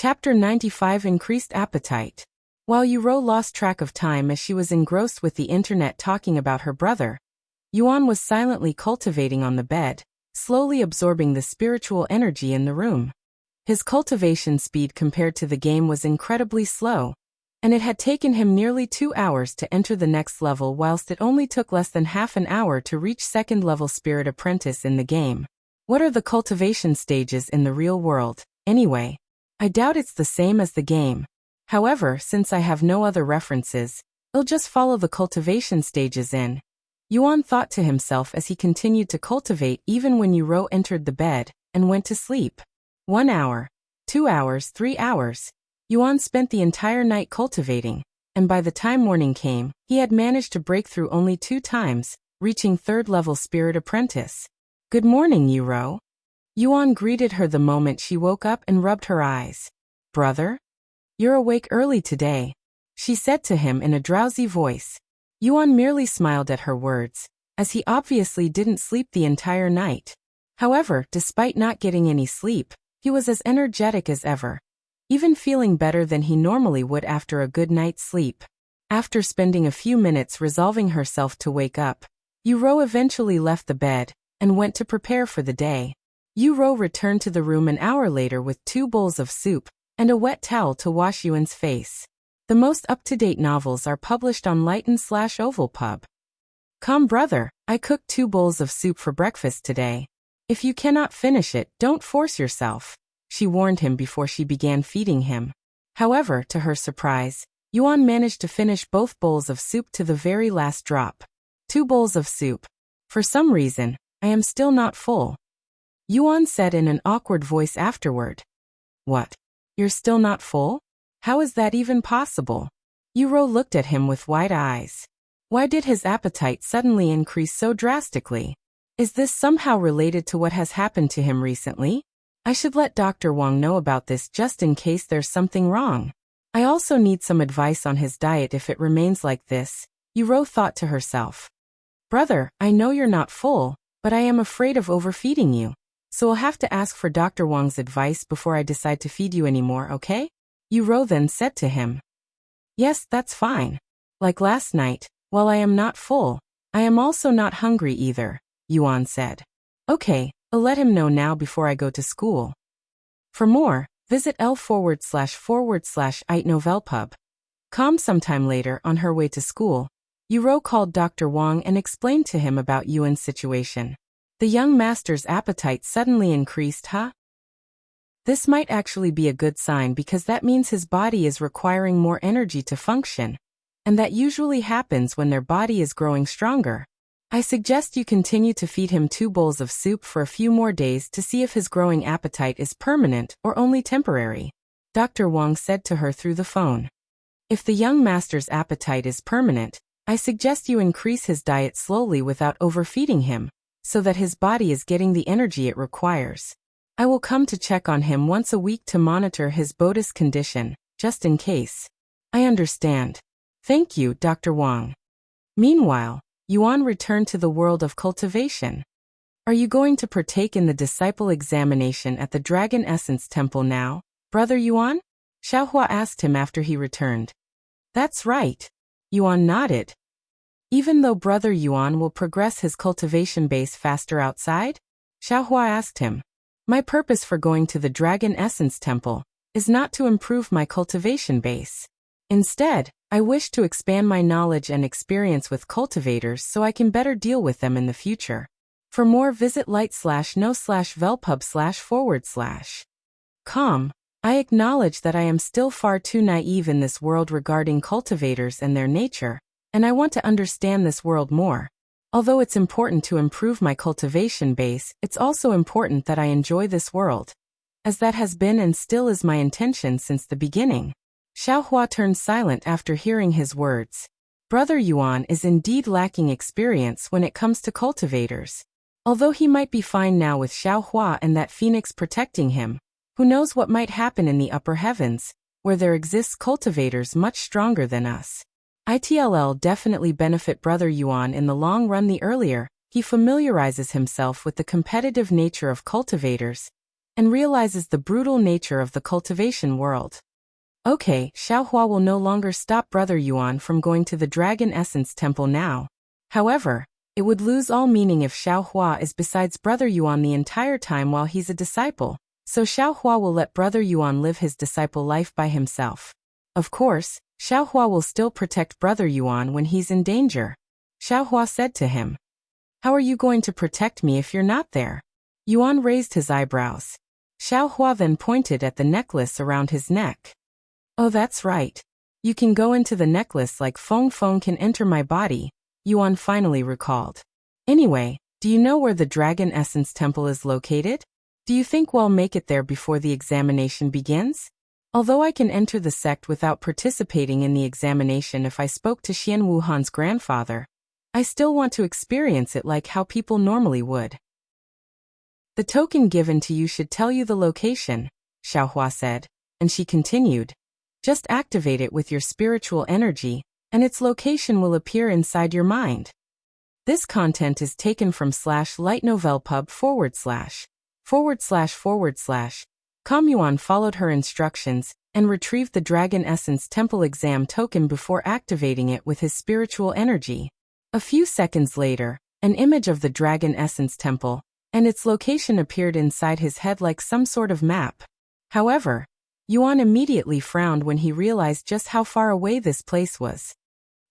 Chapter 95 Increased Appetite. While Yuro lost track of time as she was engrossed with the internet talking about her brother, Yuan was silently cultivating on the bed, slowly absorbing the spiritual energy in the room. His cultivation speed compared to the game was incredibly slow, and it had taken him nearly 2 hours to enter the next level whilst it only took less than half an hour to reach second-level Spirit Apprentice in the game. What are the cultivation stages in the real world, anyway? I doubt it's the same as the game. However, since I have no other references, I'll just follow the cultivation stages in. Yuan thought to himself as he continued to cultivate even when Yuro entered the bed and went to sleep. 1 hour, 2 hours, 3 hours. Yuan spent the entire night cultivating, and by the time morning came, he had managed to break through only 2 times, reaching third-level Spirit Apprentice. Good morning, Yuro. Yuan greeted her the moment she woke up and rubbed her eyes. Brother? You're awake early today, she said to him in a drowsy voice. Yuan merely smiled at her words, as he obviously didn't sleep the entire night. However, despite not getting any sleep, he was as energetic as ever, even feeling better than he normally would after a good night's sleep. After spending a few minutes resolving herself to wake up, Yuro eventually left the bed and went to prepare for the day. Yuro returned to the room an hour later with 2 bowls of soup and a wet towel to wash Yuan's face. The most up-to-date novels are published on Lighten/Ovalpub. Come brother, I cooked 2 bowls of soup for breakfast today. If you cannot finish it, don't force yourself, she warned him before she began feeding him. However, to her surprise, Yuan managed to finish both bowls of soup to the very last drop. 2 bowls of soup. For some reason, I am still not full, Yuan said in an awkward voice afterward. What? You're still not full? How is that even possible? Yuro looked at him with wide eyes. Why did his appetite suddenly increase so drastically? Is this somehow related to what has happened to him recently? I should let Dr. Wang know about this just in case there's something wrong. I also need some advice on his diet if it remains like this, Yuro thought to herself. Brother, I know you're not full, but I am afraid of overfeeding you. So I'll have to ask for Dr. Wang's advice before I decide to feed you anymore, okay? Yuro then said to him. Yes, that's fine. Like last night, while I am not full, I am also not hungry either, Yuan said. Okay, I'll let him know now before I go to school. For more, visit l//itnovelpub.com. Sometime later, on her way to school, Yuro called Dr. Wang and explained to him about Yuan's situation. The young master's appetite suddenly increased, huh? This might actually be a good sign because that means his body is requiring more energy to function, and that usually happens when their body is growing stronger. I suggest you continue to feed him 2 bowls of soup for a few more days to see if his growing appetite is permanent or only temporary, Dr. Wang said to her through the phone. If the young master's appetite is permanent, I suggest you increase his diet slowly without overfeeding him, so that his body is getting the energy it requires. I will come to check on him once a week to monitor his body's condition, just in case. I understand. Thank you, Dr. Wang. Meanwhile, Yuan returned to the world of cultivation. Are you going to partake in the disciple examination at the Dragon Essence Temple now, Brother Yuan? Xiaohua asked him after he returned. That's right. Yuan nodded. Even though Brother Yuan will progress his cultivation base faster outside? Xiaohua asked him. My purpose for going to the Dragon Essence Temple is not to improve my cultivation base. Instead, I wish to expand my knowledge and experience with cultivators so I can better deal with them in the future. For more, visit light/no/velpub//com. I acknowledge that I am still far too naive in this world regarding cultivators and their nature, and I want to understand this world more. Although it's important to improve my cultivation base, it's also important that I enjoy this world, as that has been and still is my intention since the beginning. Xiaohua turned silent after hearing his words. Brother Yuan is indeed lacking experience when it comes to cultivators. Although he might be fine now with Xiaohua and that phoenix protecting him, who knows what might happen in the upper heavens, where there exists cultivators much stronger than us. It'll definitely benefit Brother Yuan in the long run. The earlier he familiarizes himself with the competitive nature of cultivators, and realizes the brutal nature of the cultivation world. Okay, Xiaohua will no longer stop Brother Yuan from going to the Dragon Essence Temple now. However, it would lose all meaning if Xiaohua is besides Brother Yuan the entire time while he's a disciple, so Xiaohua will let Brother Yuan live his disciple life by himself. Of course, Xiaohua will still protect Brother Yuan when he's in danger. Xiaohua said to him, "How are you going to protect me if you're not there?" Yuan raised his eyebrows. Xiaohua then pointed at the necklace around his neck. "Oh, that's right. You can go into the necklace like Feng Feng can enter my body," Yuan finally recalled. "Anyway, do you know where the Dragon Essence Temple is located? Do you think we'll make it there before the examination begins? Although I can enter the sect without participating in the examination if I spoke to Xian Wuhan's grandfather, I still want to experience it like how people normally would." "The token given to you should tell you the location," Xiaohua said, and she continued, "Just activate it with your spiritual energy, and its location will appear inside your mind." This content is taken from /lightnovelpub// Yuan followed her instructions and retrieved the Dragon Essence Temple exam token before activating it with his spiritual energy. A few seconds later, an image of the Dragon Essence Temple and its location appeared inside his head like some sort of map. However, Yuan immediately frowned when he realized just how far away this place was.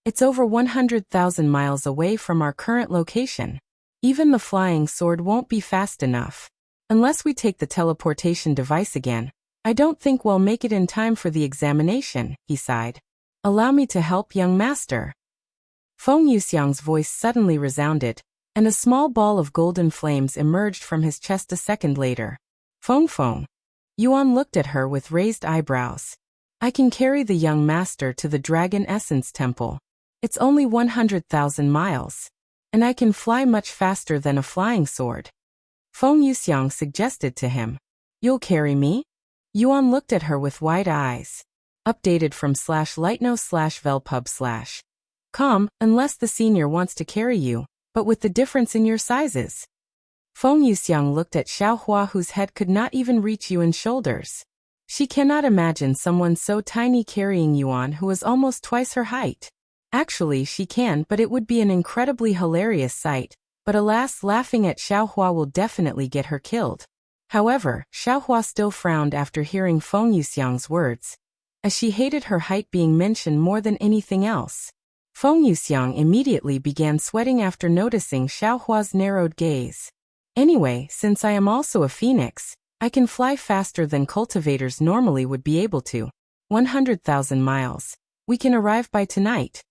"It's over 100,000 miles away from our current location. Even the flying sword won't be fast enough. Unless we take the teleportation device again, I don't think we'll make it in time for the examination," he sighed. "Allow me to help, young master." Feng Yuxiang's voice suddenly resounded, and a small ball of golden flames emerged from his chest a second later. "Feng Feng." Yuan looked at her with raised eyebrows. "I can carry the young master to the Dragon Essence Temple. It's only 100,000 miles. And I can fly much faster than a flying sword." Feng Yuxiang suggested to him. "You'll carry me?" Yuan looked at her with wide eyes. Updated from /lightno/velpub/com, unless the senior wants to carry you, but with the difference in your sizes. Feng Yuxiang looked at Xiaohua, whose head could not even reach Yuan's shoulders. She cannot imagine someone so tiny carrying Yuan, who is almost twice her height. Actually, she can, but it would be an incredibly hilarious sight. But alas, laughing at Xiaohua will definitely get her killed. However, Xiaohua still frowned after hearing Feng Yuxiang's words, as she hated her height being mentioned more than anything else. Feng Yuxiang immediately began sweating after noticing Xiaohua's narrowed gaze. "Anyway, since I am also a phoenix, I can fly faster than cultivators normally would be able to. 100,000 miles. We can arrive by tonight."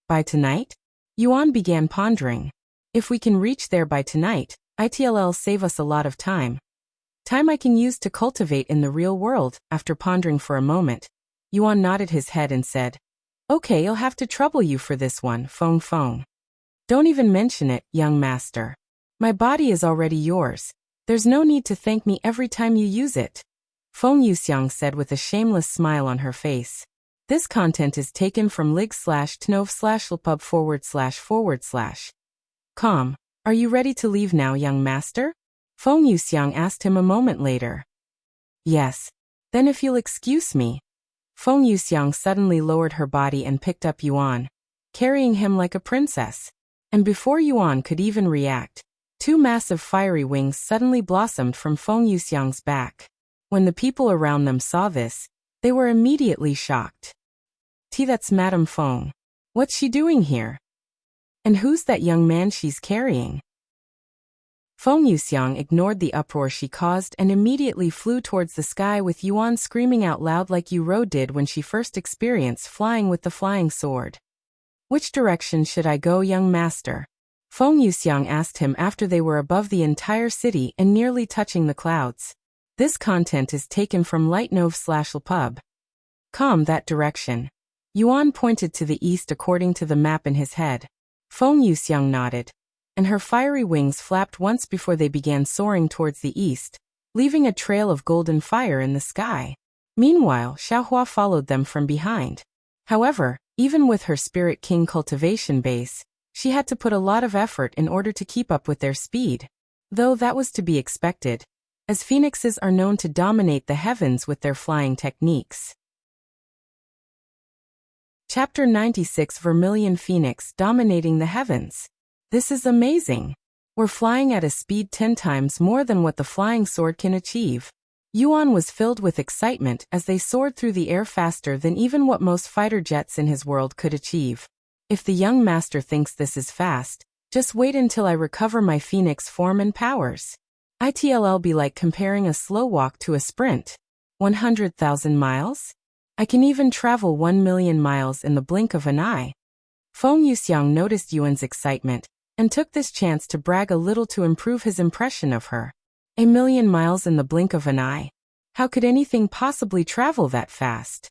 "By tonight?" Yuan began pondering. "If we can reach there by tonight, it'll save us a lot of time. Time I can use to cultivate in the real world." After pondering for a moment, Yuan nodded his head and said, "Okay, I'll have to trouble you for this one, Feng Feng. Don't even mention it, young master. My body is already yours. There's no need to thank me every time you use it," Feng Yuxiang said with a shameless smile on her face. This content is taken from lig/tnov/lpub/com. "Are you ready to leave now, young master?" Feng Yuxiang asked him a moment later. "Yes. Then if you'll excuse me." Feng Yuxiang suddenly lowered her body and picked up Yuan, carrying him like a princess. And before Yuan could even react, two massive fiery wings suddenly blossomed from Feng Yuxiang's back. When the people around them saw this, they were immediately shocked. That's Madame Feng. What's she doing here? And who's that young man she's carrying?" Feng Yuxiang ignored the uproar she caused and immediately flew towards the sky with Yuan screaming out loud like Yu did when she first experienced flying with the flying sword. "Which direction should I go, young master?" Feng Yuxiang asked him after they were above the entire city and nearly touching the clouds. This content is taken from lightnov/lpub.com. "That direction." Yuan pointed to the east according to the map in his head. Feng Yuxiang nodded, and her fiery wings flapped once before they began soaring towards the east, leaving a trail of golden fire in the sky. Meanwhile, Xiaohua followed them from behind. However, even with her Spirit King cultivation base, she had to put a lot of effort in order to keep up with their speed. Though that was to be expected, as phoenixes are known to dominate the heavens with their flying techniques. Chapter 96 Vermilion Phoenix Dominating the Heavens. This is amazing. We're flying at a speed 10 times more than what the flying sword can achieve. Yuan was filled with excitement as they soared through the air faster than even what most fighter jets in his world could achieve. If the young master thinks this is fast, just wait until I recover my phoenix form and powers. It'll be like comparing a slow walk to a sprint. 100,000 miles? I can even travel 1,000,000 miles in the blink of an eye. Feng Yuxiang noticed Yuan's excitement and took this chance to brag a little to improve his impression of her. 1,000,000 miles in the blink of an eye. How could anything possibly travel that fast?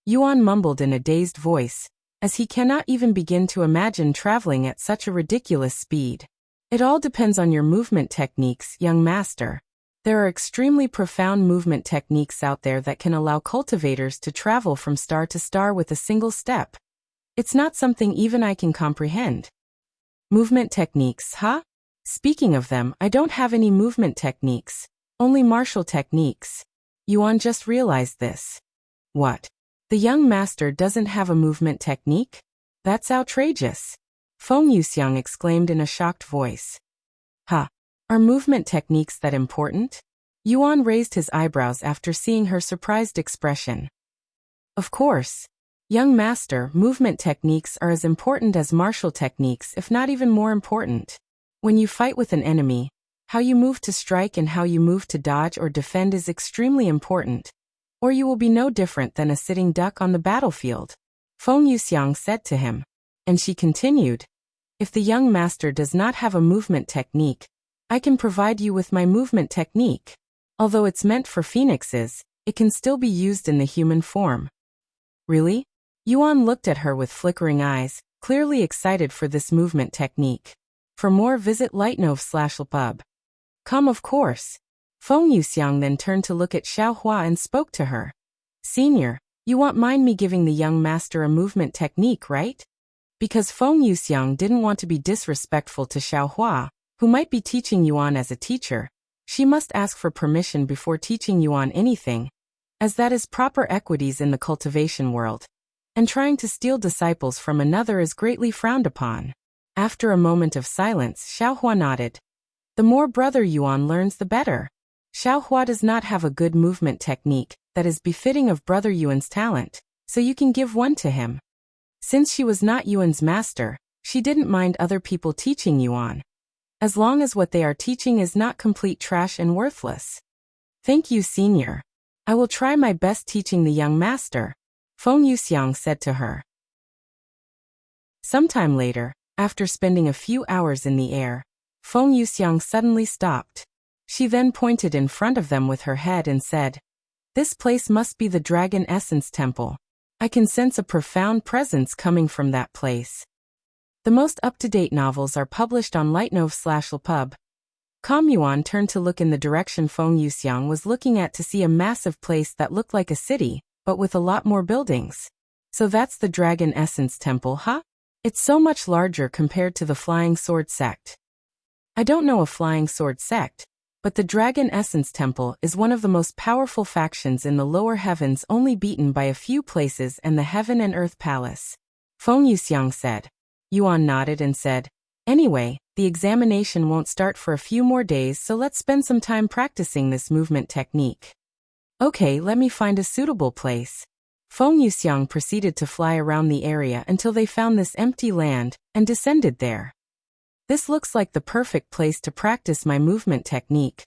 Yuan mumbled in a dazed voice, as he cannot even begin to imagine traveling at such a ridiculous speed. It all depends on your movement techniques, young master. There are extremely profound movement techniques out there that can allow cultivators to travel from star to star with a single step. It's not something even I can comprehend. Movement techniques, huh? Speaking of them, I don't have any movement techniques, only martial techniques. Yuan just realized this. What? The young master doesn't have a movement technique? That's outrageous. Feng Yuxiang exclaimed in a shocked voice. Huh? Are movement techniques that important? Yuan raised his eyebrows after seeing her surprised expression. Of course. Young master, movement techniques are as important as martial techniques, if not even more important. When you fight with an enemy, how you move to strike and how you move to dodge or defend is extremely important, or you will be no different than a sitting duck on the battlefield, Feng Yuxiang said to him. And she continued, if the young master does not have a movement technique, I can provide you with my movement technique. Although it's meant for phoenixes, it can still be used in the human form. Really? Yuan looked at her with flickering eyes, clearly excited for this movement technique. For more, visit Enlightenmen/pub. Come, of course. Feng Yuxiang then turned to look at Xiaohua and spoke to her. Senior, you won't mind me giving the young master a movement technique, right? Because Feng Yuxiang didn't want to be disrespectful to Xiaohua, who might be teaching Yuan as a teacher, she must ask for permission before teaching Yuan anything, as that is proper equities in the cultivation world. And trying to steal disciples from another is greatly frowned upon. After a moment of silence, Xiaohua nodded. The more brother Yuan learns, the better. Xiaohua does not have a good movement technique that is befitting of brother Yuan's talent, so you can give one to him. Since she was not Yuan's master, she didn't mind other people teaching Yuan, as long as what they are teaching is not complete trash and worthless. Thank you, senior. I will try my best teaching the young master, Feng Yuxiang said to her. Sometime later, after spending a few hours in the air, Feng Yuxiang suddenly stopped. She then pointed in front of them with her head and said, "This place must be the Dragon Essence Temple. I can sense a profound presence coming from that place." The most up-to-date novels are published on Enlightenmen/pub. Yuan turned to look in the direction Feng Yuxiang was looking at to see a massive place that looked like a city, but with a lot more buildings. So that's the Dragon Essence Temple, huh? It's so much larger compared to the Flying Sword Sect. I don't know a Flying Sword Sect, but the Dragon Essence Temple is one of the most powerful factions in the lower heavens, only beaten by a few places and the Heaven and Earth Palace, Feng Yuxiang said. Yuan nodded and said, "Anyway, the examination won't start for a few more days, so let's spend some time practicing this movement technique." Okay, let me find a suitable place. Feng Yuxiang proceeded to fly around the area until they found this empty land and descended there. This looks like the perfect place to practice my movement technique,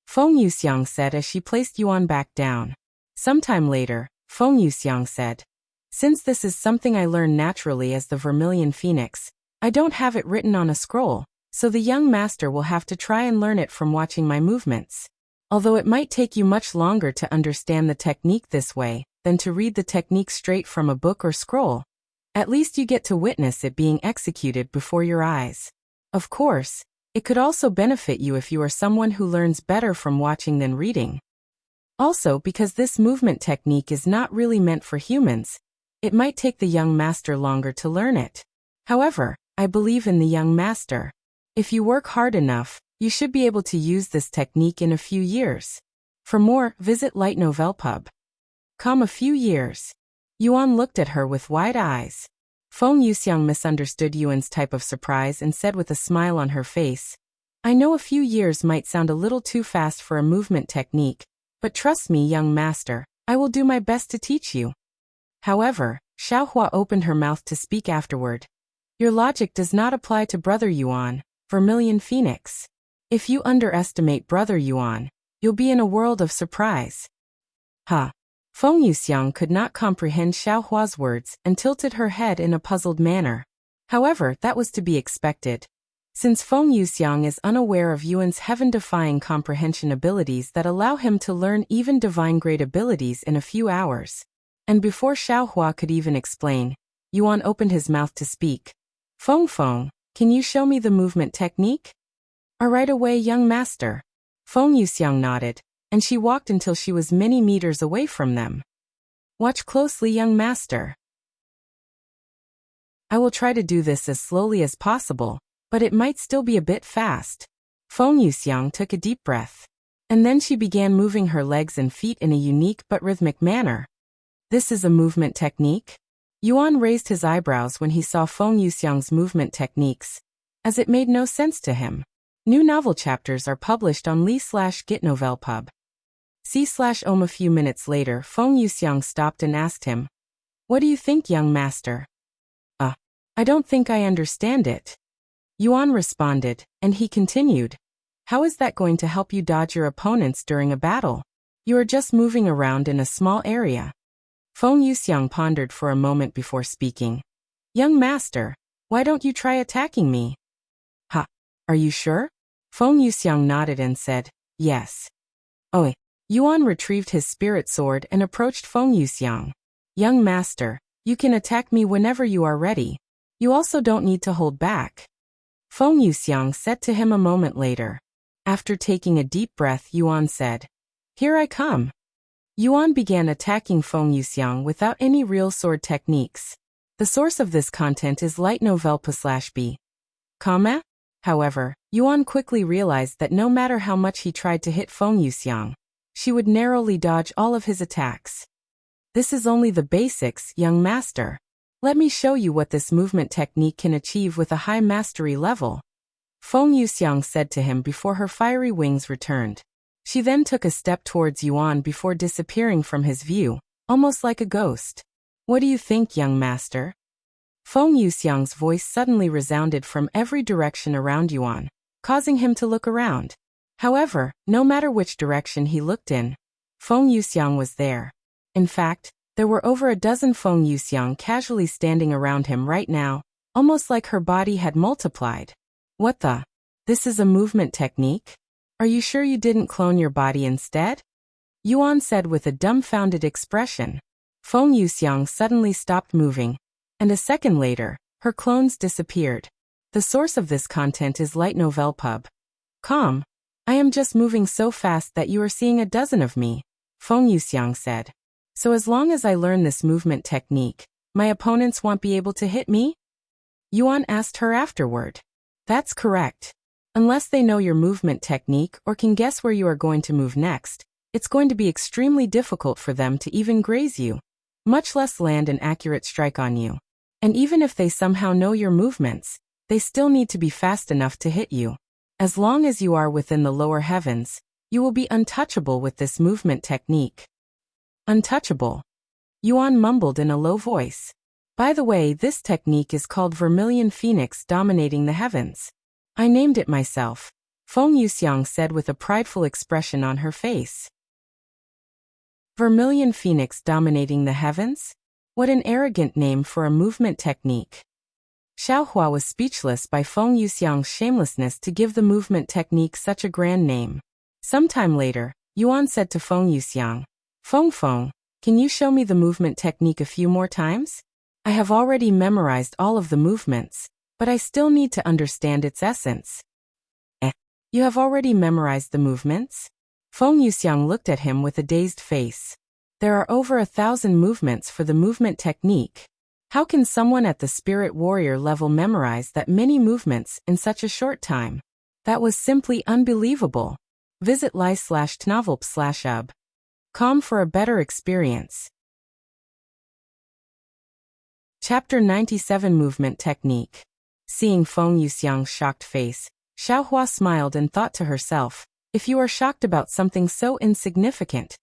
Feng Yuxiang said as she placed Yuan back down. Sometime later, Feng Yuxiang said, "Since this is something I learn naturally as the Vermilion Phoenix, I don't have it written on a scroll, so the young master will have to try and learn it from watching my movements. Although it might take you much longer to understand the technique this way than to read the technique straight from a book or scroll, at least you get to witness it being executed before your eyes. Of course, it could also benefit you if you are someone who learns better from watching than reading. Also, because this movement technique is not really meant for humans, it might take the young master longer to learn it. However, I believe in the young master. If you work hard enough, You should be able to use this technique in a few years. For more, visit Light Novel Pub. A few years. Yuan looked at her with wide eyes. Feng Yuxiang misunderstood Yuan's type of surprise and said with a smile on her face, I know a few years might sound a little too fast for a movement technique, but trust me, young master, I will do my best to teach you. However, Xiaohua opened her mouth to speak afterward. Your logic does not apply to Brother Yuan, Vermilion Phoenix. If you underestimate Brother Yuan, you'll be in a world of surprise. Feng Yuxiang could not comprehend Xiaohua's words and tilted her head in a puzzled manner. However, that was to be expected. Since Feng Yuxiang is unaware of Yuan's heaven-defying comprehension abilities that allow him to learn even divine-grade abilities in a few hours. And before Xiaohua could even explain, Yuan opened his mouth to speak. Feng, can you show me the movement technique? Right away, young master. Feng Yuxiang nodded, and she walked until she was many meters away from them. Watch closely, young master. I will try to do this as slowly as possible, but it might still be a bit fast. Feng Yuxiang took a deep breath. And then she began moving her legs and feet in a unique but rhythmic manner. This is a movement technique? Yuan raised his eyebrows when he saw Feng Yuxiang's movement techniques, as it made no sense to him. New novel chapters are published on Li/Git Novel Pub. C/Om. A few minutes later, Feng Yuxiang stopped and asked him, What do you think, young master? I don't think I understand it. Yuan responded, and he continued, How is that going to help you dodge your opponents during a battle? You are just moving around in a small area. Feng Yuxiang pondered for a moment before speaking. Young master, why don't you try attacking me? Are you sure? Feng Yuxiang nodded and said, Yes. Yuan retrieved his spirit sword and approached Feng Yuxiang. Young master, you can attack me whenever you are ready. You also don't need to hold back. Feng Yuxiang said to him a moment later. After taking a deep breath, Yuan said, Here I come. Yuan began attacking Feng Yuxiang without any real sword techniques. The source of this content is Light Novel /B. However, Yuan quickly realized that no matter how much he tried to hit Feng Yuxiang, she would narrowly dodge all of his attacks. This is only the basics, young master. Let me show you what this movement technique can achieve with a high mastery level. Feng Yuxiang said to him before her fiery wings returned. She then took a step towards Yuan before disappearing from his view, almost like a ghost. What do you think, young master? Feng Yuxiang's voice suddenly resounded from every direction around Yuan, causing him to look around. However, no matter which direction he looked in, Feng Yuxiang was there. In fact, there were over a dozen Feng Yuxiang casually standing around him right now, almost like her body had multiplied. What the? This is a movement technique? Are you sure you didn't clone your body instead? Yuan said with a dumbfounded expression. Feng Yuxiang suddenly stopped moving, and a second later, her clones disappeared. The source of this content is Light Novel Pub. I am just moving so fast that you are seeing a dozen of me, Feng Yuxiang said. So as long as I learn this movement technique, my opponents won't be able to hit me? Yuan asked her afterward. That's correct. Unless they know your movement technique or can guess where you are going to move next, it's going to be extremely difficult for them to even graze you, much less land an accurate strike on you. And even if they somehow know your movements, they still need to be fast enough to hit you. As long as you are within the lower heavens, you will be untouchable with this movement technique. Untouchable? Yuan mumbled in a low voice. By the way, this technique is called Vermilion Phoenix Dominating the Heavens. I named it myself, Feng Yuxiang said with a prideful expression on her face. Vermilion Phoenix Dominating the Heavens? What an arrogant name for a movement technique. Xiaohua was speechless by Feng Yuxiang's shamelessness to give the movement technique such a grand name. Sometime later, Yuan said to Feng Yuxiang, Feng, can you show me the movement technique a few more times? I have already memorized all of the movements, but I still need to understand its essence. You have already memorized the movements? Feng Yuxiang looked at him with a dazed face. There are over 1,000 movements for the movement technique. How can someone at the spirit warrior level memorize that many movements in such a short time? That was simply unbelievable. Visit li/tnovelp/ub.com for a better experience. Chapter 97 Movement Technique. Seeing Feng Yuxiang's shocked face, Xiaohua smiled and thought to herself, if you are shocked about something so insignificant,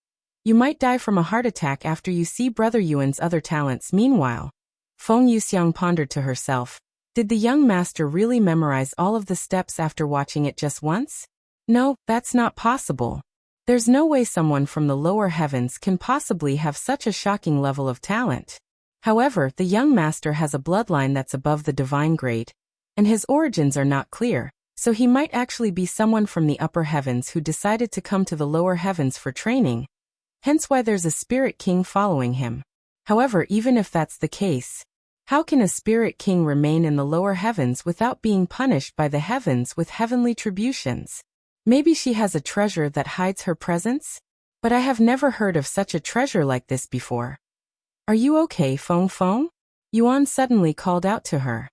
you might die from a heart attack after you see Brother Yuan's other talents. Meanwhile, Feng Yuxiang pondered to herself, did the young master really memorize all of the steps after watching it just once? No, that's not possible. There's no way someone from the lower heavens can possibly have such a shocking level of talent. However, the young master has a bloodline that's above the divine grade, and his origins are not clear, so he might actually be someone from the upper heavens who decided to come to the lower heavens for training, hence why there's a spirit king following him. However, even if that's the case, how can a spirit king remain in the lower heavens without being punished by the heavens with heavenly tributions? Maybe she has a treasure that hides her presence? But I have never heard of such a treasure like this before. Are you okay, Feng? Yuan suddenly called out to her.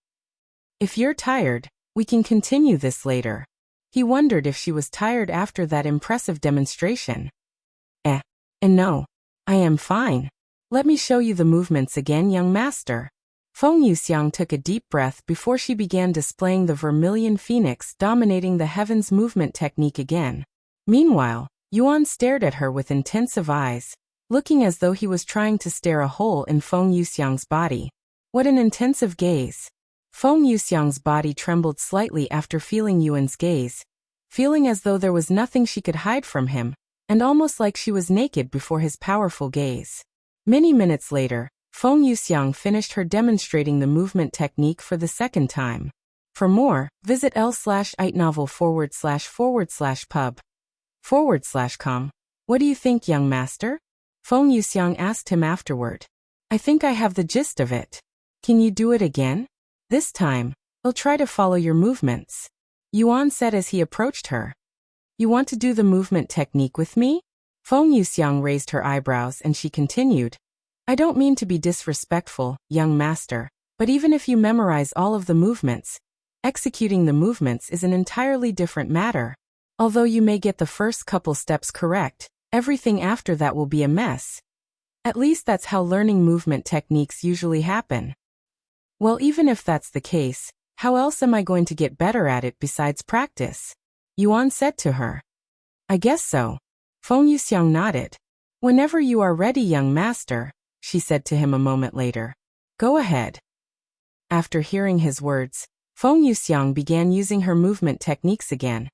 If you're tired, we can continue this later. He wondered if she was tired after that impressive demonstration. No, I am fine. Let me show you the movements again, young master. Feng Yuxiang took a deep breath before she began displaying the Vermilion Phoenix dominating the heavens movement technique again. Meanwhile, Yuan stared at her with intensive eyes, looking as though he was trying to stare a hole in Feng Yuxiang's body. What an intensive gaze! Feng Yuxiang's body trembled slightly after feeling Yuan's gaze, feeling as though there was nothing she could hide from him, and almost like she was naked before his powerful gaze. Many minutes later, Feng Yuxiang finished her demonstrating the movement technique for the second time. For more, visit l/itnovel/pub/com. What do you think, young master? Feng Yuxiang asked him afterward. I think I have the gist of it. Can you do it again? This time, I'll try to follow your movements, Yuan said as he approached her. You want to do the movement technique with me? Feng Yuxiang raised her eyebrows and she continued. I don't mean to be disrespectful, young master, but even if you memorize all of the movements, executing the movements is an entirely different matter. Although you may get the first couple steps correct, everything after that will be a mess. At least that's how learning movement techniques usually happen. Well, even if that's the case, how else am I going to get better at it besides practice? Yuan said to her. I guess so. Feng Yuxiang nodded. Whenever you are ready, young master, she said to him a moment later. Go ahead. After hearing his words, Feng Yuxiang began using her movement techniques again,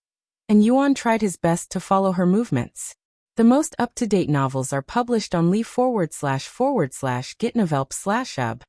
and Yuan tried his best to follow her movements. The most up-to-date novels are published on li//gitnovelp/ub.com.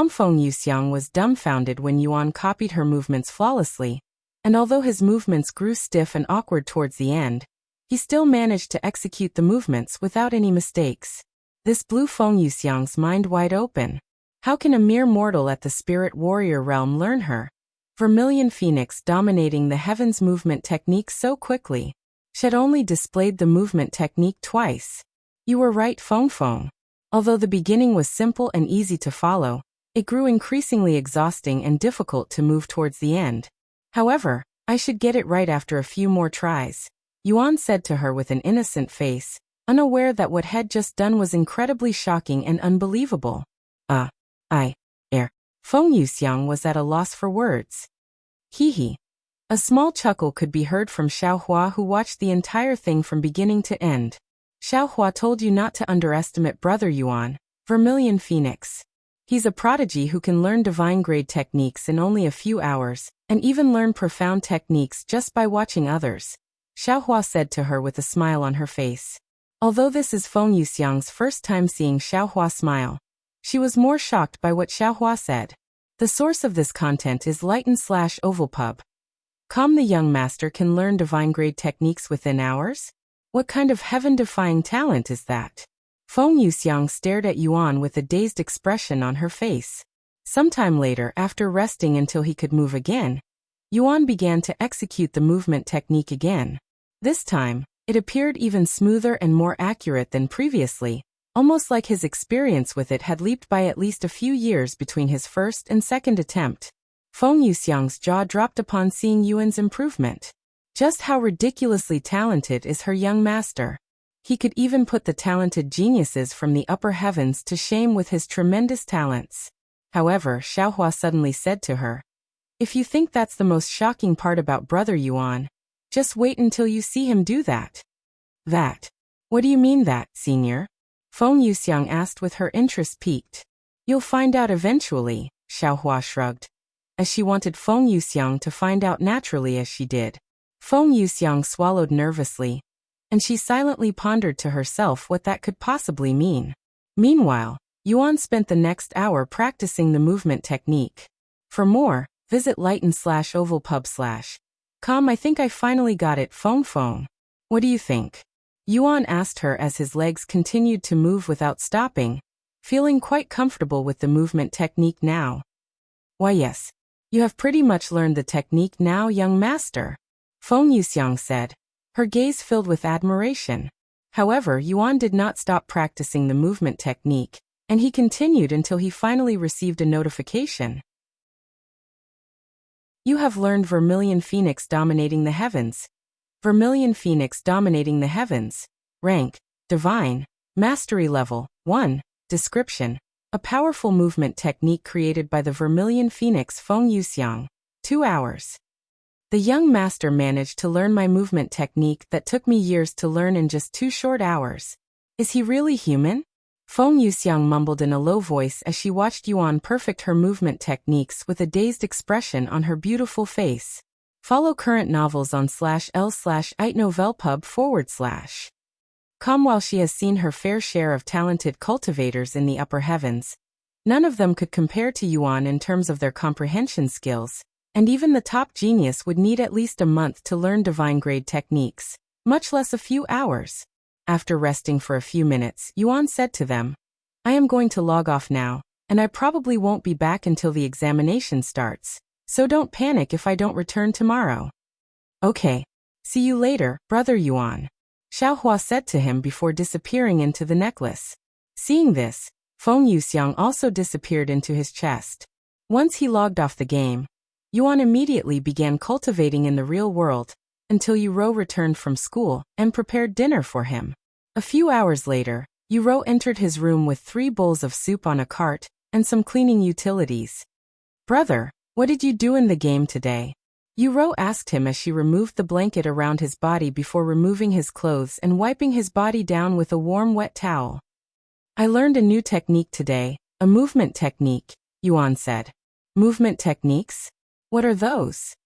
Feng Yuxiang was dumbfounded when Yuan copied her movements flawlessly, and although his movements grew stiff and awkward towards the end, he still managed to execute the movements without any mistakes. This blew Feng Yuxiang's mind wide open. How can a mere mortal at the spirit warrior realm learn her Vermilion Phoenix dominating the heavens movement technique so quickly? She had only displayed the movement technique twice. You were right, Feng. Although the beginning was simple and easy to follow, it grew increasingly exhausting and difficult to move towards the end. However, I should get it right after a few more tries, Yuan said to her with an innocent face, unaware that what had just done was incredibly shocking and unbelievable. Feng Yuxiang was at a loss for words. Hee. A small chuckle could be heard from Xiaohua, who watched the entire thing from beginning to end. Xiaohua told you not to underestimate Brother Yuan, Vermilion Phoenix. He's a prodigy who can learn divine grade techniques in only a few hours, and even learn profound techniques just by watching others, Xiaohua said to her with a smile on her face. Although this is Feng Yuxiang's first time seeing Xiaohua smile, she was more shocked by what Xiaohua said. The source of this content is Enlightenmen/Ovalpub.com. The young master can learn divine grade techniques within hours? What kind of heaven-defying talent is that? Feng Yuxiang stared at Yuan with a dazed expression on her face. Sometime later, after resting until he could move again, Yuan began to execute the movement technique again. This time, it appeared even smoother and more accurate than previously, almost like his experience with it had leaped by at least a few years between his first and second attempt. Feng Yuxiang's jaw dropped upon seeing Yuan's improvement. Just how ridiculously talented is her young master. He could even put the talented geniuses from the upper heavens to shame with his tremendous talents. However, Xiaohua suddenly said to her, "If you think that's the most shocking part about Brother Yuan, just wait until you see him do that." "That? What do you mean that, senior?" Feng Yuxiang asked with her interest piqued. "You'll find out eventually," Xiaohua shrugged, as she wanted Feng Yuxiang to find out naturally as she did. Feng Yuxiang swallowed nervously, and she silently pondered to herself what that could possibly mean. Meanwhile, Yuan spent the next hour practicing the movement technique. For more, visit lighten/ovalpub/com. "I think I finally got it, Feng. What do you think?" Yuan asked her as his legs continued to move without stopping, feeling quite comfortable with the movement technique now. "Why yes, you have pretty much learned the technique now, young master," Feng Yuxiang said, her gaze filled with admiration. However, Yuan did not stop practicing the movement technique, and he continued until he finally received a notification. "You have learned Vermilion Phoenix Dominating the Heavens. Vermilion Phoenix Dominating the Heavens. Rank, Divine. Mastery Level, 1. Description: a powerful movement technique created by the Vermilion Phoenix Feng Yuxiang. 2 hours. The young master managed to learn my movement technique that took me years to learn in just 2 short hours. Is he really human?" Feng Yuxiang mumbled in a low voice as she watched Yuan perfect her movement techniques with a dazed expression on her beautiful face. Follow current novels on /l/itnovelpub/com. While she has seen her fair share of talented cultivators in the upper heavens, none of them could compare to Yuan in terms of their comprehension skills, and even the top genius would need at least a month to learn divine grade techniques, much less a few hours. After resting for a few minutes, Yuan said to them, "I am going to log off now, and I probably won't be back until the examination starts, so don't panic if I don't return tomorrow." "Okay. See you later, Brother Yuan," Xiaohua said to him before disappearing into the necklace. Seeing this, Feng Yuxiang also disappeared into his chest. Once he logged off the game, Yuan immediately began cultivating in the real world, until Yuro returned from school and prepared dinner for him. A few hours later, Yuro entered his room with 3 bowls of soup on a cart and some cleaning utilities. "Brother, what did you do in the game today?" Yuro asked him as she removed the blanket around his body before removing his clothes and wiping his body down with a warm wet towel. "I learned a new technique today, a movement technique," Yuan said. "Movement techniques? What are those?"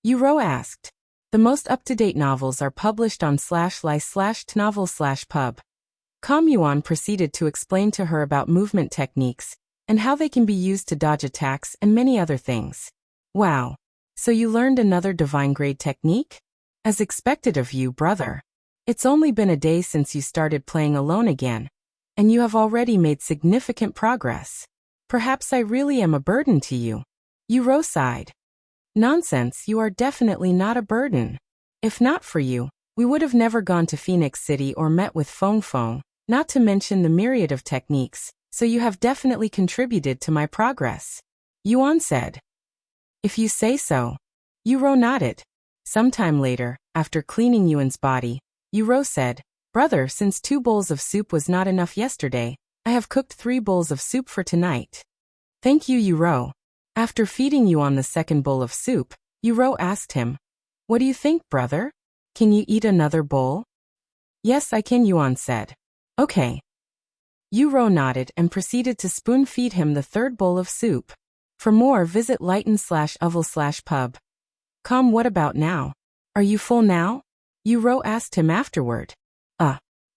Yuro asked. "The most up-to-date novels are published on /li/tnovel/pub.com." Yuan proceeded to explain to her about movement techniques and how they can be used to dodge attacks and many other things. "Wow. So you learned another divine grade technique? As expected of you, brother. It's only been a day since you started playing alone again, and you have already made significant progress. Perhaps I really am a burden to you." Yuro sighed. "Nonsense, you are definitely not a burden. If not for you, we would have never gone to Phoenix City or met with Feng, not to mention the myriad of techniques, so you have definitely contributed to my progress," Yuan said. "If you say so." Yuro nodded. Sometime later, after cleaning Yuan's body, Yuro said, "Brother, since 2 bowls of soup was not enough yesterday, I have cooked 3 bowls of soup for tonight." "Thank you, Yuro." After feeding Yuan the second bowl of soup, Yuro asked him, "What do you think, brother? Can you eat another bowl?" "Yes, I can," Yuan said. "Okay." Yuro nodded and proceeded to spoon-feed him the 3rd bowl of soup. For more, visit lighten/oval/pub.com. "What about now? Are you full now?" Yuro asked him afterward.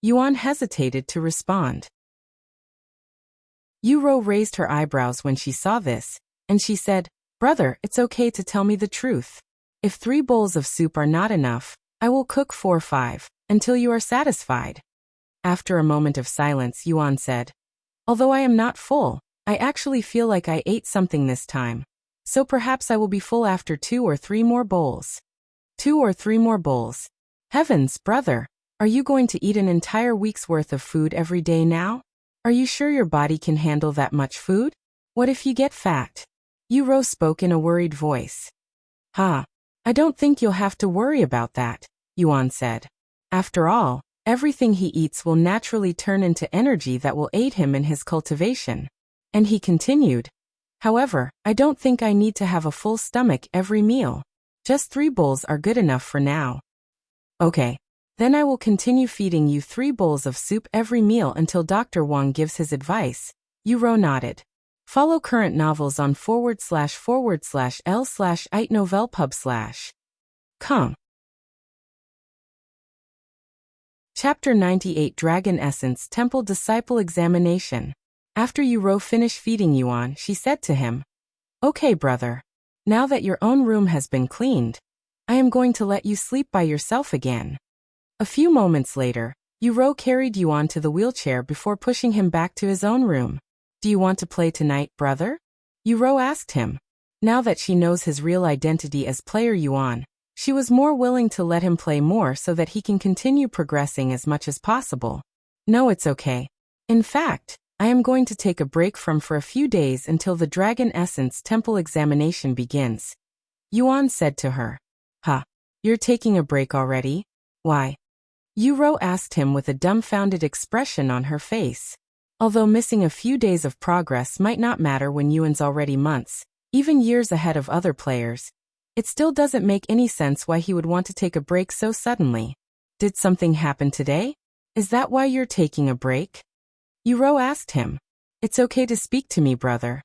Yuan hesitated to respond. Yuro raised her eyebrows when she saw this, and she said, "Brother, it's okay to tell me the truth. If 3 bowls of soup are not enough, I will cook 4 or 5, until you are satisfied." After a moment of silence, Yuan said, "Although I am not full, I actually feel like I ate something this time. So perhaps I will be full after 2 or 3 more bowls." 2 or 3 more bowls. Heavens, brother, are you going to eat an entire week's worth of food every day now? Are you sure your body can handle that much food? What if you get fat? Yuro spoke in a worried voice. Ha! I don't think you'll have to worry about that, Yuan said. After all, everything he eats will naturally turn into energy that will aid him in his cultivation. And he continued, however, I don't think I need to have a full stomach every meal. Just 3 bowls are good enough for now. Okay. Then I will continue feeding you 3 bowls of soup every meal until Dr. Wang gives his advice. Yuro nodded. Follow current novels on //l/ite-novel-pub/com. Chapter 98 Dragon Essence Temple Disciple Examination. After Yuro finished feeding Yuan, she said to him, Okay, brother. Now that your own room has been cleaned, I am going to let you sleep by yourself again. A few moments later, Yuro carried Yuan to the wheelchair before pushing him back to his own room. Do you want to play tonight, brother? Yuro asked him. Now that she knows his real identity as player Yuan, she was more willing to let him play more so that he can continue progressing as much as possible. No, it's okay. In fact, I am going to take a break for a few days until the Dragon Essence Temple examination begins. Yuan said to her. Huh. You're taking a break already? Why? Yuro asked him with a dumbfounded expression on her face. Although missing a few days of progress might not matter when Yuan's already months, even years ahead of other players, it still doesn't make any sense why he would want to take a break so suddenly. Did something happen today? Is that why you're taking a break? Yuro asked him. It's okay to speak to me, brother.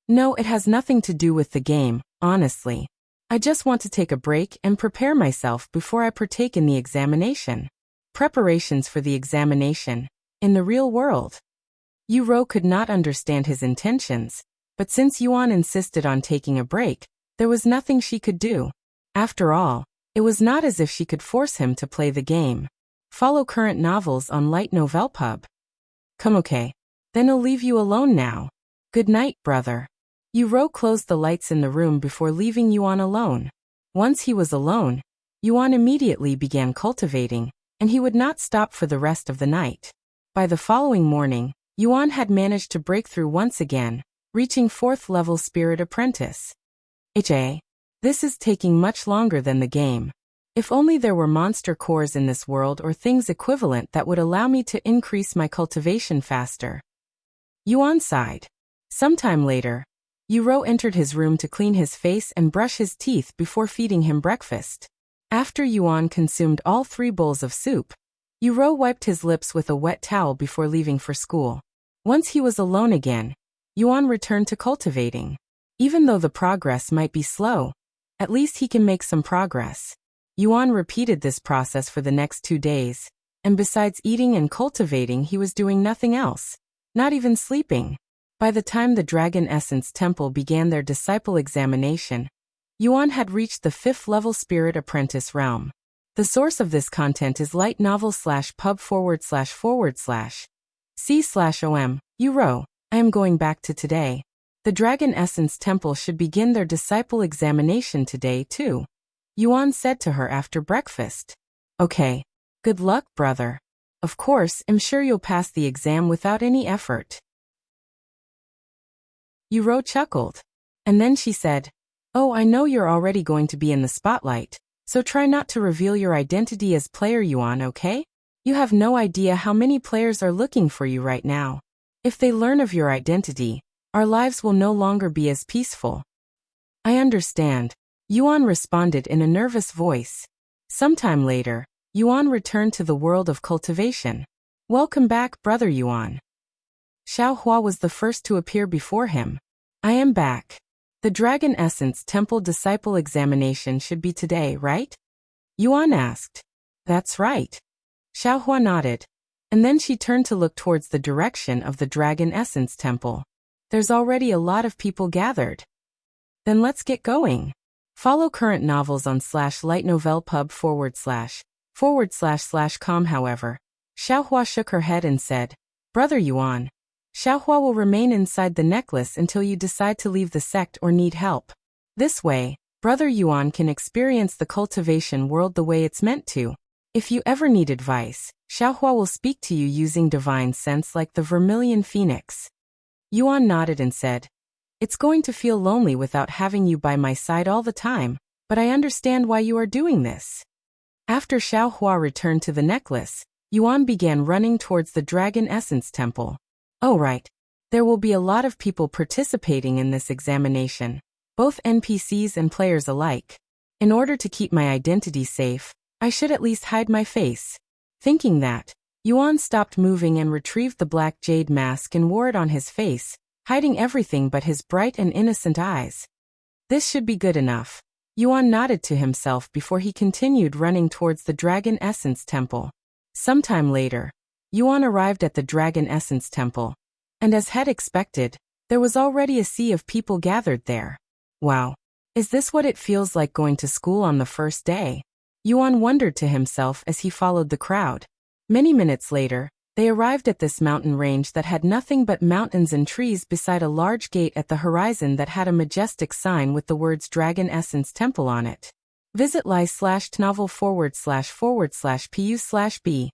No, it has nothing to do with the game, honestly. I just want to take a break and prepare myself before I partake in the examination. Preparations for the examination, in the real world. Yuro could not understand his intentions, but since Yuan insisted on taking a break, there was nothing she could do. After all, it was not as if she could force him to play the game. Follow current novels on Light Novel Pub. Come okay. Then I'll leave you alone now. Good night, brother. Yuro closed the lights in the room before leaving Yuan alone. Once he was alone, Yuan immediately began cultivating, and he would not stop for the rest of the night. By the following morning, Yuan had managed to break through once again, reaching 4th level Spirit Apprentice. This is taking much longer than the game. If only there were monster cores in this world or things equivalent that would allow me to increase my cultivation faster. Yuan sighed. Sometime later, Yuro entered his room to clean his face and brush his teeth before feeding him breakfast. After Yuan consumed all 3 bowls of soup, Yuro wiped his lips with a wet towel before leaving for school. Once he was alone again, Yuan returned to cultivating. Even though the progress might be slow, at least he can make some progress. Yuan repeated this process for the next 2 days, and besides eating and cultivating he was doing nothing else, not even sleeping. By the time the Dragon Essence Temple began their disciple examination, Yuan had reached the 5th level Spirit Apprentice realm. The source of this content is light novel/pub/c/om. Yuro, I am going back to today. The Dragon Essence Temple should begin their disciple examination today too. Yuan said to her after breakfast. Okay. Good luck, brother. Of course, I'm sure you'll pass the exam without any effort. Yuro chuckled. And then she said, Oh, I know you're already going to be in the spotlight, so try not to reveal your identity as player Yuan, okay? You have no idea how many players are looking for you right now. If they learn of your identity, our lives will no longer be as peaceful. I understand, Yuan responded in a nervous voice. Sometime later, Yuan returned to the world of cultivation. Welcome back, brother Yuan. Xiao Hua was the first to appear before him. I am back. The Dragon Essence Temple Disciple Examination should be today, right? Yuan asked. That's right. Xiao Hua nodded, and then she turned to look towards the direction of the Dragon Essence Temple. There's already a lot of people gathered. Then let's get going. Follow current novels on /lightnovelpub/com. However, Xiao Hua shook her head and said, Brother Yuan, Xiao Hua will remain inside the necklace until you decide to leave the sect or need help. This way, Brother Yuan can experience the cultivation world the way it's meant to. If you ever need advice, Xiao Hua will speak to you using divine sense like the Vermilion Phoenix. Yuan nodded and said, It's going to feel lonely without having you by my side all the time, but I understand why you are doing this. After Xiao Hua returned to the necklace, Yuan began running towards the Dragon Essence Temple. Oh right. There will be a lot of people participating in this examination, both NPCs and players alike. In order to keep my identity safe, I should at least hide my face. Thinking that, Yuan stopped moving and retrieved the black jade mask and wore it on his face, hiding everything but his bright and innocent eyes. This should be good enough. Yuan nodded to himself before he continued running towards the Dragon Essence Temple. Sometime later, Yuan arrived at the Dragon Essence Temple, and as had expected, there was already a sea of people gathered there. Wow. Is this what it feels like going to school on the first day? Yuan wondered to himself as he followed the crowd. Many minutes later, they arrived at this mountain range that had nothing but mountains and trees beside a large gate at the horizon that had a majestic sign with the words Dragon Essence Temple on it. Visit li/tnovel//pu/b.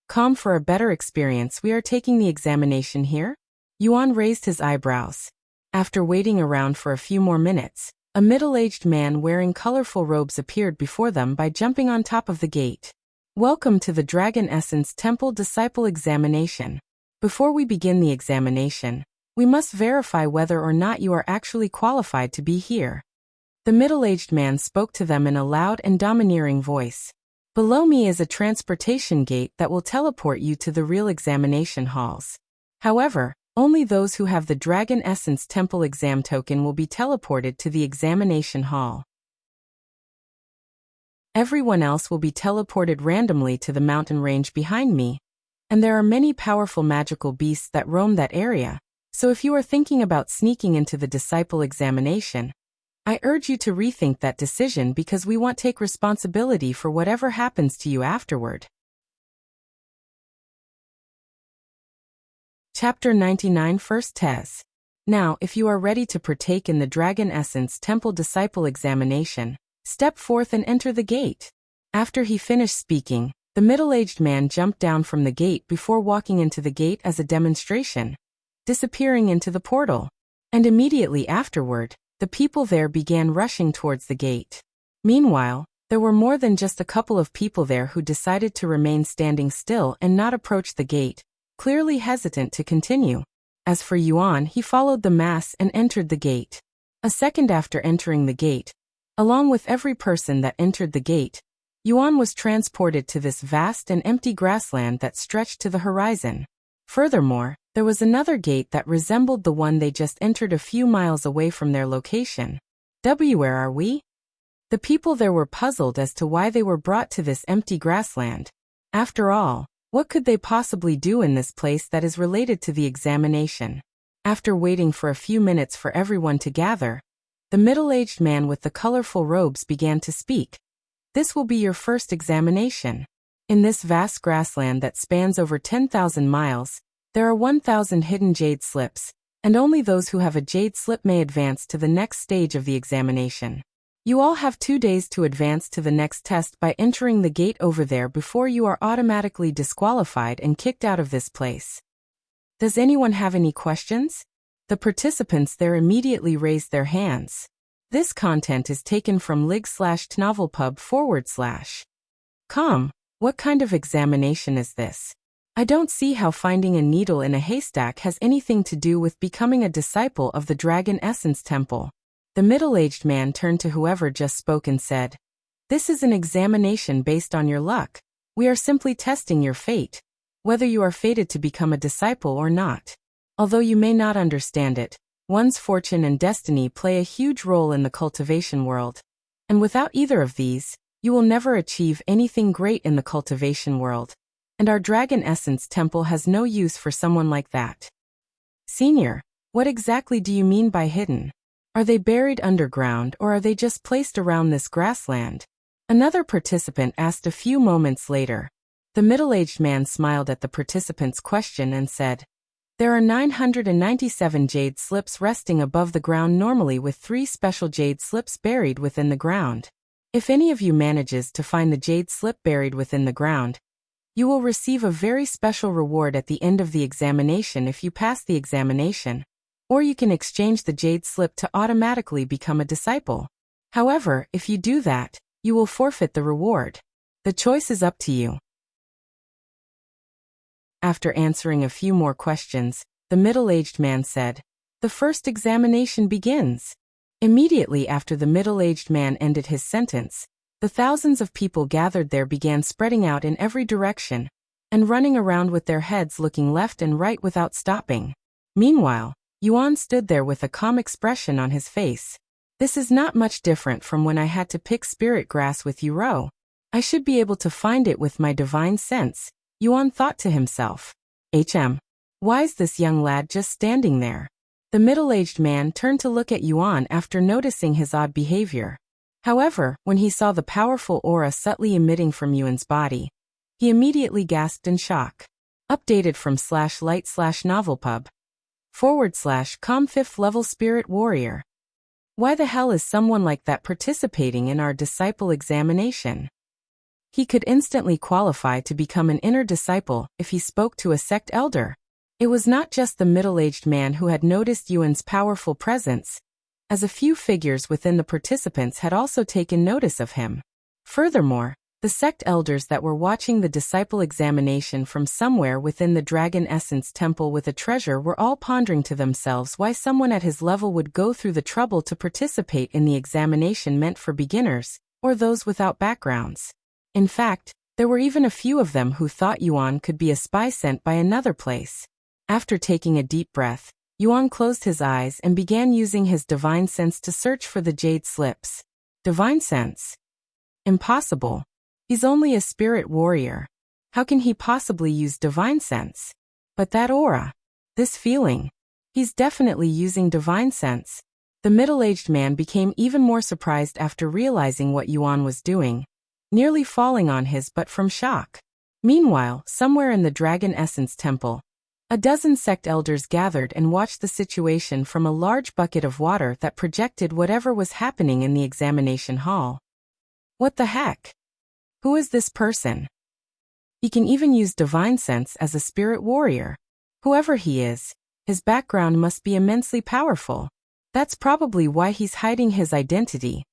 Com for a better experience. We are taking the examination here? Yuan raised his eyebrows. After waiting around for a few more minutes, a middle-aged man wearing colorful robes appeared before them by jumping on top of the gate. Welcome to the Dragon Essence Temple Disciple Examination. Before we begin the examination, we must verify whether or not you are actually qualified to be here. The middle-aged man spoke to them in a loud and domineering voice. Below me is a transportation gate that will teleport you to the real examination halls. However, only those who have the Dragon Essence Temple exam token will be teleported to the examination hall. Everyone else will be teleported randomly to the mountain range behind me. And there are many powerful magical beasts that roam that area, so if you are thinking about sneaking into the disciple examination, I urge you to rethink that decision because we won't take responsibility for whatever happens to you afterward. Chapter 99 First Tes. Now, if you are ready to partake in the Dragon Essence Temple Disciple Examination, step forth and enter the gate. After he finished speaking, the middle-aged man jumped down from the gate before walking into the gate as a demonstration, disappearing into the portal. And immediately afterward, the people there began rushing towards the gate. Meanwhile, there were more than just a couple of people there who decided to remain standing still and not approach the gate, clearly hesitant to continue. As for Yuan, he followed the mass and entered the gate. A second after entering the gate, along with every person that entered the gate, Yuan was transported to this vast and empty grassland that stretched to the horizon. Furthermore, there was another gate that resembled the one they just entered a few miles away from their location. Where are we? The people there were puzzled as to why they were brought to this empty grassland. After all, what could they possibly do in this place that is related to the examination? After waiting for a few minutes for everyone to gather, the middle-aged man with the colorful robes began to speak. This will be your first examination. In this vast grassland that spans over 10,000 miles, there are 1,000 hidden jade slips, and only those who have a jade slip may advance to the next stage of the examination. You all have 2 days to advance to the next test by entering the gate over there before you are automatically disqualified and kicked out of this place. Does anyone have any questions? The participants there immediately raised their hands. This content is taken from lig/tnovelpub/com. What kind of examination is this? I don't see how finding a needle in a haystack has anything to do with becoming a disciple of the Dragon Essence Temple. The middle-aged man turned to whoever just spoke and said, "This is an examination based on your luck. We are simply testing your fate, whether you are fated to become a disciple or not. Although you may not understand it, one's fortune and destiny play a huge role in the cultivation world. And without either of these, you will never achieve anything great in the cultivation world. And our Dragon Essence Temple has no use for someone like that." Senior, what exactly do you mean by hidden? Are they buried underground or are they just placed around this grassland? Another participant asked a few moments later. The middle-aged man smiled at the participant's question and said, "There are 997 jade slips resting above the ground normally with 3 special jade slips buried within the ground. If any of you manages to find the jade slip buried within the ground, you will receive a very special reward at the end of the examination if you pass the examination. or you can exchange the jade slip to automatically become a disciple. However, if you do that, you will forfeit the reward. The choice is up to you. After answering a few more questions, the middle-aged man said, "The first examination begins." Immediately after the middle-aged man ended his sentence, the thousands of people gathered there began spreading out in every direction and running around with their heads looking left and right without stopping. Meanwhile, Yuan stood there with a calm expression on his face. "This is not much different from when I had to pick spirit grass with Yuro. I should be able to find it with my divine sense," Yuan thought to himself. Why is this young lad just standing there? The middle-aged man turned to look at Yuan after noticing his odd behavior. However, when he saw the powerful aura subtly emitting from Yuan's body, he immediately gasped in shock. Updated from /light/novelpub /com 5th level spirit warrior. Why the hell is someone like that participating in our disciple examination? He could instantly qualify to become an inner disciple if he spoke to a sect elder. It was not just the middle-aged man who had noticed Yuan's powerful presence, as a few figures within the participants had also taken notice of him. Furthermore, the sect elders that were watching the disciple examination from somewhere within the Dragon Essence Temple with a treasure were all pondering to themselves why someone at his level would go through the trouble to participate in the examination meant for beginners, or those without backgrounds. In fact, there were even a few of them who thought Yuan could be a spy sent by another place. After taking a deep breath, Yuan closed his eyes and began using his divine sense to search for the jade slips. Divine sense? Impossible. He's only a spirit warrior. How can he possibly use divine sense? But that aura, this feeling, he's definitely using divine sense. The middle-aged man became even more surprised after realizing what Yuan was doing, nearly falling on his butt from shock. Meanwhile, somewhere in the Dragon Essence Temple, a dozen sect elders gathered and watched the situation from a large bucket of water that projected whatever was happening in the examination hall. What the heck? Who is this person? He can even use divine sense as a spirit warrior. Whoever he is, his background must be immensely powerful. That's probably why he's hiding his identity.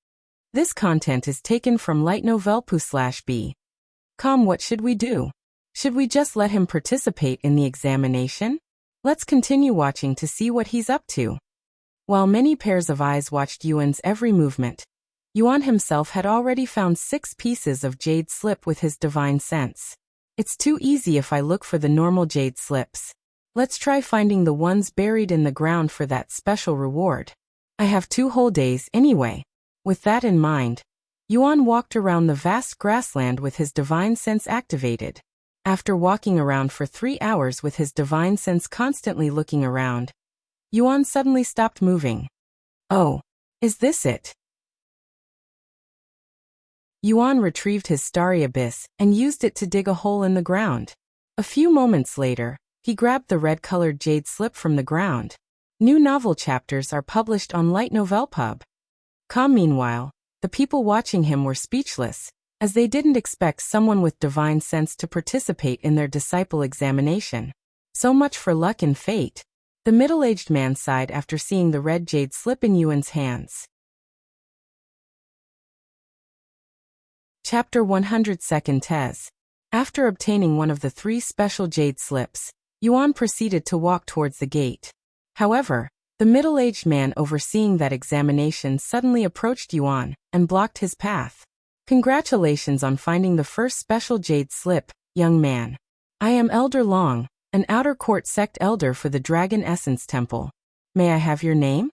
This content is taken from lightnovelpu/b. What should we do? Should we just let him participate in the examination? Let's continue watching to see what he's up to. While many pairs of eyes watched Yuan's every movement, Yuan himself had already found 6 pieces of jade slip with his divine sense. It's too easy if I look for the normal jade slips. Let's try finding the ones buried in the ground for that special reward. I have 2 whole days anyway. With that in mind, Yuan walked around the vast grassland with his divine sense activated. After walking around for 3 hours with his divine sense constantly looking around, Yuan suddenly stopped moving. Oh, is this it? Yuan retrieved his starry abyss and used it to dig a hole in the ground. A few moments later, he grabbed the red-colored jade slip from the ground. New novel chapters are published on lightnovelpub.com. Meanwhile, the people watching him were speechless, as they didn't expect someone with divine sense to participate in their disciple examination. So much for luck and fate. The middle-aged man sighed after seeing the red jade slip in Yuan's hands. Chapter 100 Second Tes. After obtaining one of the 3 special jade slips, Yuan proceeded to walk towards the gate. However, the middle-aged man overseeing that examination suddenly approached Yuan and blocked his path. Congratulations on finding the first special jade slip, young man. I am Elder Long, an outer court sect elder for the Dragon Essence Temple. May I have your name?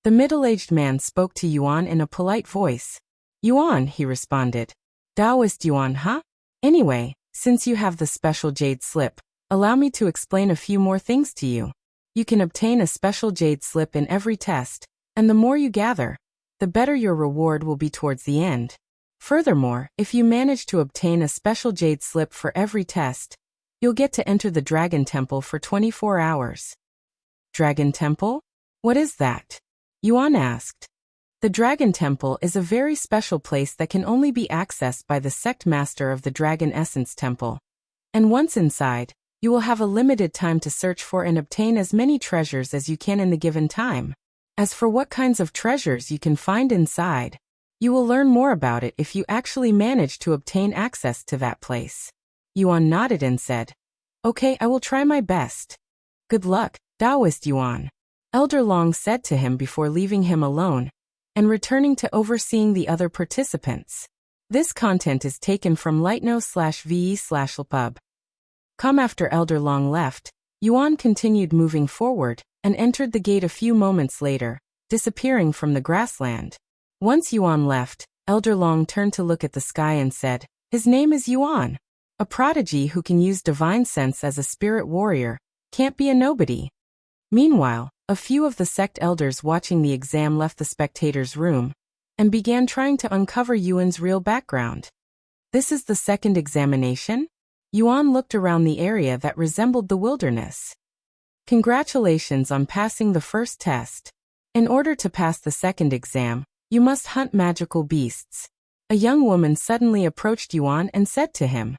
The middle-aged man spoke to Yuan in a polite voice. Yuan, he responded. Taoist Yuan, huh? Anyway, since you have the special jade slip, allow me to explain a few more things to you. You can obtain a special jade slip in every test, and the more you gather, the better your reward will be towards the end. Furthermore, if you manage to obtain a special jade slip for every test, you'll get to enter the Dragon Temple for 24 hours. Dragon Temple? What is that? Yuan asked. The Dragon Temple is a very special place that can only be accessed by the sect master of the Dragon Essence Temple. And once inside, You will have a limited time to search for and obtain as many treasures as you can in the given time. As for what kinds of treasures you can find inside, you will learn more about it if you actually manage to obtain access to that place. Yuan nodded and said, Okay, I will try my best. Good luck, Taoist Yuan, Elder Long said to him before leaving him alone and returning to overseeing the other participants. This content is taken from lightno/ve/lpub. Come after Elder Long left, Yuan continued moving forward and entered the gate a few moments later, disappearing from the grassland. Once Yuan left, Elder Long turned to look at the sky and said, His name is Yuan. A prodigy who can use divine sense as a spirit warrior, can't be a nobody. Meanwhile, a few of the sect elders watching the exam left the spectators' room and began trying to uncover Yuan's real background. This is the second examination? Yuan looked around the area that resembled the wilderness. Congratulations on passing the first test. In order to pass the second exam, you must hunt magical beasts. A young woman suddenly approached Yuan and said to him,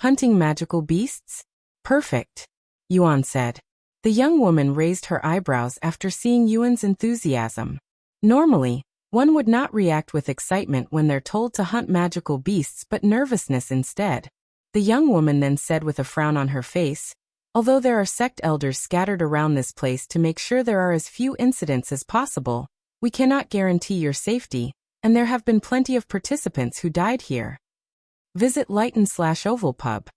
Hunting magical beasts? Perfect, Yuan said. The young woman raised her eyebrows after seeing Yuan's enthusiasm. Normally, one would not react with excitement when they're told to hunt magical beasts but nervousness instead. The young woman then said with a frown on her face, Although there are sect elders scattered around this place to make sure there are as few incidents as possible, we cannot guarantee your safety, and there have been plenty of participants who died here. Visit Lighten/Ovalpub.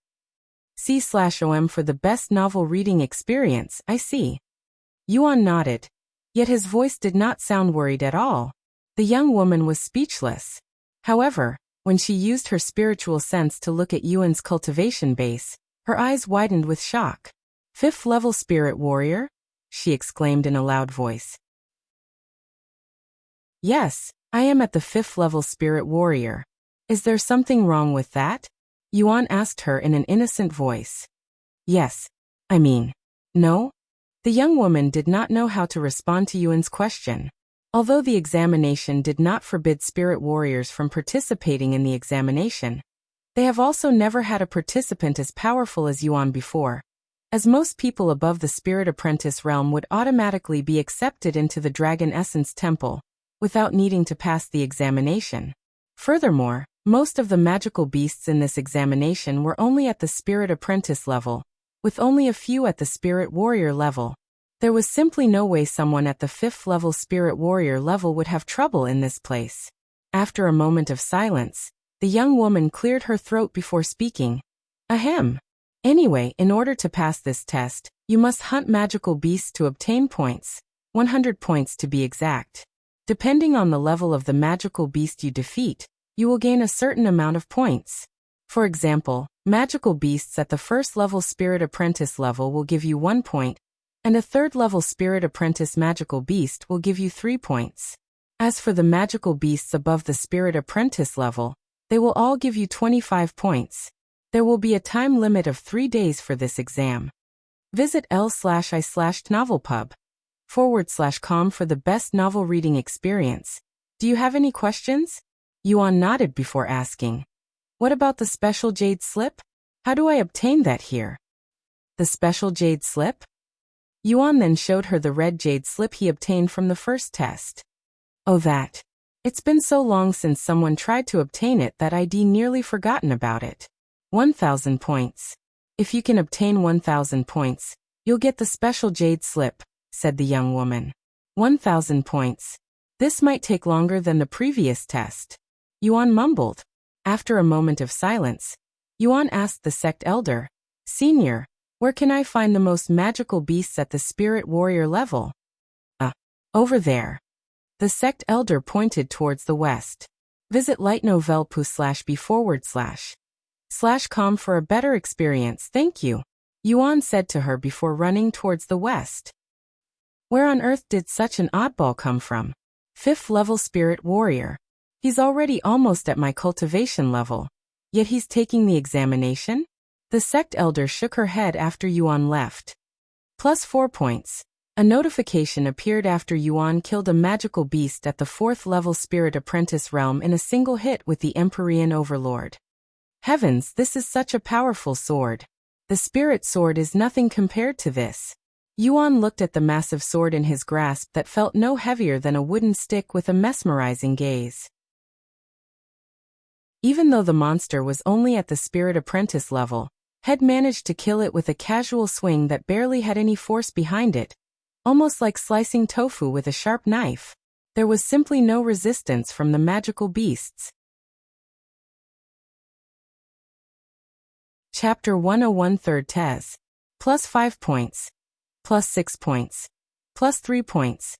C/OM for the best novel reading experience, I see. Yuan nodded, yet his voice did not sound worried at all. The young woman was speechless. However, when she used her spiritual sense to look at Yuan's cultivation base, her eyes widened with shock. 5th level spirit warrior? She exclaimed in a loud voice. Yes, I am at the 5th level spirit warrior. Is there something wrong with that? Yuan asked her in an innocent voice. Yes. No? The young woman did not know how to respond to Yuan's question. Although the examination did not forbid spirit warriors from participating in the examination, they have also never had a participant as powerful as Yuan before, as most people above the spirit apprentice realm would automatically be accepted into the Dragon Essence Temple, without needing to pass the examination. Furthermore, most of the magical beasts in this examination were only at the spirit apprentice level, with only a few at the spirit warrior level. There was simply no way someone at the 5th level spirit warrior level would have trouble in this place. After a moment of silence, the young woman cleared her throat before speaking. Ahem. Anyway, in order to pass this test, you must hunt magical beasts to obtain points, 100 points to be exact. Depending on the level of the magical beast you defeat, you will gain a certain amount of points. For example, magical beasts at the 1st level spirit apprentice level will give you 1 point, and a 3rd level spirit apprentice magical beast will give you 3 points. As for the magical beasts above the spirit apprentice level, they will all give you 25 points. There will be a time limit of 3 days for this exam. Visit l/i/novelpub/com for the best novel reading experience. Do you have any questions? Yuan nodded before asking. What about the special jade slip? How do I obtain that here? The special jade slip? Yuan then showed her the red jade slip he obtained from the first test. Oh that. It's been so long since someone tried to obtain it that I'd nearly forgotten about it. 1,000 points. If you can obtain 1,000 points, you'll get the special jade slip, said the young woman. 1,000 points. This might take longer than the previous test. Yuan mumbled. After a moment of silence, Yuan asked the sect elder, Senior, where can I find the most magical beasts at the spirit warrior level? Over there. The sect elder pointed towards the west. Visit lightnovelpu/b/com for a better experience, thank you, Yuan said to her before running towards the west. Where on earth did such an oddball come from? 5th level spirit warrior. He's already almost at my cultivation level, yet he's taking the examination? The sect elder shook her head after Yuan left. Plus 4 points. A notification appeared after Yuan killed a magical beast at the 4th level spirit apprentice realm in a single hit with the Empyrean Overlord. Heavens, this is such a powerful sword. The spirit sword is nothing compared to this. Yuan looked at the massive sword in his grasp that felt no heavier than a wooden stick with a mesmerizing gaze. Even though the monster was only at the spirit apprentice level, had managed to kill it with a casual swing that barely had any force behind it, almost like slicing tofu with a sharp knife. There was simply no resistance from the magical beasts. Chapter 101 Third Tes. Plus 5 points. Plus 6 points. Plus 3 points.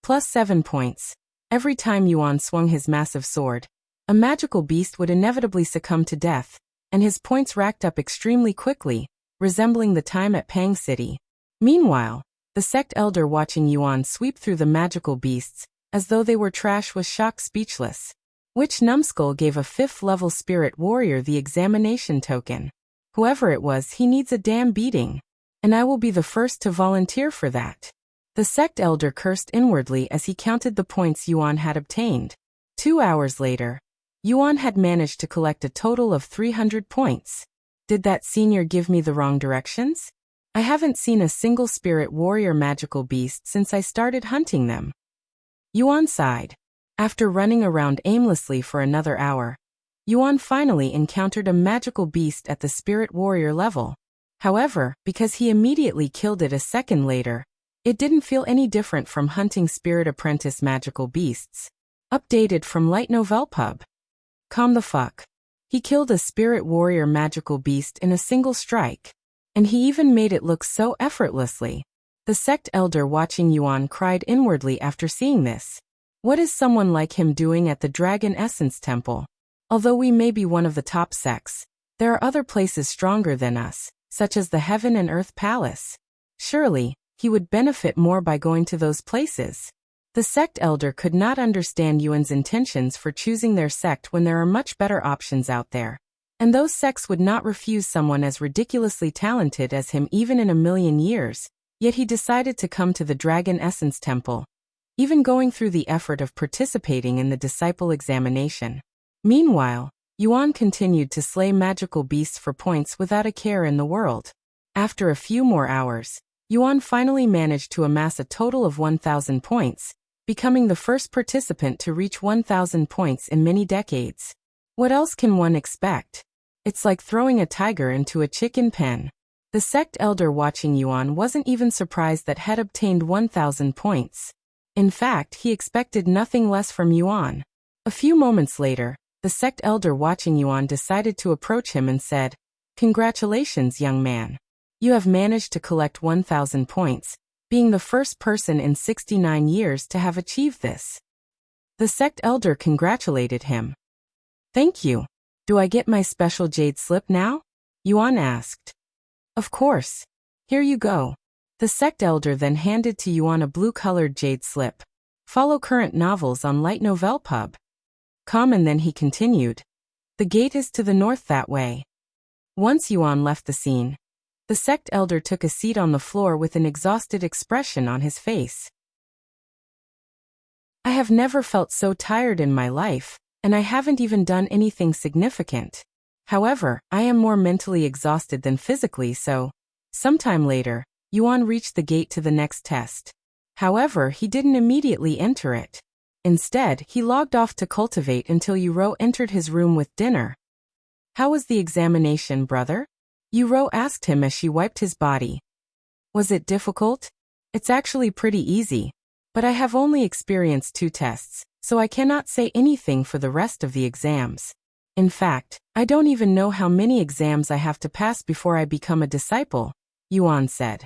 Plus 7 points. Every time Yuan swung his massive sword, a magical beast would inevitably succumb to death, and his points racked up extremely quickly, resembling the time at Pang City. Meanwhile, the sect elder watching Yuan sweep through the magical beasts, as though they were trash, was shocked speechless. Which numbskull gave a 5th level spirit warrior the examination token? Whoever it was, he needs a damn beating. And I will be the first to volunteer for that. The sect elder cursed inwardly as he counted the points Yuan had obtained. 2 hours later, Yuan had managed to collect a total of 300 points. Did that senior give me the wrong directions? I haven't seen a single spirit warrior magical beast since I started hunting them. Yuan sighed. After running around aimlessly for another hour, Yuan finally encountered a magical beast at the spirit warrior level. However, because he immediately killed it a second later, it didn't feel any different from hunting spirit apprentice magical beasts. Updated from Light Novel Pub. Calm the fuck. He killed a spirit warrior magical beast in a single strike. And he even made it look so effortlessly. The sect elder watching Yuan cried inwardly after seeing this. What is someone like him doing at the Dragon Essence Temple? Although we may be one of the top sects, there are other places stronger than us, such as the Heaven and Earth Palace. Surely, he would benefit more by going to those places. The sect elder could not understand Yuan's intentions for choosing their sect when there are much better options out there. And those sects would not refuse someone as ridiculously talented as him even in a million years, yet he decided to come to the Dragon Essence Temple, even going through the effort of participating in the disciple examination. Meanwhile, Yuan continued to slay magical beasts for points without a care in the world. After a few more hours, Yuan finally managed to amass a total of 1,000 points, becoming the first participant to reach 1,000 points in many decades. What else can one expect? It's like throwing a tiger into a chicken pen. The sect elder watching Yuan wasn't even surprised that had obtained 1,000 points. In fact, he expected nothing less from Yuan. A few moments later, the sect elder watching Yuan decided to approach him and said, "Congratulations, young man. You have managed to collect 1,000 points, being the first person in 69 years to have achieved this." The sect elder congratulated him. "Thank you. Do I get my special jade slip now?" Yuan asked. "Of course. Here you go." The sect elder then handed to Yuan a blue-colored jade slip. Follow current novels on Light Novel Pub. And then he continued. "The gate is to the north that way." Once Yuan left the scene, the sect elder took a seat on the floor with an exhausted expression on his face. "I have never felt so tired in my life, and I haven't even done anything significant. However, I am more mentally exhausted than physically, so..." Sometime later, Yuan reached the gate to the next test. However, he didn't immediately enter it. Instead, he logged off to cultivate until Yuro entered his room with dinner. "How was the examination, brother?" Yuro asked him as she wiped his body. "Was it difficult?" "It's actually pretty easy. But I have only experienced 2 tests, so I cannot say anything for the rest of the exams. In fact, I don't even know how many exams I have to pass before I become a disciple," Yuan said.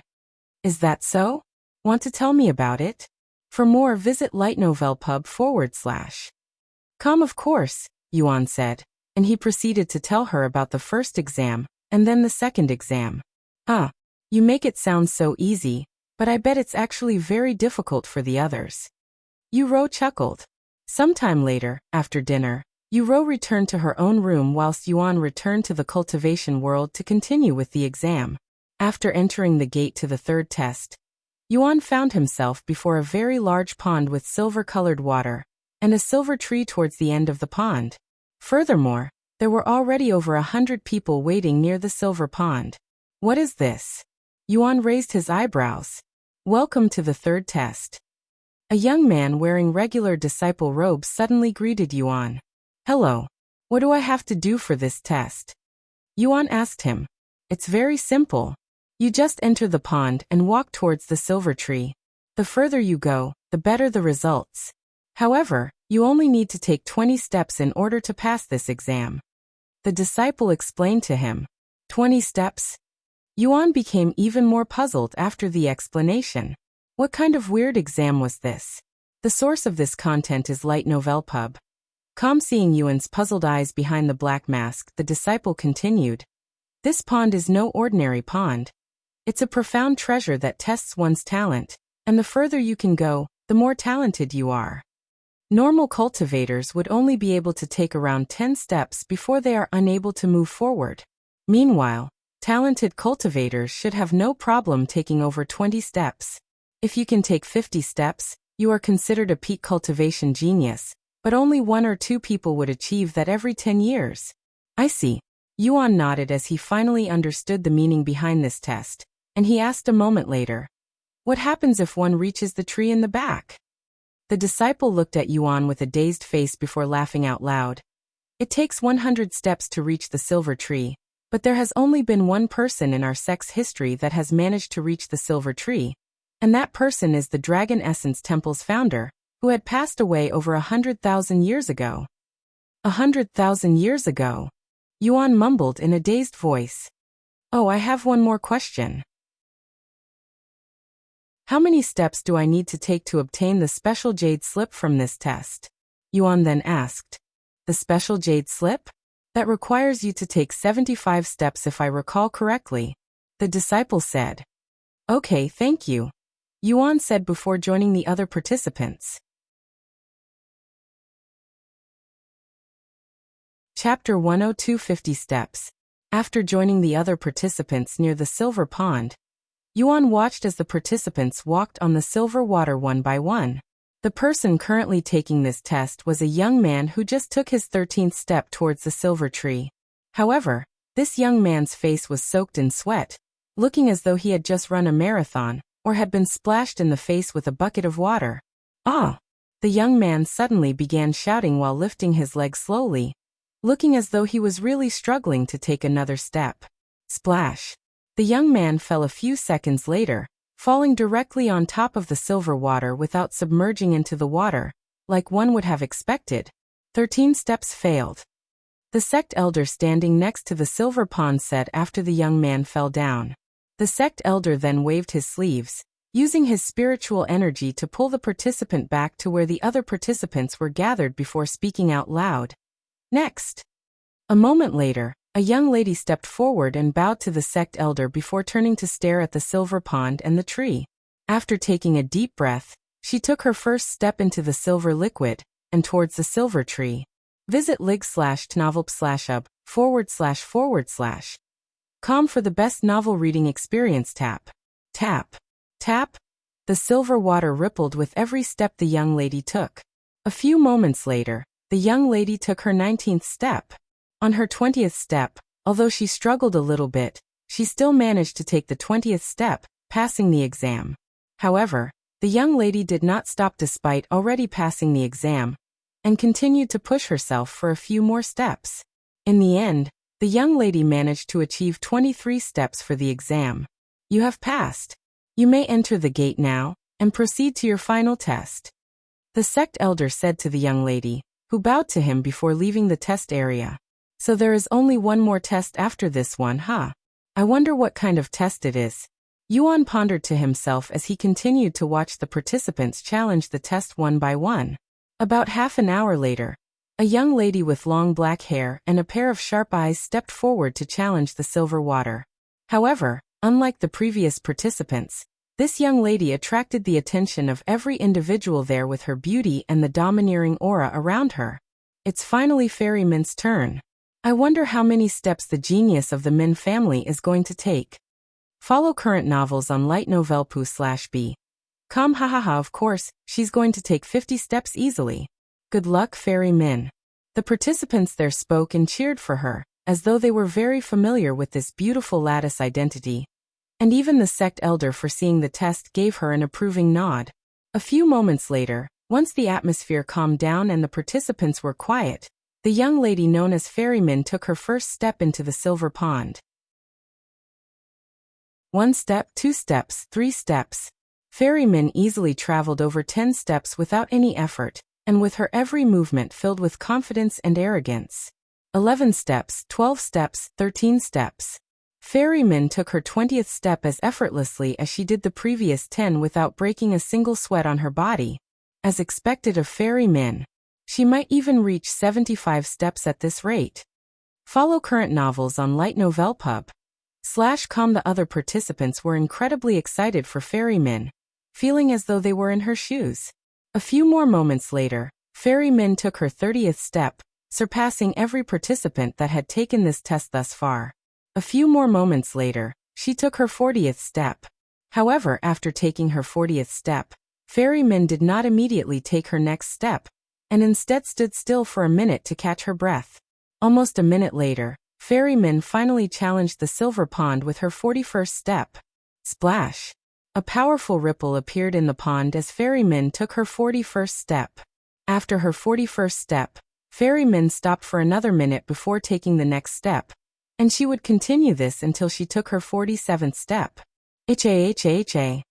"Is that so? Want to tell me about it? For more, visit lightnovelpub/. Of course," Yuan said, and he proceeded to tell her about the first exam, and then the second exam. You make it sound so easy, but I bet it's actually very difficult for the others." Yuro chuckled. Sometime later, after dinner, Yuro returned to her own room whilst Yuan returned to the cultivation world to continue with the exam. After entering the gate to the third test, Yuan found himself before a very large pond with silver-colored water, and a silver tree towards the end of the pond. Furthermore, there were already over 100 people waiting near the silver pond. What is this? Yuan raised his eyebrows. Welcome to the third test. A young man wearing regular disciple robes suddenly greeted Yuan. Hello. What do I have to do for this test? Yuan asked him. It's very simple. You just enter the pond and walk towards the silver tree. The further you go, the better the results. However, you only need to take 20 steps in order to pass this exam. The disciple explained to him. 20 steps? Yuan became even more puzzled after the explanation. What kind of weird exam was this? The source of this content is Light Novel Pub. Seeing Yuan's puzzled eyes behind the black mask, the disciple continued. This pond is no ordinary pond. It's a profound treasure that tests one's talent, and the further you can go, the more talented you are. Normal cultivators would only be able to take around 10 steps before they are unable to move forward. Meanwhile, talented cultivators should have no problem taking over 20 steps. If you can take 50 steps, you are considered a peak cultivation genius, but only 1 or 2 people would achieve that every 10 years. I see. Yuan nodded as he finally understood the meaning behind this test, and he asked a moment later, what happens if one reaches the tree in the back? The disciple looked at Yuan with a dazed face before laughing out loud. It takes 100 steps to reach the silver tree, but there has only been one person in our sect's history that has managed to reach the silver tree, and that person is the Dragon Essence Temple's founder, who had passed away over 100,000 years ago. 100,000 years ago? Yuan mumbled in a dazed voice. Oh, I have one more question. How many steps do I need to take to obtain the special jade slip from this test? Yuan then asked. The special jade slip? That requires you to take 75 steps if I recall correctly. The disciple said. Okay, thank you. Yuan said before joining the other participants. Chapter 102 50 Steps. After joining the other participants near the silver pond, Yuan watched as the participants walked on the silver water one by one. The person currently taking this test was a young man who just took his 13th step towards the silver tree. However, this young man's face was soaked in sweat, looking as though he had just run a marathon, or had been splashed in the face with a bucket of water. Ah! The young man suddenly began shouting while lifting his leg slowly, looking as though he was really struggling to take another step. Splash! The young man fell a few seconds later, falling directly on top of the silver water without submerging into the water, like one would have expected. 13 steps failed. The sect elder standing next to the silver pond said after the young man fell down. The sect elder then waved his sleeves, using his spiritual energy to pull the participant back to where the other participants were gathered before speaking out loud. Next. A moment later, a young lady stepped forward and bowed to the sect elder before turning to stare at the silver pond and the tree. After taking a deep breath, she took her first step into the silver liquid, and towards the silver tree. Visit lig/tnovelp/up//com for the best novel reading experience. Tap. Tap. Tap. The silver water rippled with every step the young lady took. A few moments later, the young lady took her 19th step. On her 20th step, although she struggled a little bit, she still managed to take the 20th step, passing the exam. However, the young lady did not stop despite already passing the exam, and continued to push herself for a few more steps. In the end, the young lady managed to achieve 23 steps for the exam. You have passed. You may enter the gate now, and proceed to your final test. The sect elder said to the young lady, who bowed to him before leaving the test area. So there is only one more test after this one, huh? I wonder what kind of test it is. Yuan pondered to himself as he continued to watch the participants challenge the test one by one. About half an hour later, a young lady with long black hair and a pair of sharp eyes stepped forward to challenge the silver water. However, unlike the previous participants, this young lady attracted the attention of every individual there with her beauty and the domineering aura around her. It's finally Fairy Min's turn. I wonder how many steps the genius of the Min family is going to take. Follow current novels on lightnovelpoo/b. Hahaha, of course, she's going to take 50 steps easily. Good luck, Fairy Min. The participants there spoke and cheered for her, as though they were very familiar with this beautiful lattice identity. And even the sect elder, foreseeing the test, gave her an approving nod. A few moments later, once the atmosphere calmed down and the participants were quiet, the young lady known as Ferryman took her first step into the silver pond. 1 step, 2 steps, 3 steps. Ferryman easily traveled over 10 steps without any effort, and with her every movement filled with confidence and arrogance. 11 steps, 12 steps, 13 steps. Ferryman took her 20th step as effortlessly as she did the previous 10 without breaking a single sweat on her body. As expected of Ferryman, she might even reach 75 steps at this rate. Follow current novels on lightnovelpub.com. The other participants were incredibly excited for Ferryman, feeling as though they were in her shoes. A few more moments later, Ferryman took her 30th step, surpassing every participant that had taken this test thus far. A few more moments later, she took her 40th step. However, after taking her 40th step, Ferryman did not immediately take her next step, and instead stood still for a minute to catch her breath. Almost a minute later, Ferryman finally challenged the silver pond with her 41st step. Splash! A powerful ripple appeared in the pond as Ferryman took her 41st step. After her 41st step, Ferryman stopped for another minute before taking the next step, and she would continue this until she took her 47th step. Ha.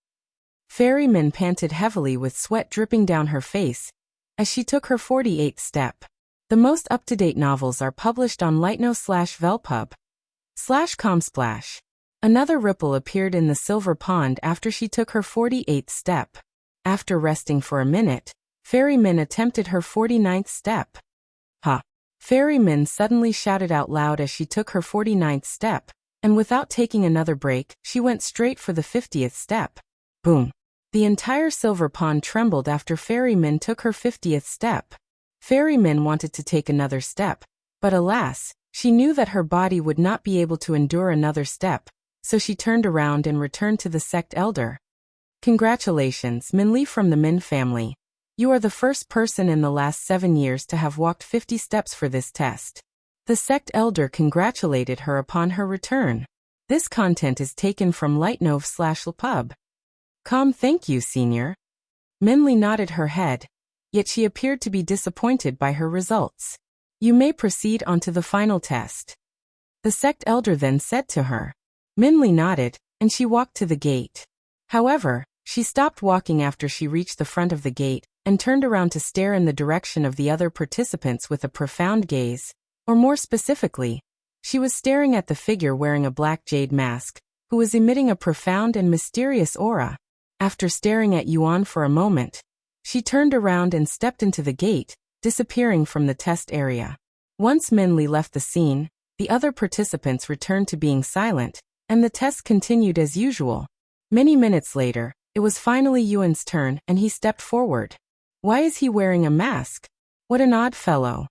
Ferryman panted heavily with sweat dripping down her face as she took her 48th step. The most up-to-date novels are published on lightno/velpub.com/. Another ripple appeared in the silver pond after she took her 48th step. After resting for a minute, Ferryman attempted her 49th step. Ha! Ferryman suddenly shouted out loud as she took her 49th step, and without taking another break, she went straight for the 50th step. Boom! The entire silver pond trembled after Ferryman took her 50th step. Ferryman wanted to take another step, but alas, she knew that her body would not be able to endure another step, so she turned around and returned to the sect elder. Congratulations, Minli from the Min family. You are the first person in the last 7 years to have walked 50 steps for this test. The sect elder congratulated her upon her return. This content is taken from lightnov/pub.com. Thank you, senior. Minli nodded her head, yet she appeared to be disappointed by her results. You may proceed on to the final test. The sect elder then said to her. Minli nodded, and she walked to the gate. However, she stopped walking after she reached the front of the gate, and turned around to stare in the direction of the other participants with a profound gaze, or more specifically, she was staring at the figure wearing a black jade mask, who was emitting a profound and mysterious aura. After staring at Yuan for a moment, she turned around and stepped into the gate, disappearing from the test area. Once Minli left the scene, the other participants returned to being silent, and the test continued as usual. Many minutes later, it was finally Yuan's turn, and he stepped forward. Why is he wearing a mask? What an odd fellow.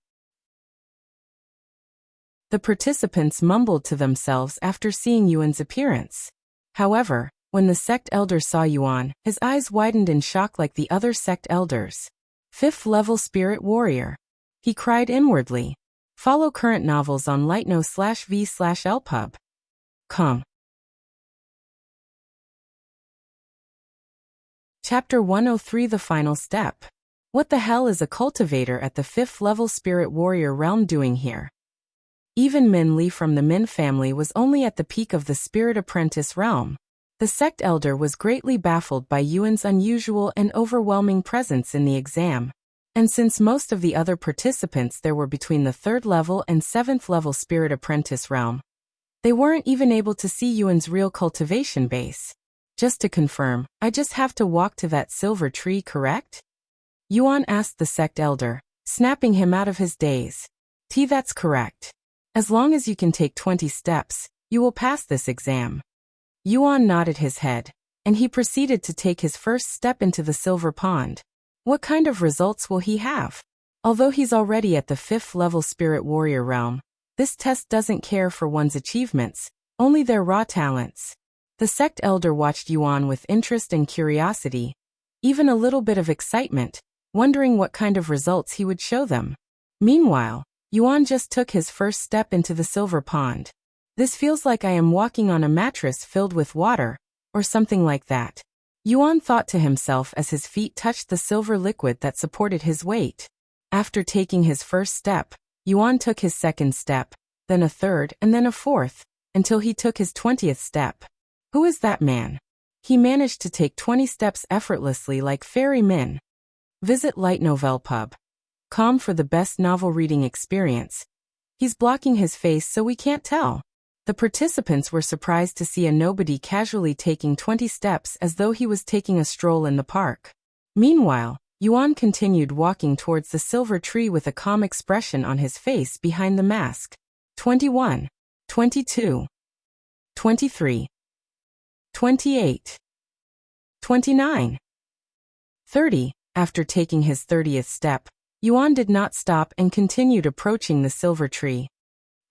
The participants mumbled to themselves after seeing Yuan's appearance. However, when the sect elder saw Yuan, his eyes widened in shock like the other sect elders. 5th level spirit warrior. He cried inwardly. Follow current novels on lightno/v/lpub.com. Chapter 103, The Final Step. What the hell is a cultivator at the 5th level spirit warrior realm doing here? Even Min Li from the Min family was only at the peak of the spirit apprentice realm. The sect elder was greatly baffled by Yuan's unusual and overwhelming presence in the exam. And since most of the other participants there were between the 3rd level and 7th level spirit apprentice realm, they weren't even able to see Yuan's real cultivation base. Just to confirm, I just have to walk to that silver tree, correct? Yuan asked the sect elder, snapping him out of his daze. That's correct. As long as you can take 20 steps, you will pass this exam. Yuan nodded his head, and he proceeded to take his first step into the silver pond. What kind of results will he have? Although he's already at the 5th level spirit warrior realm, this test doesn't care for one's achievements, only their raw talents. The sect elder watched Yuan with interest and curiosity, even a little bit of excitement, wondering what kind of results he would show them. Meanwhile, Yuan just took his first step into the silver pond. This feels like I am walking on a mattress filled with water, or something like that. Yuan thought to himself as his feet touched the silver liquid that supported his weight. After taking his first step, Yuan took his second step, then a third and then a fourth, until he took his 20th step. Who is that man? He managed to take 20 steps effortlessly like Vermilion. Visit Light Novel Pub. Com for the best novel reading experience. He's blocking his face so we can't tell. The participants were surprised to see a nobody casually taking 20 steps as though he was taking a stroll in the park. Meanwhile, Yuan continued walking towards the silver tree with a calm expression on his face behind the mask. 21, 22, 23, 28, 29, 30. After taking his 30th step, Yuan did not stop and continued approaching the silver tree.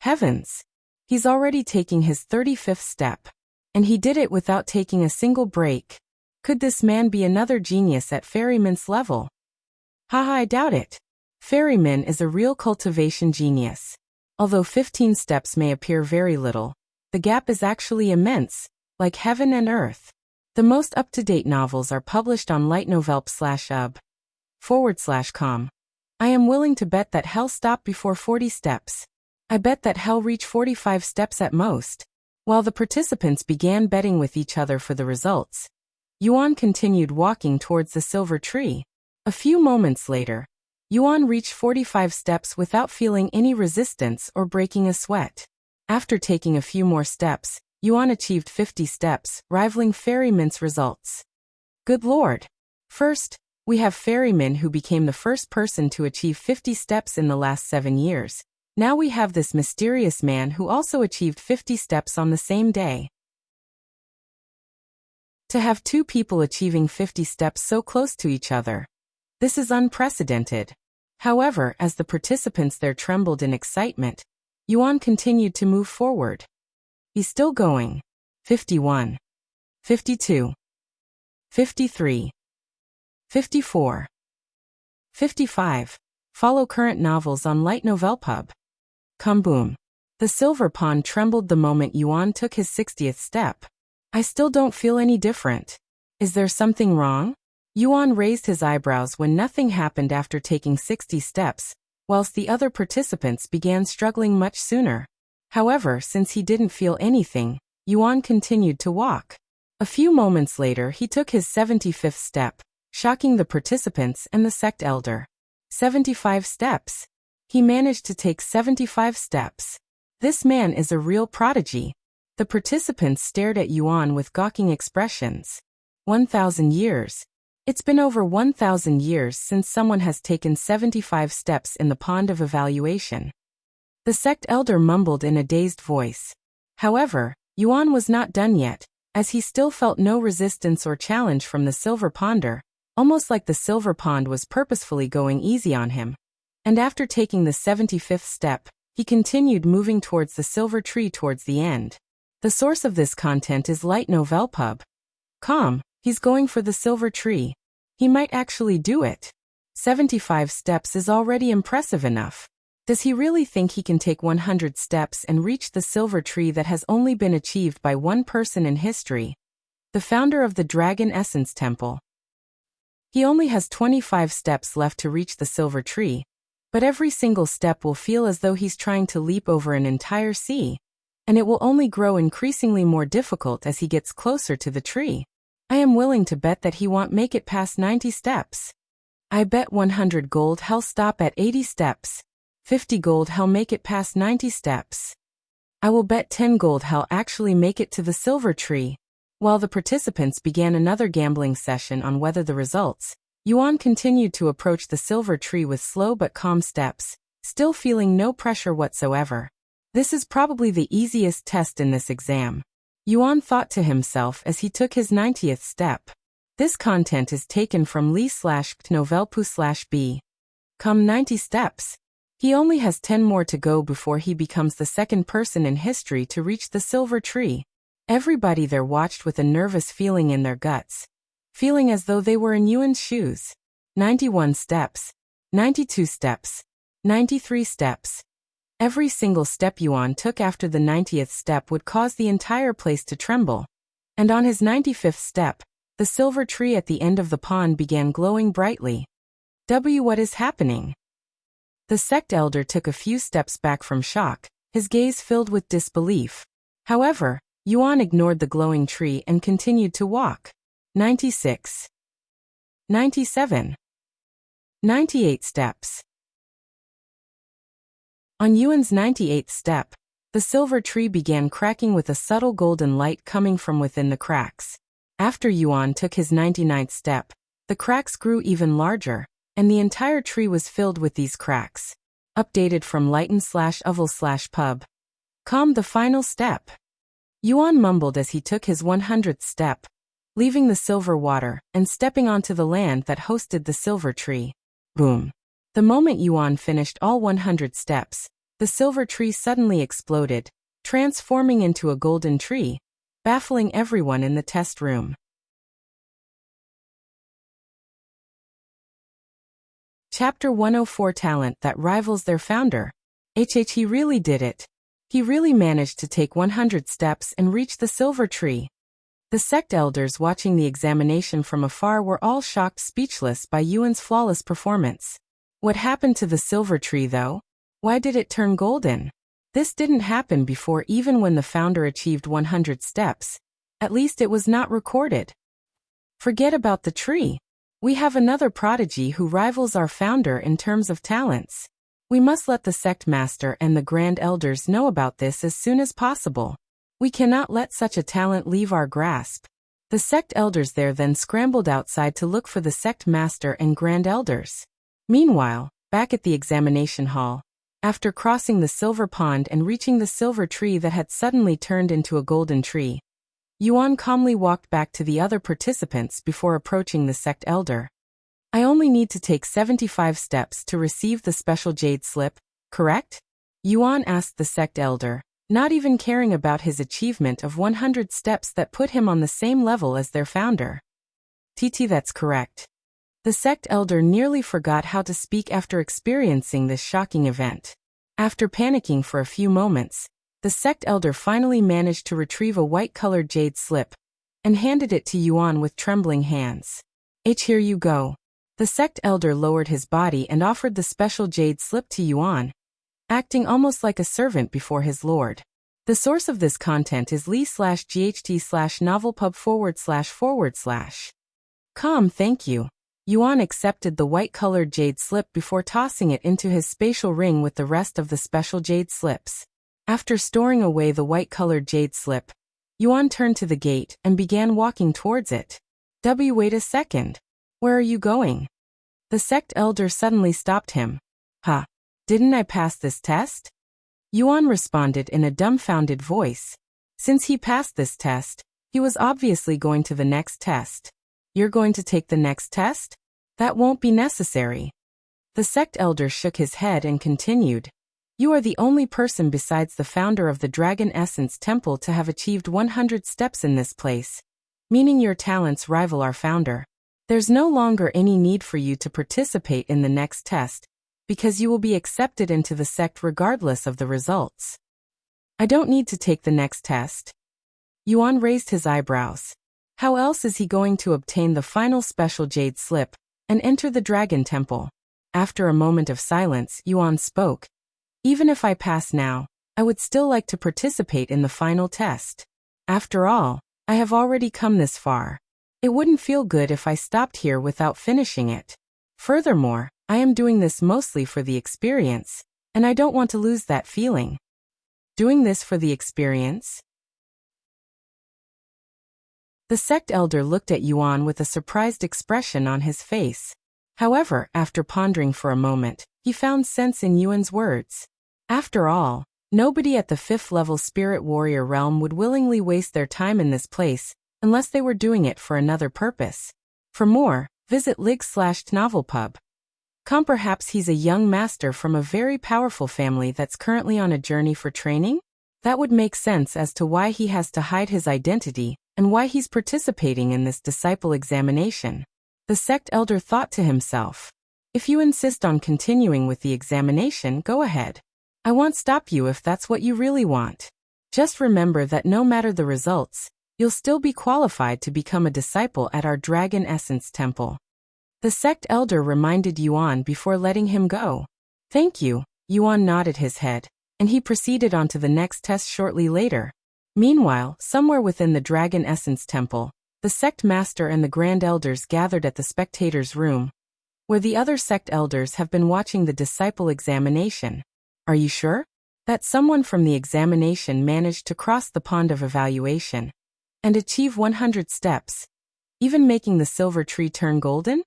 Heavens! He's already taking his 35th step. And he did it without taking a single break. Could this man be another genius at Vermilion's level? Haha, I doubt it. Vermilion is a real cultivation genius. Although 15 steps may appear very little, the gap is actually immense, like heaven and earth. The most up-to-date novels are published on lightnovelp/ub/com. I am willing to bet that hell stopped before 40 steps. I bet that hell reached 45 steps at most. While the participants began betting with each other for the results, Yuan continued walking towards the silver tree. A few moments later, Yuan reached 45 steps without feeling any resistance or breaking a sweat. After taking a few more steps, Yuan achieved 50 steps, rivaling Vermilion's results. Good lord! First, we have Vermilion, who became the first person to achieve 50 steps in the last 7 years. Now we have this mysterious man who also achieved 50 steps on the same day. To have two people achieving 50 steps so close to each other. This is unprecedented. However, as the participants there trembled in excitement, Yuan continued to move forward. He's still going. 51. 52. 53. 54. 55. Follow current novels on Light Novel Pub. Boom. The silver pond trembled the moment Yuan took his 60th step. I still don't feel any different. Is there something wrong? Yuan raised his eyebrows when nothing happened after taking 60 steps, whilst the other participants began struggling much sooner. However, since he didn't feel anything, Yuan continued to walk. A few moments later he took his 75th step, shocking the participants and the sect elder. 75 steps. He managed to take 75 steps. This man is a real prodigy. The participants stared at Yuan with gawking expressions. 1,000 years. It's been over 1,000 years since someone has taken 75 steps in the pond of evaluation. The sect elder mumbled in a dazed voice. However, Yuan was not done yet, as he still felt no resistance or challenge from the silver ponder, almost like the silver pond was purposefully going easy on him. And after taking the 75th step, he continued moving towards the silver tree towards the end. The source of this content is Light Novel Pub. He's going for the silver tree. He might actually do it. 75 steps is already impressive enough. Does he really think he can take 100 steps and reach the silver tree that has only been achieved by one person in history? The founder of the Dragon Essence Temple. He only has 25 steps left to reach the silver tree, but every single step will feel as though he's trying to leap over an entire sea, and it will only grow increasingly more difficult as he gets closer to the tree. I am willing to bet that he won't make it past 90 steps. I bet 100 gold he'll stop at 80 steps. 50 gold he'll make it past 90 steps. I will bet 10 gold he'll actually make it to the silver tree. While the participants began another gambling session on whether the results, Yuan continued to approach the silver tree with slow but calm steps, still feeling no pressure whatsoever. This is probably the easiest test in this exam. Yuan thought to himself as he took his 90th step. This content is taken from Li/Novelpu/B. 90 steps. He only has 10 more to go before he becomes the second person in history to reach the silver tree. Everybody there watched with a nervous feeling in their guts, feeling as though they were in Yuan's shoes. 91 steps, 92 steps, 93 steps, Every single step Yuan took after the 90th step would cause the entire place to tremble. And on his 95th step, the silver tree at the end of the pond began glowing brightly. What is happening? The sect elder took a few steps back from shock, his gaze filled with disbelief. However, Yuan ignored the glowing tree and continued to walk. 96. 97. 98 steps. On Yuan's 98th step, the silver tree began cracking with a subtle golden light coming from within the cracks. After Yuan took his 99th step, the cracks grew even larger, and the entire tree was filled with these cracks. Updated from Lighten/Uvel/Pub. The final step. Yuan mumbled as he took his 100th step, leaving the silver water and stepping onto the land that hosted the silver tree. Boom. The moment Yuan finished all 100 steps, the silver tree suddenly exploded, transforming into a golden tree, baffling everyone in the test room. Chapter 104 Talent that rivals their founder. He really did it. He really managed to take 100 steps and reach the silver tree. The sect elders watching the examination from afar were all shocked speechless by Yuan's flawless performance. What happened to the silver tree though? Why did it turn golden? This didn't happen before, even when the founder achieved 100 steps. At least it was not recorded. Forget about the tree. We have another prodigy who rivals our founder in terms of talents. We must let the sect master and the grand elders know about this as soon as possible. We cannot let such a talent leave our grasp. The sect elders there then scrambled outside to look for the sect master and grand elders. Meanwhile, back at the examination hall, after crossing the silver pond and reaching the silver tree that had suddenly turned into a golden tree, Yuan calmly walked back to the other participants before approaching the sect elder. I only need to take 75 steps to receive the special jade slip, correct? Yuan asked the sect elder, not even caring about his achievement of 100 steps that put him on the same level as their founder. That's correct. The sect elder nearly forgot how to speak after experiencing this shocking event. After panicking for a few moments, the sect elder finally managed to retrieve a white-colored jade slip and handed it to Yuan with trembling hands. Here you go. The sect elder lowered his body and offered the special jade slip to Yuan, acting almost like a servant before his lord. The source of this content is li/ght/novelpub//. Thank you. Yuan accepted the white-colored jade slip before tossing it into his spatial ring with the rest of the special jade slips. After storing away the white-colored jade slip, Yuan turned to the gate and began walking towards it. Wait a second. Where are you going? The sect elder suddenly stopped him. Didn't I pass this test? Yuan responded in a dumbfounded voice. Since he passed this test, he was obviously going to the next test. You're going to take the next test? That won't be necessary. The sect elder shook his head and continued. You are the only person besides the founder of the Dragon Essence Temple to have achieved 100 steps in this place, meaning your talents rival our founder. There's no longer any need for you to participate in the next test, because you will be accepted into the sect regardless of the results. I don't need to take the next test. Yuan raised his eyebrows. How else is he going to obtain the final special jade slip and enter the Dragon Temple? After a moment of silence, Yuan spoke. Even if I pass now, I would still like to participate in the final test. After all, I have already come this far. It wouldn't feel good if I stopped here without finishing it. Furthermore, I am doing this mostly for the experience, and I don't want to lose that feeling. Doing this for the experience? The sect elder looked at Yuan with a surprised expression on his face. However, after pondering for a moment, he found sense in Yuan's words. After all, nobody at the 5th level Spirit Warrior realm would willingly waste their time in this place, unless they were doing it for another purpose. For more, visit lig/novelpub. Perhaps he's a young master from a very powerful family that's currently on a journey for training? That would make sense as to why he has to hide his identity, and why he's participating in this disciple examination. The sect elder thought to himself. If you insist on continuing with the examination, go ahead. I won't stop you if that's what you really want. Just remember that no matter the results, you'll still be qualified to become a disciple at our Dragon Essence Temple. The sect elder reminded Yuan before letting him go. Thank you, Yuan nodded his head, and he proceeded on to the next test shortly later. Meanwhile, somewhere within the Dragon Essence Temple, the sect master and the grand elders gathered at the spectators' room, where the other sect elders have been watching the disciple examination. Are you sure that someone from the examination managed to cross the pond of evaluation and achieve 100 steps, even making the silver tree turn golden?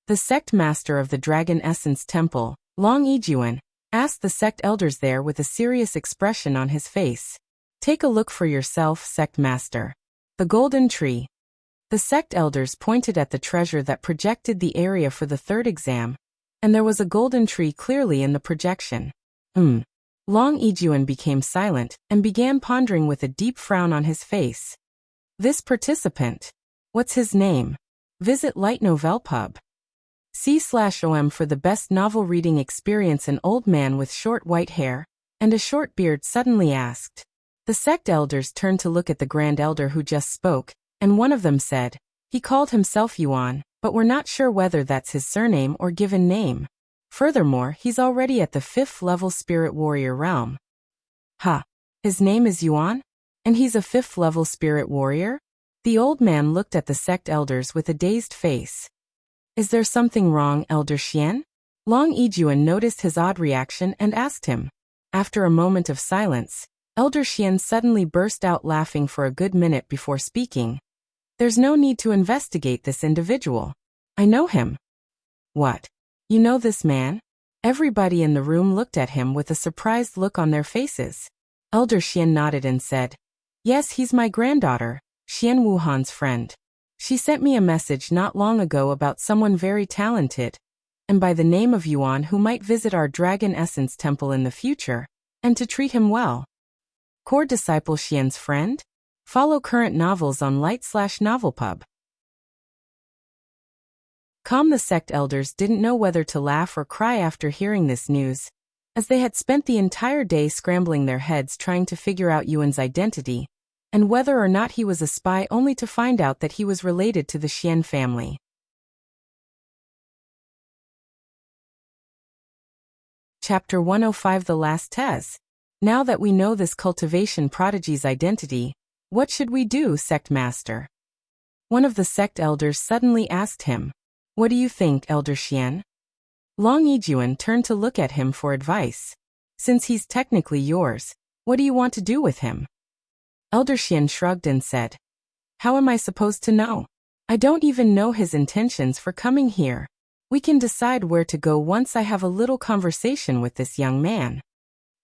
The sect master of the Dragon Essence Temple, Long Yijuan, asked the sect elders there with a serious expression on his face. Take a look for yourself, sect master. The golden tree. The sect elders pointed at the treasure that projected the area for the third exam, and there was a golden tree clearly in the projection. Long Yijuan became silent and began pondering with a deep frown on his face. This participant. What's his name? Visit Light Novel Pub. C/OM for the best novel reading experience. An old man with short white hair and a short beard suddenly asked. The sect elders turned to look at the grand elder who just spoke, and one of them said, he called himself Yuan, but we're not sure whether that's his surname or given name. Furthermore, he's already at the 5th level spirit warrior realm. His name is Yuan? And he's a 5th level spirit warrior? The old man looked at the sect elders with a dazed face. Is there something wrong, Elder Xian? Long Yijuan noticed his odd reaction and asked him. After a moment of silence, Elder Xian suddenly burst out laughing for a good minute before speaking. There's no need to investigate this individual. I know him. What? You know this man? Everybody in the room looked at him with a surprised look on their faces. Elder Xian nodded and said, Yes, he's my granddaughter, Xian Wuhan's friend. She sent me a message not long ago about someone very talented, and by the name of Yuan, who might visit our Dragon Essence Temple in the future, and to treat him well. Core disciple Xian's friend? Follow current novels on Light/Novelpub. The sect elders didn't know whether to laugh or cry after hearing this news, as they had spent the entire day scrambling their heads trying to figure out Yuan's identity, and whether or not he was a spy, only to find out that he was related to the Xian family. Chapter 105 The Last Tes. Now that we know this cultivation prodigy's identity, what should we do, sect master? One of the sect elders suddenly asked him. What do you think, Elder Xian? Long Yijuan turned to look at him for advice. Since he's technically yours, what do you want to do with him? Elder Xian shrugged and said, How am I supposed to know? I don't even know his intentions for coming here. We can decide where to go once I have a little conversation with this young man.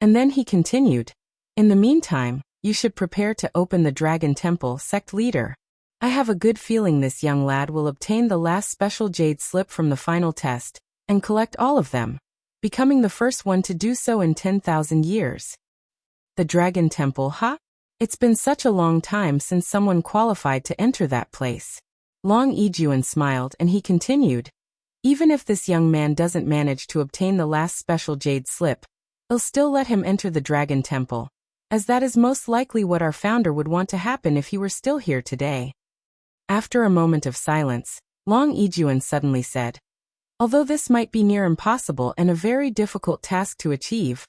And then he continued, In the meantime, you should prepare to open the Dragon Temple, sect leader. I have a good feeling this young lad will obtain the last special jade slip from the final test, and collect all of them, becoming the first one to do so in 10,000 years. The Dragon Temple, It's been such a long time since someone qualified to enter that place. Long Yijuan smiled and he continued, Even if this young man doesn't manage to obtain the last special jade slip, I'll still let him enter the Dragon Temple, as that is most likely what our founder would want to happen if he were still here today. After a moment of silence, Long Yijuan suddenly said, Although this might be near impossible and a very difficult task to achieve,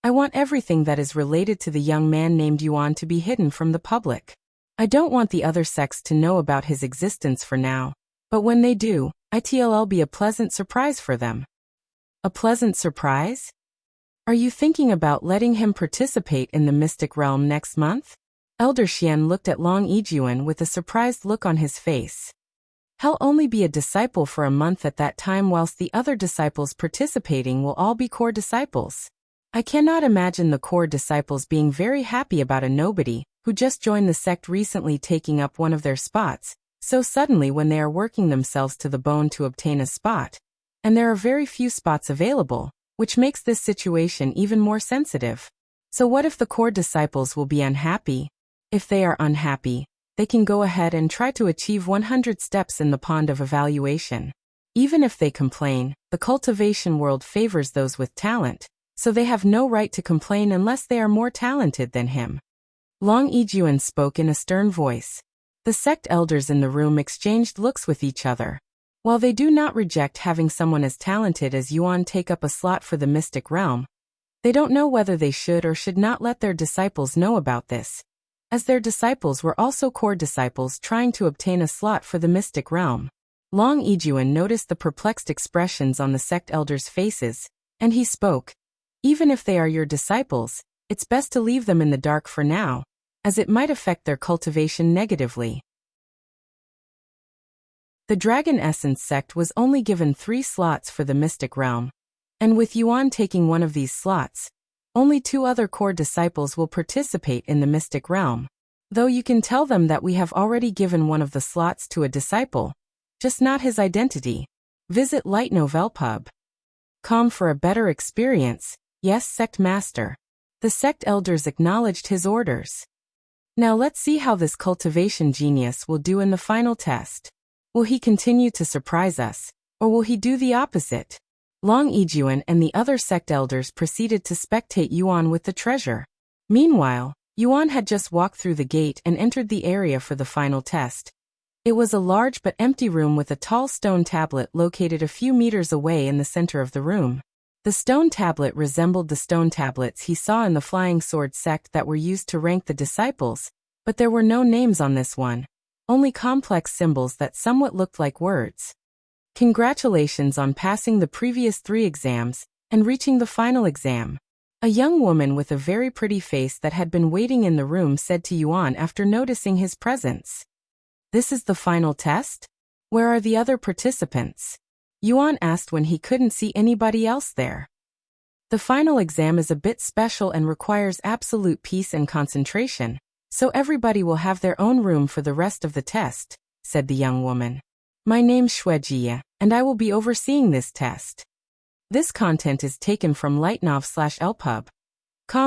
I want everything that is related to the young man named Yuan to be hidden from the public. I don't want the other sects to know about his existence for now, but when they do, it'll be a pleasant surprise for them. A pleasant surprise? Are you thinking about letting him participate in the mystic realm next month? Elder Xian looked at Long Yijuan with a surprised look on his face. He'll only be a disciple for a month at that time, whilst the other disciples participating will all be core disciples. I cannot imagine the core disciples being very happy about a nobody who just joined the sect recently taking up one of their spots, so suddenly when they are working themselves to the bone to obtain a spot. And there are very few spots available, which makes this situation even more sensitive. So what if the core disciples will be unhappy? If they are unhappy, they can go ahead and try to achieve 100 steps in the pond of evaluation. Even if they complain, the cultivation world favors those with talent, so they have no right to complain unless they are more talented than him. Long Yijuan spoke in a stern voice. The sect elders in the room exchanged looks with each other. While they do not reject having someone as talented as Yuan take up a slot for the mystic realm, they don't know whether they should or should not let their disciples know about this, as their disciples were also core disciples trying to obtain a slot for the mystic realm. Long Yijuan noticed the perplexed expressions on the sect elders' faces, and he spoke. Even if they are your disciples, it's best to leave them in the dark for now, as it might affect their cultivation negatively. The Dragon Essence sect was only given 3 slots for the mystic realm, and with Yuan taking one of these slots, only 2 other core disciples will participate in the mystic realm. Though you can tell them that we have already given one of the slots to a disciple, just not his identity. Visit Light Novel Pub. Com for a better experience. Yes, Sect Master. The sect elders acknowledged his orders. Now let's see how this cultivation genius will do in the final test. Will he continue to surprise us, or will he do the opposite? Long Yijuan and the other sect elders proceeded to spectate Yuan with the treasure. Meanwhile, Yuan had just walked through the gate and entered the area for the final test. It was a large but empty room with a tall stone tablet located a few meters away in the center of the room. The stone tablet resembled the stone tablets he saw in the Flying Sword sect that were used to rank the disciples, but there were no names on this one, only complex symbols that somewhat looked like words. Congratulations on passing the previous 3 exams and reaching the final exam. A young woman with a very pretty face that had been waiting in the room said to Yuan after noticing his presence. This is the final test? Where are the other participants? Yuan asked when he couldn't see anybody else there. The final exam is a bit special and requires absolute peace and concentration, so everybody will have their own room for the rest of the test, said the young woman. My name's Shuejia, and I will be overseeing this test. This content is taken from lightnov/lpub.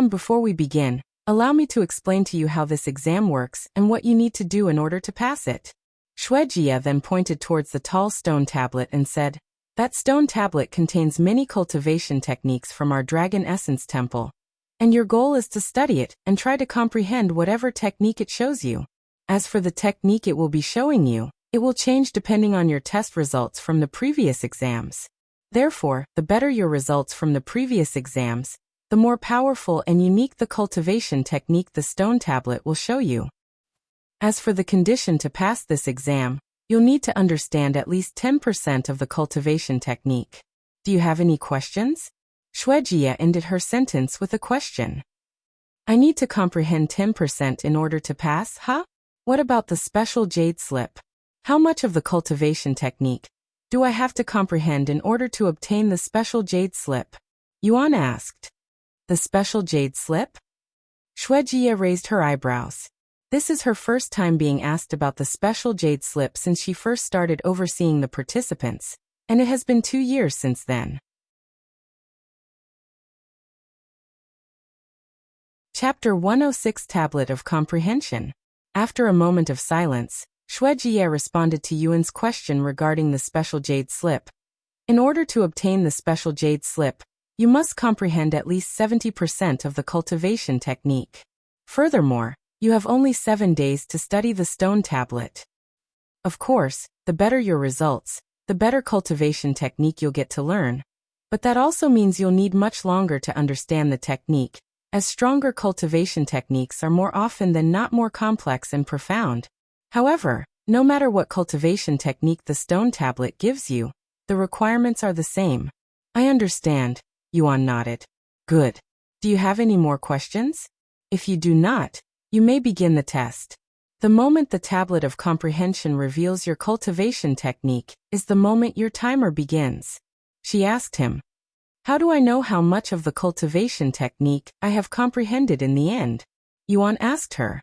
Before we begin, allow me to explain to you how this exam works and what you need to do in order to pass it. Shuejia then pointed towards the tall stone tablet and said, that stone tablet contains many cultivation techniques from our Dragon Essence Temple, and your goal is to study it and try to comprehend whatever technique it shows you. As for the technique it will be showing you, it will change depending on your test results from the previous exams. Therefore, the better your results from the previous exams, the more powerful and unique the cultivation technique the stone tablet will show you. As for the condition to pass this exam, you'll need to understand at least 10% of the cultivation technique. Do you have any questions? Shuejia ended her sentence with a question. I need to comprehend 10% in order to pass, huh? What about the special jade slip? How much of the cultivation technique do I have to comprehend in order to obtain the special jade slip? Yuan asked. The special jade slip? Shuejia raised her eyebrows. This is her first time being asked about the special jade slip since she first started overseeing the participants, and it has been 2 years since then. Chapter 106 Tablet of Comprehension. After a moment of silence, Shuejia responded to Yuan's question regarding the special jade slip. In order to obtain the special jade slip, you must comprehend at least 70% of the cultivation technique. Furthermore, you have only 7 days to study the stone tablet. Of course, the better your results, the better cultivation technique you'll get to learn. But that also means you'll need much longer to understand the technique, as stronger cultivation techniques are more often than not more complex and profound. However, no matter what cultivation technique the stone tablet gives you, the requirements are the same. I understand, Yuan nodded. Good. Do you have any more questions? If you do not, you may begin the test. The moment the tablet of comprehension reveals your cultivation technique is the moment your timer begins. She asked him, how do I know how much of the cultivation technique I have comprehended in the end? Yuan asked her.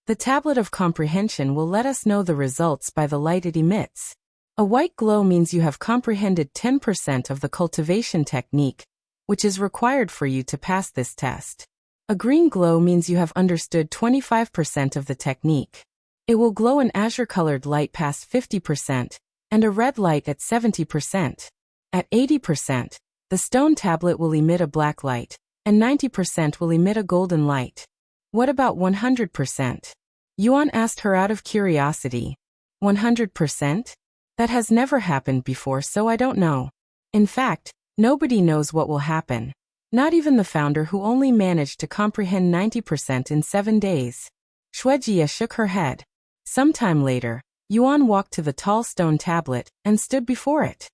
The tablet of comprehension will let us know the results by the light it emits. A white glow means you have comprehended 10% of the cultivation technique, which is required for you to pass this test. A green glow means you have understood 25% of the technique. It will glow an azure-colored light past 50%, and a red light at 70%. At 80%, The stone tablet will emit a black light, and 90% will emit a golden light. What about 100%? Yuan asked her out of curiosity. 100%? That has never happened before, so I don't know. In fact, nobody knows what will happen. Not even the founder, who only managed to comprehend 90% in 7 days. Shuejie shook her head. Sometime later, Yuan walked to the tall stone tablet and stood before it.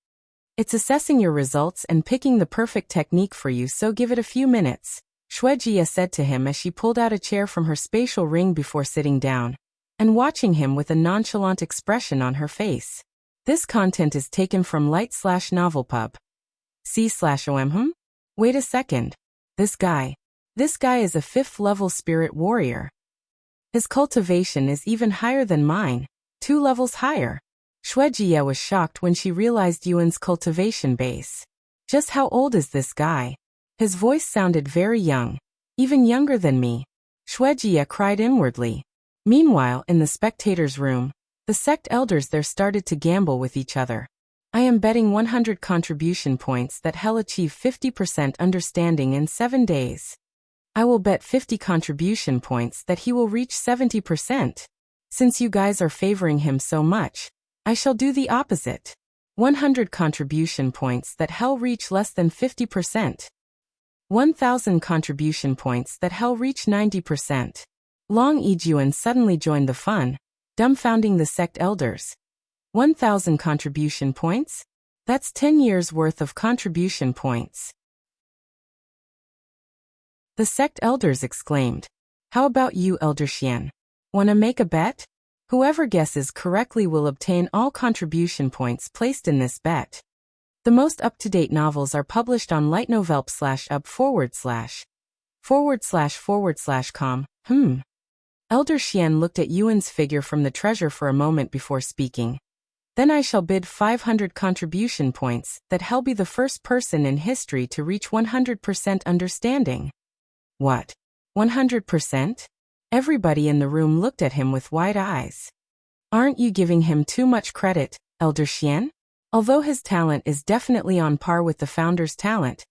It's assessing your results and picking the perfect technique for you, so give it a few minutes, Shuejie said to him as she pulled out a chair from her spatial ring before sitting down, and watching him with a nonchalant expression on her face. This content is taken from Light/Novelpub. C/OM. Wait a second. This guy is a 5th level spirit warrior. His cultivation is even higher than mine, 2 levels higher. Shuejie was shocked when she realized Yuan's cultivation base. Just how old is this guy? His voice sounded very young, even younger than me. Shuejie cried inwardly. Meanwhile, in the spectators' room, the sect elders there started to gamble with each other. I am betting 100 contribution points that he'll achieve 50% understanding in 7 days. I will bet 50 contribution points that he will reach 70%. Since you guys are favoring him so much, I shall do the opposite. 100 contribution points that he'll reach less than 50%. 1,000 contribution points that he'll reach 90%. Long Yijuan suddenly joined the fun, dumbfounding the sect elders. 1,000 contribution points? That's 10 years' worth of contribution points. The sect elders exclaimed. How about you, Elder Xian? Wanna make a bet? Whoever guesses correctly will obtain all contribution points placed in this bet. The most up-to-date novels are published on lightnovelp/up////com. Elder Xian looked at Yuan's figure from the treasure for a moment before speaking. Then I shall bid 500 contribution points that he'll be the first person in history to reach 100% understanding. What? 100%? Everybody in the room looked at him with wide eyes. Aren't you giving him too much credit, Elder Xian? Although his talent is definitely on par with the founder's talent,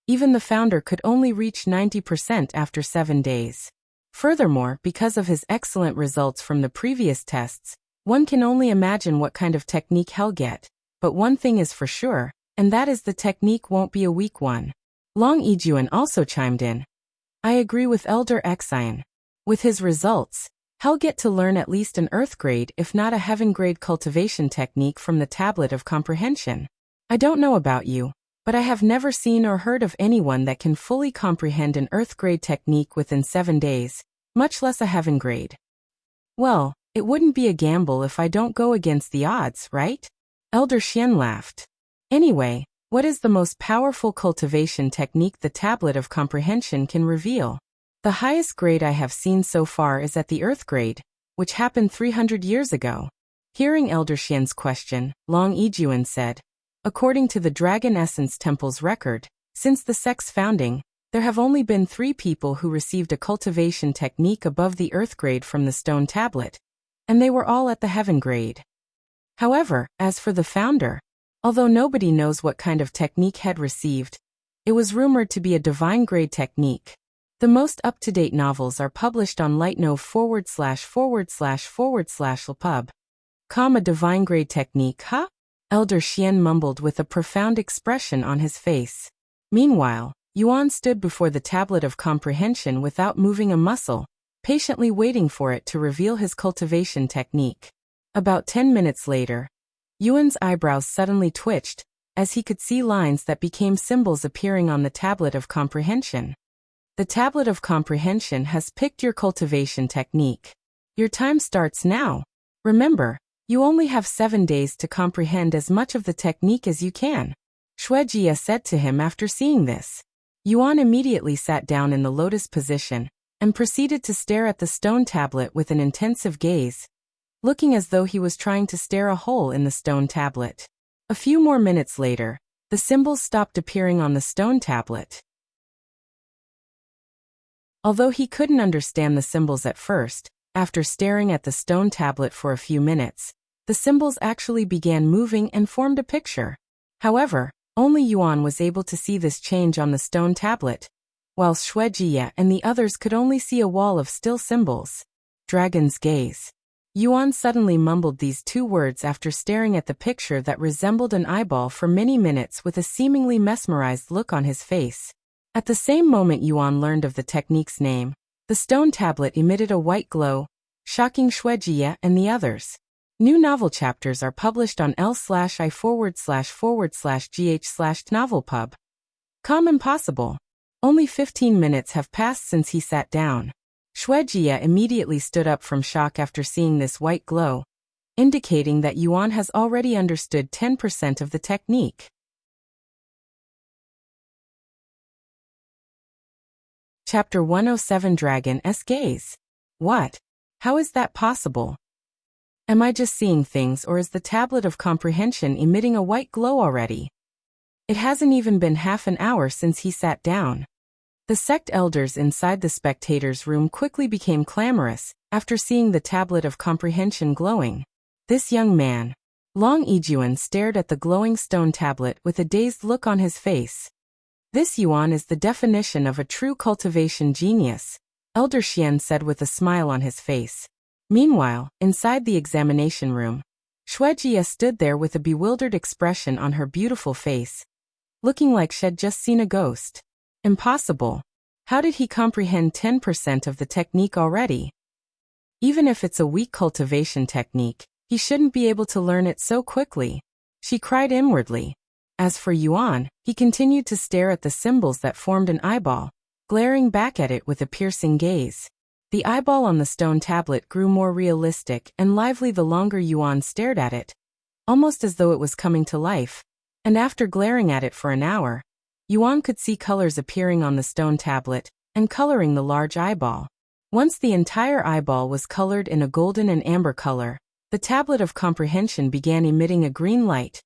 even the founder could only reach 90% after 7 days. Furthermore, because of his excellent results from the previous tests, one can only imagine what kind of technique he'll get. But one thing is for sure, and that is the technique won't be a weak one. Long Yijuan also chimed in. I agree with Elder Xian. With his results, he'll get to learn at least an earth grade, if not a heaven grade cultivation technique from the Tablet of Comprehension. I don't know about you, but I have never seen or heard of anyone that can fully comprehend an earth grade technique within 7 days, much less a heaven grade. Well, it wouldn't be a gamble if I don't go against the odds, right? Elder Xian laughed. Anyway, what is the most powerful cultivation technique the Tablet of Comprehension can reveal? The highest grade I have seen so far is at the Earth grade, which happened 300 years ago. Hearing Elder Xian's question, Long Yijuan said, according to the Dragon Essence Temple's record, since the sect's founding, there have only been 3 people who received a cultivation technique above the Earth grade from the Stone Tablet, and they were all at the Heaven grade. However, as for the founder, although nobody knows what kind of technique had received, it was rumored to be a divine grade technique. The most up-to-date novels are published on lightnov////pub. A divine grade technique, huh? Elder Xian mumbled with a profound expression on his face. Meanwhile, Yuan stood before the Tablet of Comprehension without moving a muscle, patiently waiting for it to reveal his cultivation technique. About 10 minutes later, Yuan's eyebrows suddenly twitched, as he could see lines that became symbols appearing on the Tablet of Comprehension. The Tablet of Comprehension has picked your cultivation technique. Your time starts now. Remember, you only have 7 days to comprehend as much of the technique as you can, Shuejie said to him after seeing this. Yuan immediately sat down in the lotus position and proceeded to stare at the stone tablet with an intensive gaze, looking as though he was trying to stare a hole in the stone tablet. A few more minutes later, the symbols stopped appearing on the stone tablet. Although he couldn't understand the symbols at first, after staring at the stone tablet for a few minutes, the symbols actually began moving and formed a picture. However, Only Yuan was able to see this change on the stone tablet, while Shuejiye and the others could only see a wall of still symbols. Dragon's gaze. Yuan suddenly mumbled these two words after staring at the picture that resembled an eyeball for many minutes with a seemingly mesmerized look on his face. At the same moment Yuan learned of the technique's name, the stone tablet emitted a white glow, shocking Shuejiye and the others. New novel chapters are published on l/i//gh/novelpub. Impossible. Only 15 minutes have passed since he sat down. Shuejiye immediately stood up from shock after seeing this white glow, indicating that Yuan has already understood 10% of the technique. Chapter 107 Dragon's Gaze. What? How is that possible? Am I just seeing things, or is the tablet of comprehension emitting a white glow already? It hasn't even been half an hour since he sat down. The sect elders inside the spectators' room quickly became clamorous after seeing the tablet of comprehension glowing. This young man, Long Yijuan, stared at the glowing stone tablet with a dazed look on his face. This Yuan is the definition of a true cultivation genius, Elder Xian said with a smile on his face. Meanwhile, inside the examination room, Shuejiye stood there with a bewildered expression on her beautiful face, looking like she'd just seen a ghost. Impossible. How did he comprehend 10% of the technique already? Even if it's a weak cultivation technique, he shouldn't be able to learn it so quickly, she cried inwardly. As for Yuan, he continued to stare at the symbols that formed an eyeball, glaring back at it with a piercing gaze. The eyeball on the stone tablet grew more realistic and lively the longer Yuan stared at it, almost as though it was coming to life, and after glaring at it for an hour, Yuan could see colors appearing on the stone tablet and coloring the large eyeball. Once the entire eyeball was colored in a golden and amber color, the tablet of comprehension began emitting a green light,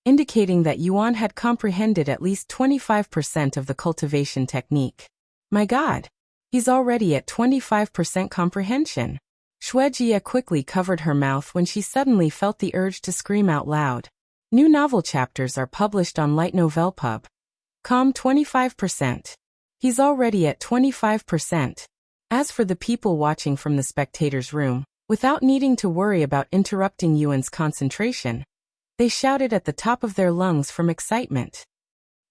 indicating that Yuan had comprehended at least 25% of the cultivation technique. My God! He's already at 25% comprehension. Shuejiye quickly covered her mouth when she suddenly felt the urge to scream out loud. New novel chapters are published on Light Novelpub. 25%. He's already at 25%. As for the people watching from the spectators' room, without needing to worry about interrupting Yuan's concentration, they shouted at the top of their lungs from excitement.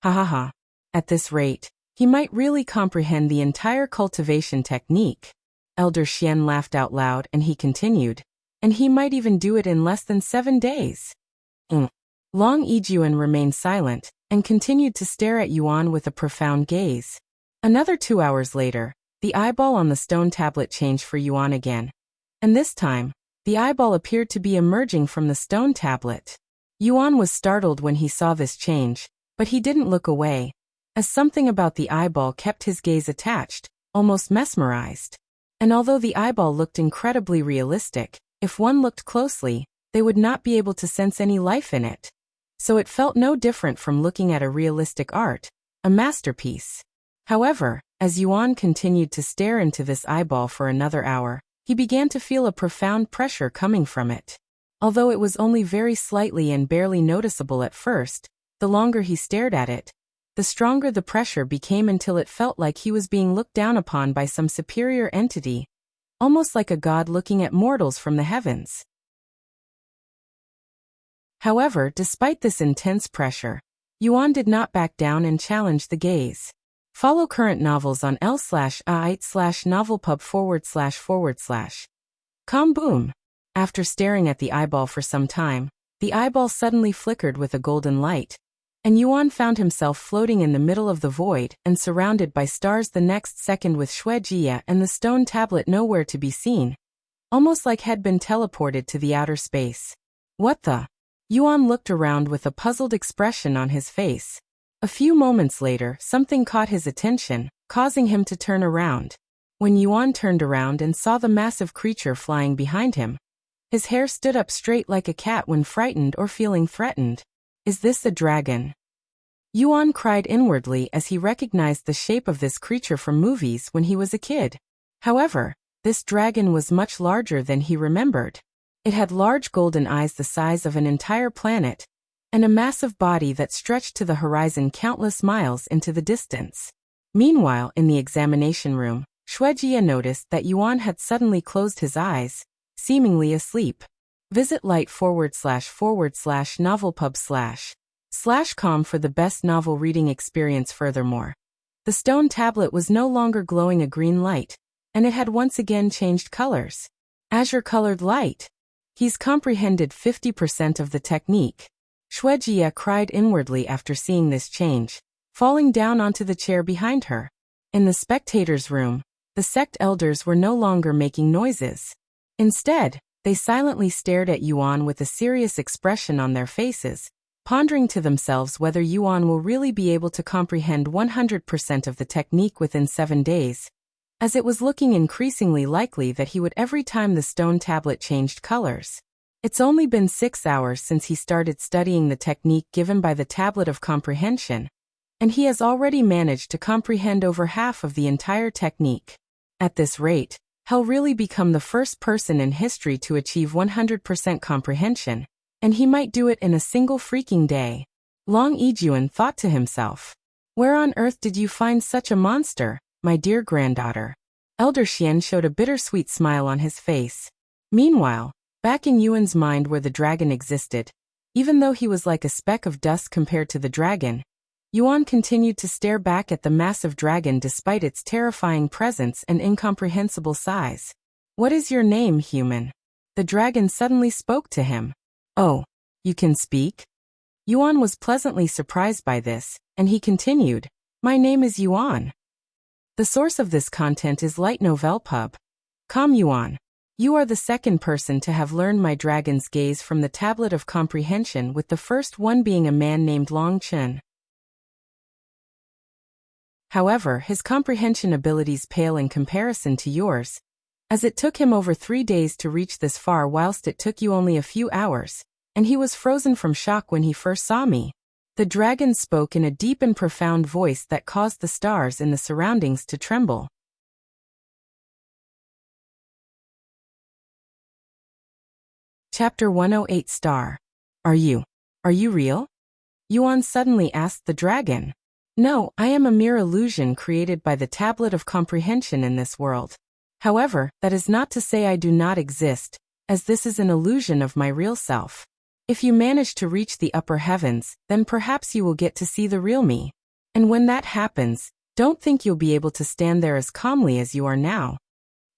Ha ha ha. At this rate, he might really comprehend the entire cultivation technique. Elder Xian laughed out loud and he continued, and he might even do it in less than 7 days. Long Yijuan remained silent and continued to stare at Yuan with a profound gaze. Another 2 hours later, the eyeball on the stone tablet changed for Yuan again. And this time, the eyeball appeared to be emerging from the stone tablet. Yuan was startled when he saw this change, but he didn't look away, as something about the eyeball kept his gaze attached, almost mesmerized. And although the eyeball looked incredibly realistic, if one looked closely, they would not be able to sense any life in it. So it felt no different from looking at a realistic art, a masterpiece. However, as Yuan continued to stare into this eyeball for another hour, he began to feel a profound pressure coming from it. Although it was only very slightly and barely noticeable at first, the longer he stared at it, the stronger the pressure became until it felt like he was being looked down upon by some superior entity, almost like a god looking at mortals from the heavens. However, despite this intense pressure, Yuan did not back down and challenged the gaze. Follow current novels on l/i/novelpub//. Boom. After staring at the eyeball for some time, the eyeball suddenly flickered with a golden light, and Yuan found himself floating in the middle of the void and surrounded by stars the next second with Shuejiye and the stone tablet nowhere to be seen, almost like had been teleported to the outer space. What the? Yuan looked around with a puzzled expression on his face. A few moments later, something caught his attention, causing him to turn around. When Yuan turned around and saw the massive creature flying behind him, his hair stood up straight like a cat when frightened or feeling threatened. Is this a dragon? Yuan cried inwardly as he recognized the shape of this creature from movies when he was a kid. However, this dragon was much larger than he remembered. It had large golden eyes the size of an entire planet, and a massive body that stretched to the horizon countless miles into the distance. Meanwhile, in the examination room, Shuejia noticed that Yuan had suddenly closed his eyes, seemingly asleep. Visit light//novelpub//com for the best novel reading experience. Furthermore, the stone tablet was no longer glowing a green light, and it had once again changed colors. Azure-colored light. He's comprehended 50% of the technique. Shuejia cried inwardly after seeing this change, falling down onto the chair behind her. In the spectators' room, the sect elders were no longer making noises. Instead, they silently stared at Yuan with a serious expression on their faces, pondering to themselves whether Yuan will really be able to comprehend 100% of the technique within 7 days, as it was looking increasingly likely that he would every time the stone tablet changed colors. It's only been 6 hours since he started studying the technique given by the Tablet of Comprehension, and he has already managed to comprehend over half of the entire technique. At this rate, he'll really become the first person in history to achieve 100% comprehension, and he might do it in a single freaking day. Long Yijuan thought to himself. Where on earth did you find such a monster, my dear granddaughter? Elder Xian showed a bittersweet smile on his face. Meanwhile, back in Yuan's mind where the dragon existed, even though he was like a speck of dust compared to the dragon, Yuan continued to stare back at the massive dragon despite its terrifying presence and incomprehensible size. What is your name, human? The dragon suddenly spoke to him. Oh, you can speak? Yuan was pleasantly surprised by this, and he continued, My name is Yuan. The source of this content is Light Novel Pub. Yuan. You are the second person to have learned my dragon's gaze from the Tablet of Comprehension, with the first one being a man named Long Chen. However, his comprehension abilities pale in comparison to yours, as it took him over 3 days to reach this far whilst it took you only a few hours, and he was frozen from shock when he first saw me. The dragon spoke in a deep and profound voice that caused the stars in the surroundings to tremble. Chapter 108 Star. Are you real? Yuan suddenly asked the dragon. No, I am a mere illusion created by the Tablet of Comprehension in this world. However, that is not to say I do not exist, as this is an illusion of my real self. If you manage to reach the upper heavens, then perhaps you will get to see the real me. And when that happens, don't think you'll be able to stand there as calmly as you are now.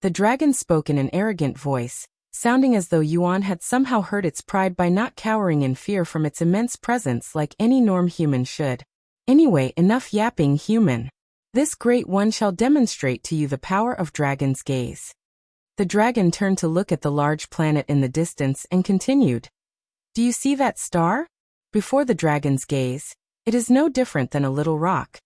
The dragon spoke in an arrogant voice, sounding as though Yuan had somehow hurt its pride by not cowering in fear from its immense presence like any norm human should. Anyway, enough yapping, human. This great one shall demonstrate to you the power of dragon's gaze. The dragon turned to look at the large planet in the distance and continued. Do you see that star? Before the dragon's gaze, it is no different than a little rock.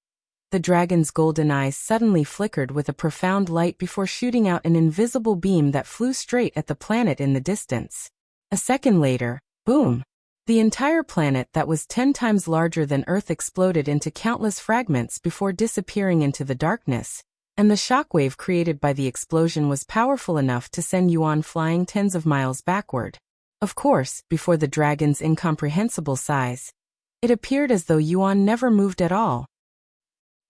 The dragon's golden eyes suddenly flickered with a profound light before shooting out an invisible beam that flew straight at the planet in the distance. A second later, boom! The entire planet that was 10 times larger than Earth exploded into countless fragments before disappearing into the darkness, and the shockwave created by the explosion was powerful enough to send Yuan flying tens of miles backward. Of course, before the dragon's incomprehensible size, it appeared as though Yuan never moved at all.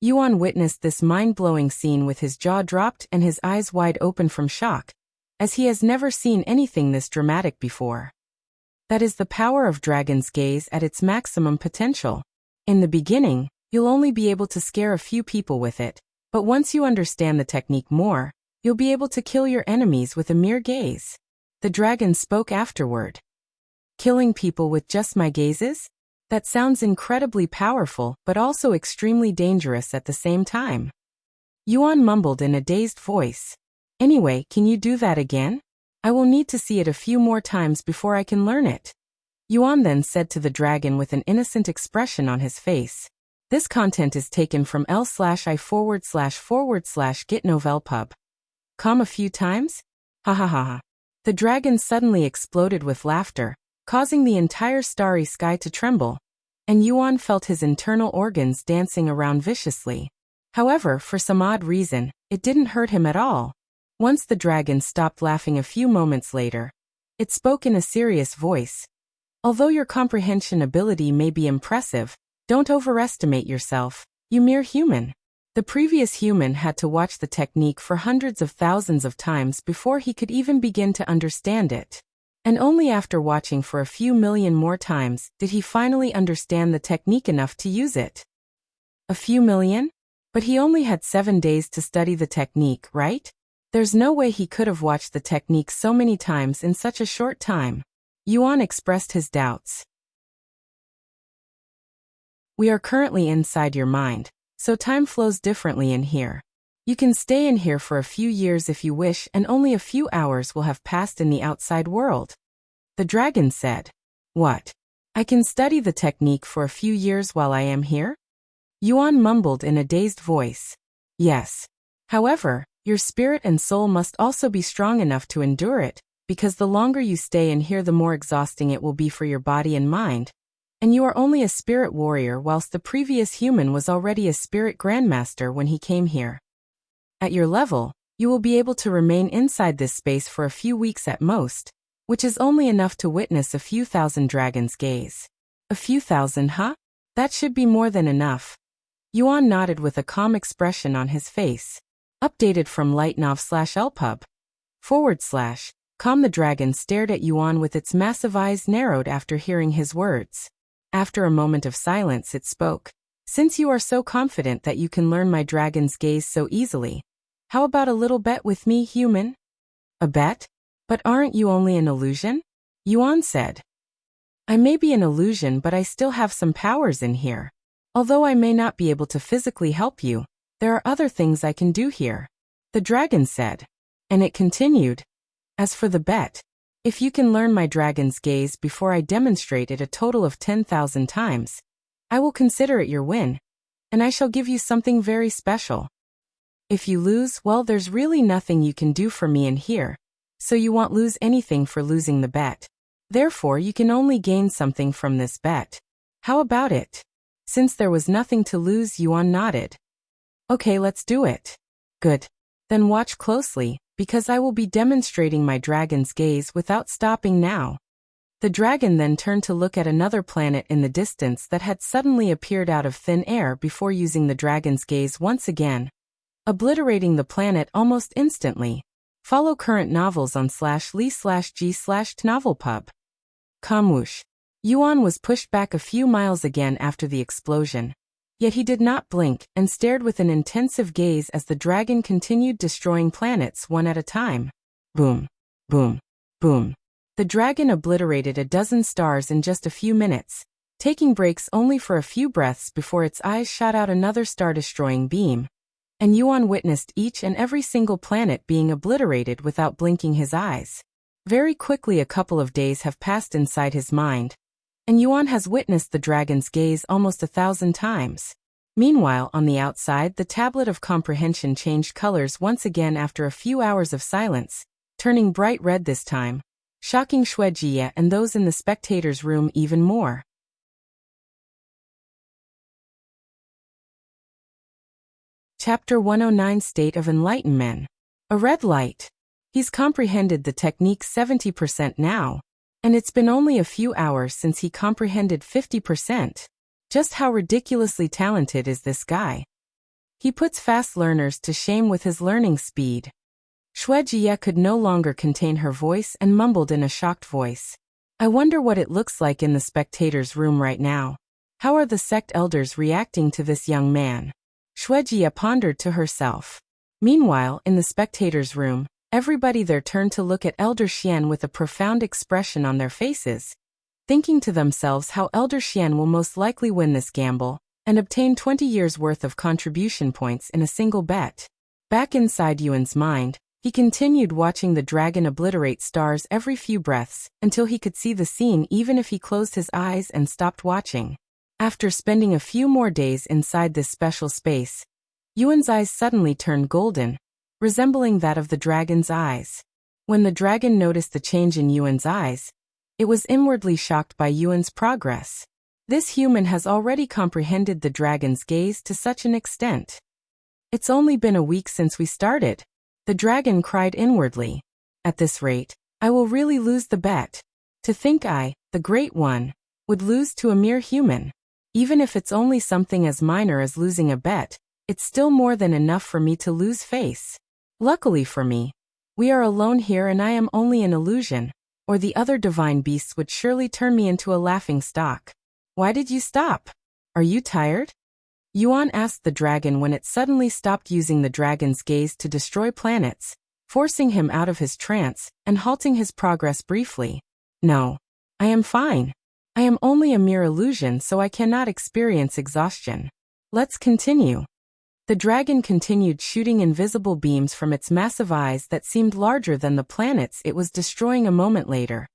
Yuan witnessed this mind-blowing scene with his jaw dropped and his eyes wide open from shock, as he has never seen anything this dramatic before. That is the power of dragon's gaze at its maximum potential. In the beginning, you'll only be able to scare a few people with it, but once you understand the technique more, you'll be able to kill your enemies with a mere gaze. The dragon spoke afterward. Killing people with just my gazes? That sounds incredibly powerful, but also extremely dangerous at the same time. Yuan mumbled in a dazed voice. Anyway, can you do that again? I will need to see it a few more times before I can learn it. Yuan then said to the dragon with an innocent expression on his face. This content is taken from l/i//gitnovelpub. A few times? Ha ha ha ha. The dragon suddenly exploded with laughter, causing the entire starry sky to tremble, and Yuan felt his internal organs dancing around viciously. However, for some odd reason, it didn't hurt him at all. Once the dragon stopped laughing a few moments later, it spoke in a serious voice. Although your comprehension ability may be impressive, don't overestimate yourself, you mere human. The previous human had to watch the technique for hundreds of thousands of times before he could even begin to understand it. And only after watching for a few million more times did he finally understand the technique enough to use it. A few million? But he only had 7 days to study the technique, right? There's no way he could have watched the technique so many times in such a short time. Yuan expressed his doubts. We are currently inside your mind, so time flows differently in here. You can stay in here for a few years if you wish, and only a few hours will have passed in the outside world. The dragon said. What? I can study the technique for a few years while I am here? Yuan mumbled in a dazed voice. Yes. However, your spirit and soul must also be strong enough to endure it, because the longer you stay in here the more exhausting it will be for your body and mind. And you are only a spirit warrior whilst the previous human was already a spirit grandmaster when he came here. At your level, you will be able to remain inside this space for a few weeks at most, which is only enough to witness a few thousand dragons gaze. A few thousand, huh? That should be more than enough. Yuan nodded with a calm expression on his face. Updated from Lightnov/Lpub. / Calm. The dragon stared at Yuan with its massive eyes narrowed after hearing his words. After a moment of silence it spoke. Since you are so confident that you can learn my dragon's gaze so easily, how about a little bet with me, human? A bet? But aren't you only an illusion? Yuan said. I may be an illusion, but I still have some powers in here. Although I may not be able to physically help you, there are other things I can do here. The dragon said. And it continued. As for the bet, if you can learn my dragon's gaze before I demonstrate it a total of 10,000 times, I will consider it your win, and I shall give you something very special. If you lose, well, there's really nothing you can do for me in here, so you won't lose anything for losing the bet. Therefore, you can only gain something from this bet. How about it? Since there was nothing to lose, Yuan nodded. Okay, let's do it. Good. Then watch closely, because I will be demonstrating my dragon's gaze without stopping now. The dragon then turned to look at another planet in the distance that had suddenly appeared out of thin air before using the dragon's gaze once again, obliterating the planet almost instantly. Follow current novels on /li/g/tnovelpub. Kamwoosh. Yuan was pushed back a few miles again after the explosion. Yet he did not blink and stared with an intensive gaze as the dragon continued destroying planets one at a time. Boom. Boom. Boom. The dragon obliterated a dozen stars in just a few minutes, taking breaks only for a few breaths before its eyes shot out another star-destroying beam. And Yuan witnessed each and every single planet being obliterated without blinking his eyes. Very quickly a couple of days have passed inside his mind, and Yuan has witnessed the dragon's gaze almost 1,000 times. Meanwhile, on the outside, the tablet of comprehension changed colors once again after a few hours of silence, turning bright red this time, shocking Shuejiye and those in the spectators' room even more. Chapter 109 State of Enlightenmen. A red light. He's comprehended the technique 70% now, and it's been only a few hours since he comprehended 50%. Just how ridiculously talented is this guy? He puts fast learners to shame with his learning speed. Shuejiye could no longer contain her voice and mumbled in a shocked voice. I wonder what it looks like in the spectators' room right now. How are the sect elders reacting to this young man? Shuejiye pondered to herself. Meanwhile, in the spectators' room, everybody there turned to look at Elder Xian with a profound expression on their faces, thinking to themselves how Elder Xian will most likely win this gamble and obtain 20 years' worth of contribution points in a single bet. Back inside Yuan's mind, he continued watching the dragon obliterate stars every few breaths until he could see the scene even if he closed his eyes and stopped watching. After spending a few more days inside this special space, Yuan's eyes suddenly turned golden, resembling that of the dragon's eyes. When the dragon noticed the change in Yuan's eyes, it was inwardly shocked by Yuan's progress. This human has already comprehended the dragon's gaze to such an extent. It's only been a week since we started. The dragon cried inwardly. At this rate, I will really lose the bet. To think I, the Great One, would lose to a mere human. Even if it's only something as minor as losing a bet, it's still more than enough for me to lose face. Luckily for me, we are alone here and I am only an illusion, or the other divine beasts would surely turn me into a laughing stock. Why did you stop? Are you tired? Yuan asked the dragon when it suddenly stopped using the dragon's gaze to destroy planets, forcing him out of his trance and halting his progress briefly. No. I am fine. I am only a mere illusion, so I cannot experience exhaustion. Let's continue. The dragon continued shooting invisible beams from its massive eyes that seemed larger than the planets it was destroying a moment later,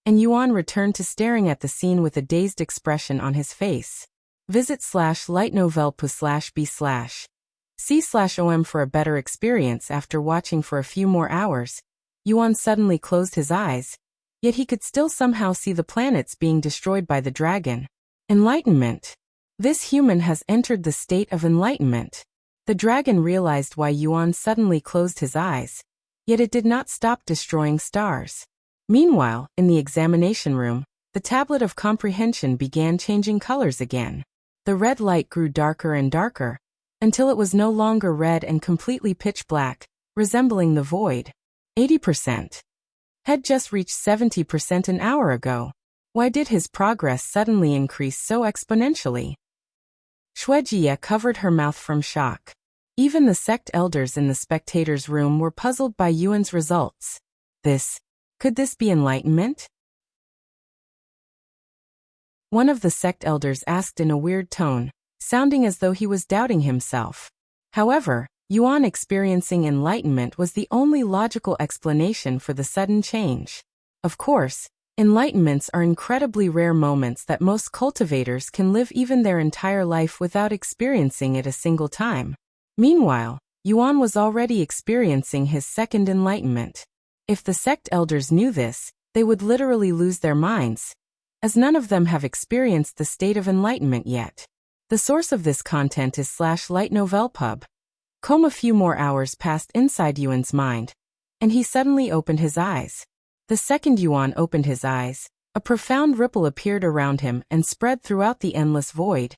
and Yuan returned to staring at the scene with a dazed expression on his face. Visit /lightnovelpu/b/c/om for a better experience. After watching for a few more hours, Yuan suddenly closed his eyes, yet he could still somehow see the planets being destroyed by the dragon. Enlightenment. This human has entered the state of enlightenment. The dragon realized why Yuan suddenly closed his eyes, yet it did not stop destroying stars. Meanwhile, in the examination room, the tablet of comprehension began changing colors again. The red light grew darker and darker, until it was no longer red and completely pitch black, resembling the void. 80%. Had just reached 70% an hour ago. Why did his progress suddenly increase so exponentially? Shuejie covered her mouth from shock. Even the sect elders in the spectators' room were puzzled by Yuan's results. Could this be enlightenment? One of the sect elders asked in a weird tone, sounding as though he was doubting himself. However, Yuan experiencing enlightenment was the only logical explanation for the sudden change. Of course, enlightenments are incredibly rare moments that most cultivators can live even their entire life without experiencing it a single time. Meanwhile, Yuan was already experiencing his second enlightenment. If the sect elders knew this, they would literally lose their minds, as none of them have experienced the state of enlightenment yet. The source of this content is /lightnovelpub. A few more hours passed inside Yuan's mind, and he suddenly opened his eyes. The second Yuan opened his eyes, a profound ripple appeared around him and spread throughout the endless void,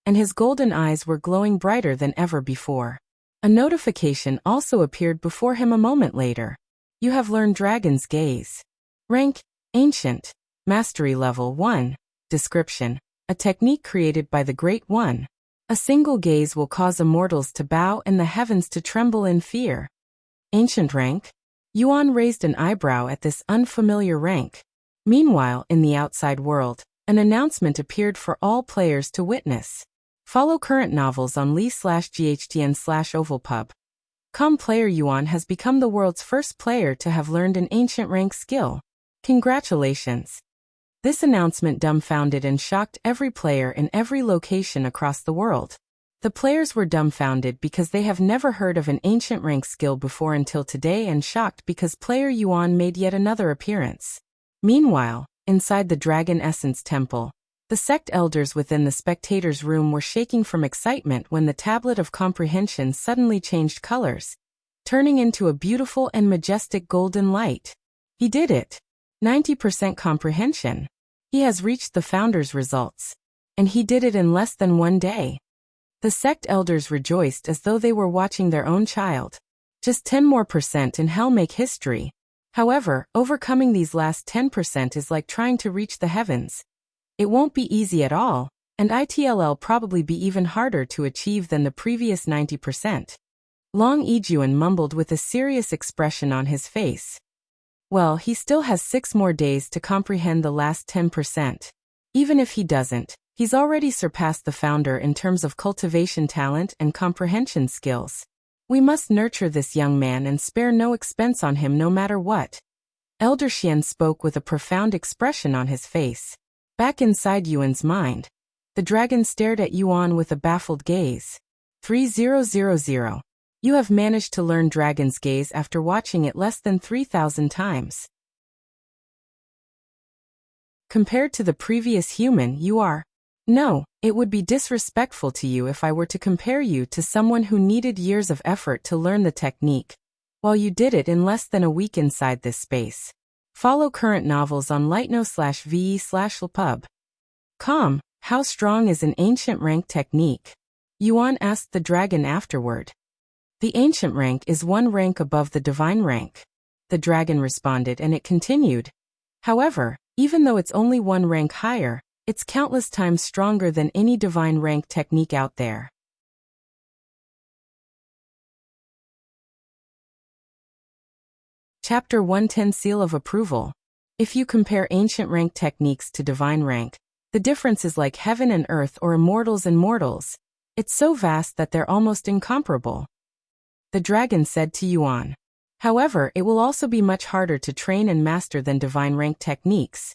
and his golden eyes were glowing brighter than ever before. A notification also appeared before him a moment later. You have learned Dragon's Gaze. Rank, Ancient. Mastery Level 1. Description: a technique created by the Great One. A single gaze will cause immortals to bow and the heavens to tremble in fear. Ancient rank? Yuan raised an eyebrow at this unfamiliar rank. Meanwhile, in the outside world, an announcement appeared for all players to witness. Follow current novels on li/ghtn/ovalpub. Player Yuan has become the world's first player to have learned an ancient rank skill. Congratulations. This announcement dumbfounded and shocked every player in every location across the world. The players were dumbfounded because they have never heard of an ancient rank skill before until today, and shocked because player Yuan made yet another appearance. Meanwhile, inside the Dragon Essence Temple, the sect elders within the spectators' room were shaking from excitement when the tablet of comprehension suddenly changed colors, turning into a beautiful and majestic golden light. He did it. 90% comprehension. He has reached the founder's results. And he did it in less than 1 day. The sect elders rejoiced as though they were watching their own child. Just 10% more and hell make history. However, overcoming these last 10% is like trying to reach the heavens. It won't be easy at all, and it'll probably be even harder to achieve than the previous 90%. Long Ijuan mumbled with a serious expression on his face. Well, he still has 6 more days to comprehend the last 10%. Even if he doesn't, he's already surpassed the founder in terms of cultivation talent and comprehension skills. We must nurture this young man and spare no expense on him no matter what. Elder Xian spoke with a profound expression on his face. Back inside Yuan's mind, the dragon stared at Yuan with a baffled gaze. 3000. You have managed to learn Dragon's Gaze after watching it less than 3,000 times. Compared to the previous human, you are. No, it would be disrespectful to you if I were to compare you to someone who needed years of effort to learn the technique, while you did it in less than a week inside this space. Follow current novels on lightno/ve/lpub. How strong is an ancient rank technique? Yuan asked the dragon afterward. The ancient rank is one rank above the divine rank. The dragon responded, and it continued. However, even though it's only one rank higher, it's countless times stronger than any divine rank technique out there. Chapter 110 Seal of Approval. If you compare ancient rank techniques to divine rank, the difference is like heaven and earth or immortals and mortals. It's so vast that they're almost incomparable. The dragon said to Yuan. However, it will also be much harder to train and master than divine rank techniques.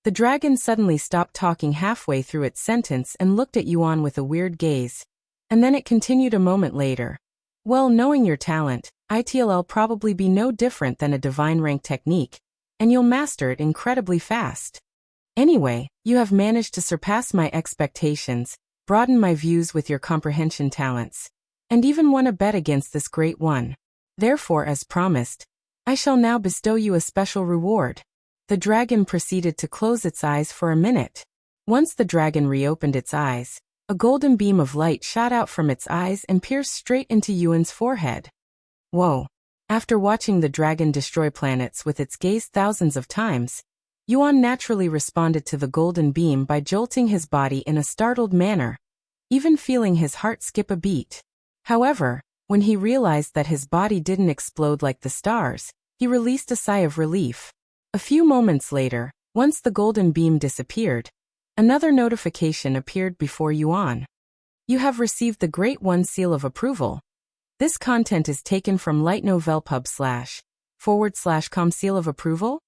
The dragon suddenly stopped talking halfway through its sentence and looked at Yuan with a weird gaze. And then it continued a moment later. Well, knowing your talent, it'll probably be no different than a divine rank technique, and you'll master it incredibly fast. Anyway, you have managed to surpass my expectations, broaden my views with your comprehension talents, and even won a bet against this great one. Therefore, as promised, I shall now bestow you a special reward. The dragon proceeded to close its eyes for a minute. Once the dragon reopened its eyes, a golden beam of light shot out from its eyes and pierced straight into Yuan's forehead. Whoa! After watching the dragon destroy planets with its gaze thousands of times, Yuan naturally responded to the golden beam by jolting his body in a startled manner, even feeling his heart skip a beat. However, when he realized that his body didn't explode like the stars, he released a sigh of relief. A few moments later, once the golden beam disappeared, another notification appeared before Yuan. You have received the Great One Seal of Approval. This content is taken from lightnovelpub//com Seal of Approval?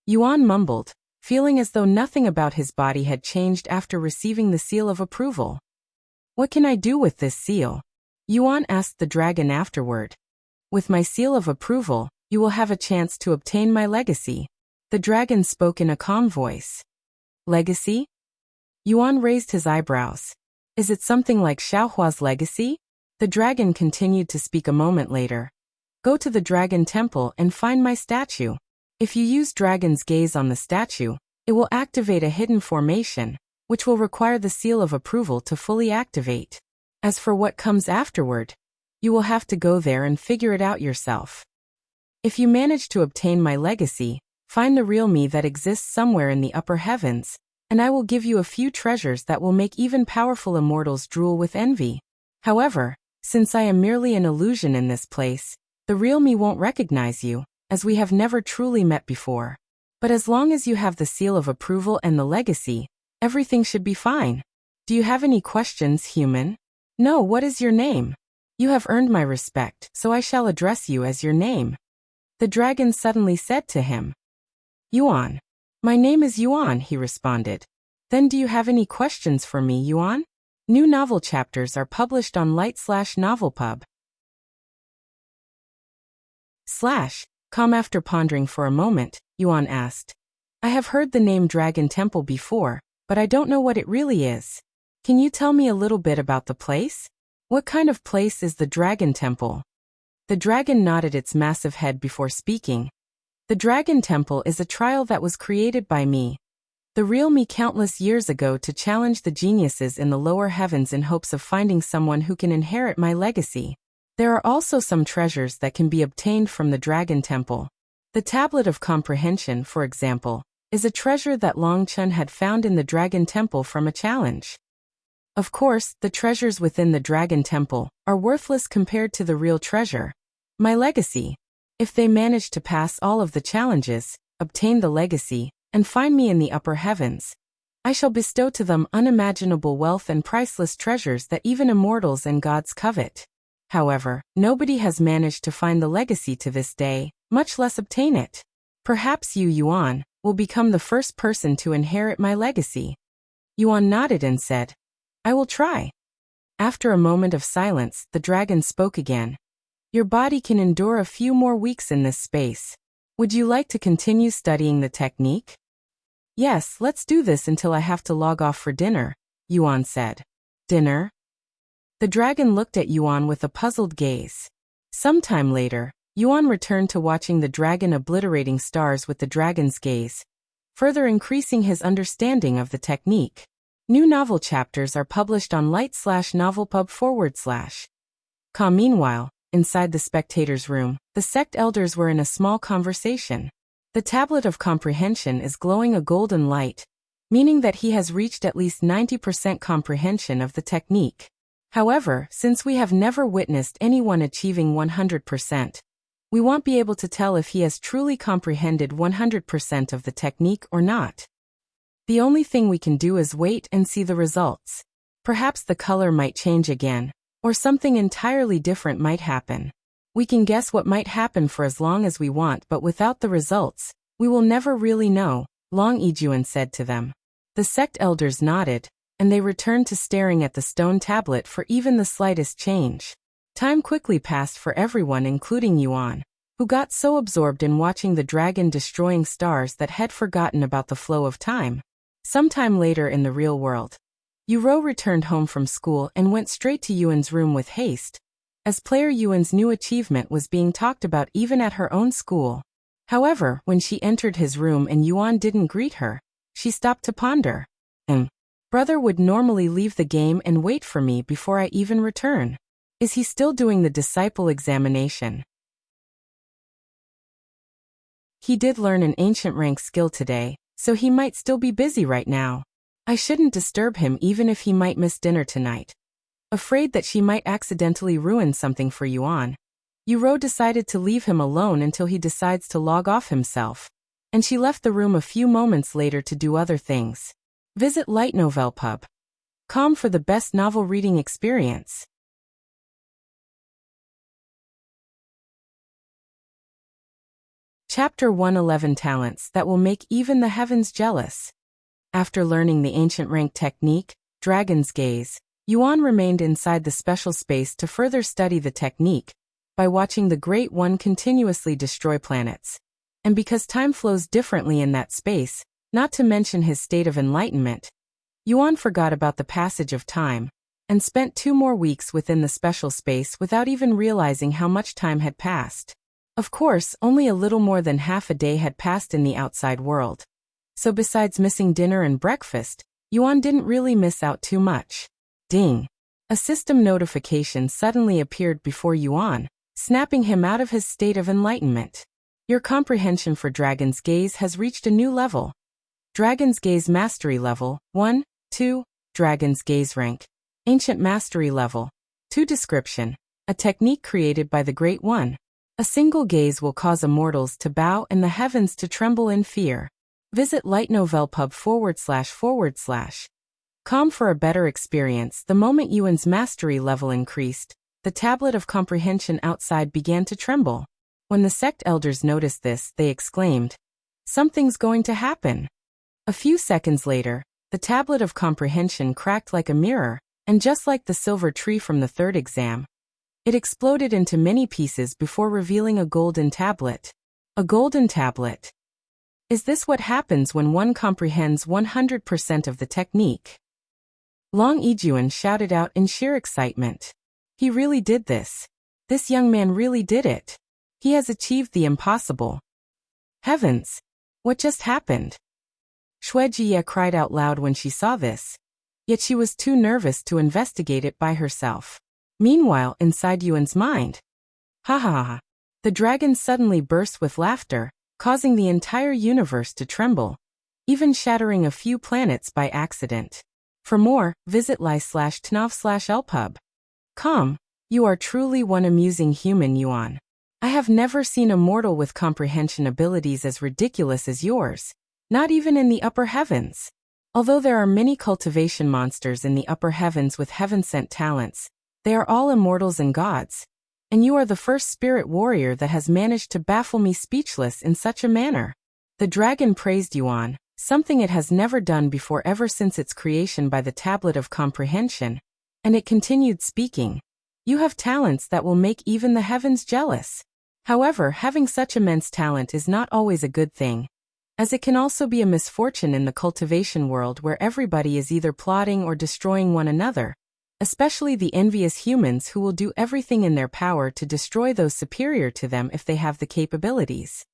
Yuan mumbled, feeling as though nothing about his body had changed after receiving the Seal of Approval. What can I do with this seal? Yuan asked the dragon afterward. With my Seal of Approval, you will have a chance to obtain my legacy. The dragon spoke in a calm voice. Legacy? Yuan raised his eyebrows. Is it something like Xiaohua's legacy? The dragon continued to speak a moment later. Go to the dragon temple and find my statue. If you use dragon's gaze on the statue, it will activate a hidden formation, which will require the Seal of Approval to fully activate. As for what comes afterward, you will have to go there and figure it out yourself. If you manage to obtain my legacy, find the real me that exists somewhere in the upper heavens, and I will give you a few treasures that will make even powerful immortals drool with envy. However, since I am merely an illusion in this place, the real me won't recognize you, as we have never truly met before. But as long as you have the Seal of Approval and the legacy, everything should be fine. Do you have any questions, human? No, what is your name? You have earned my respect, so I shall address you as your name. The dragon suddenly said to him. Yuan. My name is Yuan, he responded. Then do you have any questions for me, Yuan? New novel chapters are published on light/novelpub. .com. After pondering for a moment, Yuan asked. I have heard the name Dragon Temple before, but I don't know what it really is. Can you tell me a little bit about the place? What kind of place is the Dragon Temple? The dragon nodded its massive head before speaking. The Dragon Temple is a trial that was created by me, the real me, countless years ago to challenge the geniuses in the lower heavens in hopes of finding someone who can inherit my legacy. There are also some treasures that can be obtained from the Dragon Temple. The Tablet of Comprehension, for example, is a treasure that Long Chun had found in the Dragon Temple from a challenge. Of course, the treasures within the Dragon Temple are worthless compared to the real treasure, my legacy. If they manage to pass all of the challenges, obtain the legacy, and find me in the upper heavens, I shall bestow to them unimaginable wealth and priceless treasures that even immortals and gods covet. However, nobody has managed to find the legacy to this day, much less obtain it. Perhaps you, Yuan, will become the first person to inherit my legacy. Yuan nodded and said, I will try. After a moment of silence, the dragon spoke again. Your body can endure a few more weeks in this space. Would you like to continue studying the technique? Yes, let's do this until I have to log off for dinner, Yuan said. Dinner? The dragon looked at Yuan with a puzzled gaze. Sometime later, Yuan returned to watching the dragon obliterating stars with the dragon's gaze, further increasing his understanding of the technique. New novel chapters are published on light/novelpub/. Meanwhile, inside the spectators' room, the sect elders were in a small conversation. The tablet of comprehension is glowing a golden light, meaning that he has reached at least 90% comprehension of the technique. However, since we have never witnessed anyone achieving 100%, we won't be able to tell if he has truly comprehended 100% of the technique or not. The only thing we can do is wait and see the results. Perhaps the color might change again, or something entirely different might happen. We can guess what might happen for as long as we want, but without the results, we will never really know, Long Yijuan said to them. The sect elders nodded, and they returned to staring at the stone tablet for even the slightest change. Time quickly passed for everyone, including Yuan, who got so absorbed in watching the dragon destroying stars that had forgotten about the flow of time. Sometime later in the real world, Yuro returned home from school and went straight to Yuan's room with haste, as player Yuan's new achievement was being talked about even at her own school. However, when she entered his room and Yuan didn't greet her, she stopped to ponder. Brother would normally leave the game and wait for me before I even return. Is he still doing the disciple examination? He did learn an ancient rank skill today, so he might still be busy right now. I shouldn't disturb him even if he might miss dinner tonight. Afraid that she might accidentally ruin something for Yuan, Yuro decided to leave him alone until he decides to log off himself, and she left the room a few moments later to do other things. Visit lightnovelpub.com for the best novel reading experience. Chapter 111 Talents that will make even the heavens jealous. After learning the ancient rank technique, Dragon's Gaze, Yuan remained inside the special space to further study the technique by watching the Great One continuously destroy planets. And because time flows differently in that space, not to mention his state of enlightenment, Yuan forgot about the passage of time and spent 2 more weeks within the special space without even realizing how much time had passed. Of course, only a little more than half a day had passed in the outside world. So besides missing dinner and breakfast, Yuan didn't really miss out too much. Ding! A system notification suddenly appeared before Yuan, snapping him out of his state of enlightenment. Your comprehension for Dragon's Gaze has reached a new level. Dragon's Gaze Mastery Level 1, 2, Dragon's Gaze Rank, Ancient Mastery Level 2. Description: a technique created by the Great One. A single gaze will cause immortals to bow and the heavens to tremble in fear. Visit lightnovelpub.com for a better experience. The moment Yuan's mastery level increased, the tablet of comprehension outside began to tremble. When the sect elders noticed this, they exclaimed, "Something's going to happen." A few seconds later, the tablet of comprehension cracked like a mirror, and just like the silver tree from the third exam, it exploded into many pieces before revealing a golden tablet. A golden tablet. Is this what happens when one comprehends 100% of the technique? Long Yijuan shouted out in sheer excitement. He really did this. This young man really did it. He has achieved the impossible. Heavens! What just happened? Shuejiye cried out loud when she saw this, yet she was too nervous to investigate it by herself. Meanwhile, inside Yuan's mind, ha ha ha, the dragon suddenly burst with laughter, causing the entire universe to tremble, even shattering a few planets by accident. For more, visit li/tnov/lpub.com. You are truly one amusing human, Yuan. I have never seen a mortal with comprehension abilities as ridiculous as yours, not even in the upper heavens. Although there are many cultivation monsters in the upper heavens with heaven-sent talents, they are all immortals and gods, and you are the first spirit warrior that has managed to baffle me speechless in such a manner. The dragon praised Yuan, something it has never done before ever since its creation by the Tablet of Comprehension, and it continued speaking. You have talents that will make even the heavens jealous. However, having such immense talent is not always a good thing, as it can also be a misfortune in the cultivation world where everybody is either plotting or destroying one another. especially the envious humans who will do everything in their power to destroy those superior to them if they have the capabilities.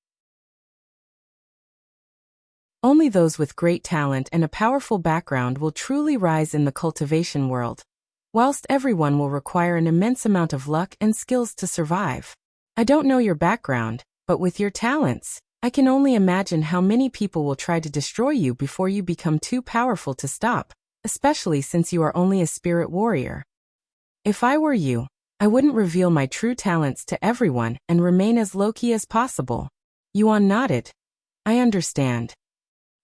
Only those with great talent and a powerful background will truly rise in the cultivation world, whilst everyone will require an immense amount of luck and skills to survive. I don't know your background, but with your talents, I can only imagine how many people will try to destroy you before you become too powerful to stop, especially since you are only a spirit warrior. If I were you, I wouldn't reveal my true talents to everyone and remain as low-key as possible. Yuan nodded. I understand.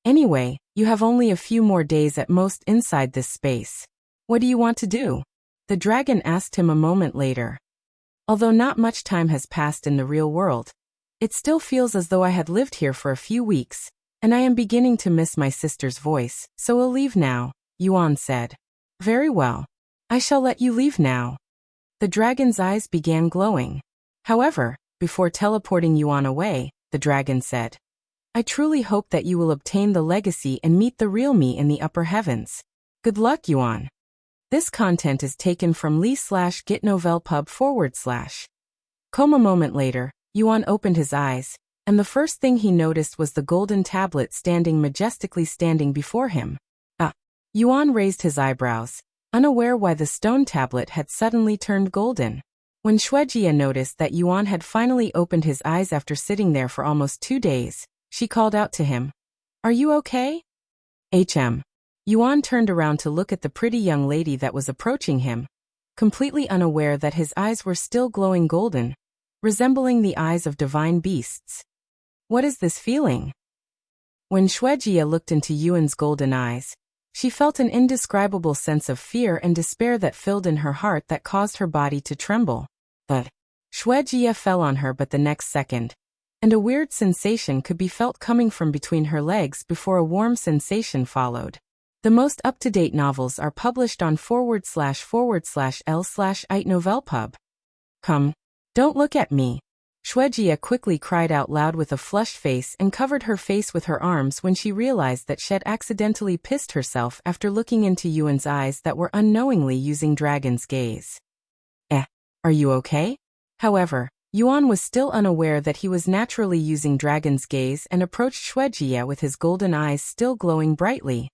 Anyway, you have only a few more days at most inside this space. What do you want to do? The dragon asked him a moment later. Although not much time has passed in the real world, it still feels as though I had lived here for a few weeks, and I am beginning to miss my sister's voice, so we'll leave now, Yuan said. Very well. I shall let you leave now. The dragon's eyes began glowing. However, before teleporting Yuan away, the dragon said, I truly hope that you will obtain the legacy and meet the real me in the upper heavens. Good luck, Yuan. This content is taken from lee/getnovelpub/. A moment later, Yuan opened his eyes, and the first thing he noticed was the golden tablet majestically standing before him. Yuan raised his eyebrows, unaware why the stone tablet had suddenly turned golden. When Shuejia noticed that Yuan had finally opened his eyes after sitting there for almost 2 days, she called out to him. Are you okay? Yuan turned around to look at the pretty young lady that was approaching him, completely unaware that his eyes were still glowing golden, resembling the eyes of divine beasts. What is this feeling? When Shuejia looked into Yuan's golden eyes, she felt an indescribable sense of fear and despair that filled in her heart that caused her body to tremble. But Shuejia fell on her but the next second, and a weird sensation could be felt coming from between her legs before a warm sensation followed. The most up-to-date novels are published on //l/ite-novelpub. Come, don't look at me. Shuejia quickly cried out loud with a flushed face and covered her face with her arms when she realized that she had accidentally pissed herself after looking into Yuan's eyes that were unknowingly using dragon's gaze. Are you okay? However, Yuan was still unaware that he was naturally using dragon's gaze and approached Shuejia with his golden eyes still glowing brightly.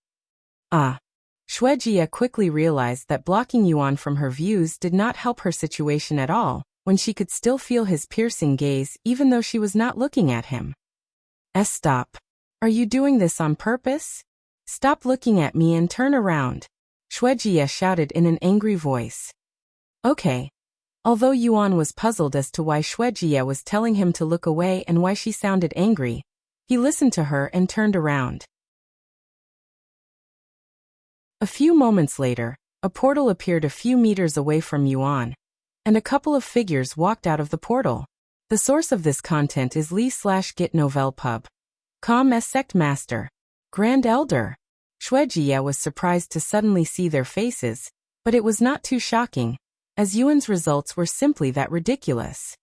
Shuejia quickly realized that blocking Yuan from her views did not help her situation at all, when she could still feel his piercing gaze even though she was not looking at him. Stop. Are you doing this on purpose? Stop looking at me and turn around. Shuejia shouted in an angry voice. Okay. Although Yuan was puzzled as to why Shuejia was telling him to look away and why she sounded angry, he listened to her and turned around. A few moments later, a portal appeared a few meters away from Yuan, and a couple of figures walked out of the portal. The source of this content is lee/getnovelpub. Sect Master. Grand Elder. Shuejia was surprised to suddenly see their faces, but it was not too shocking, as Yuan's results were simply that ridiculous.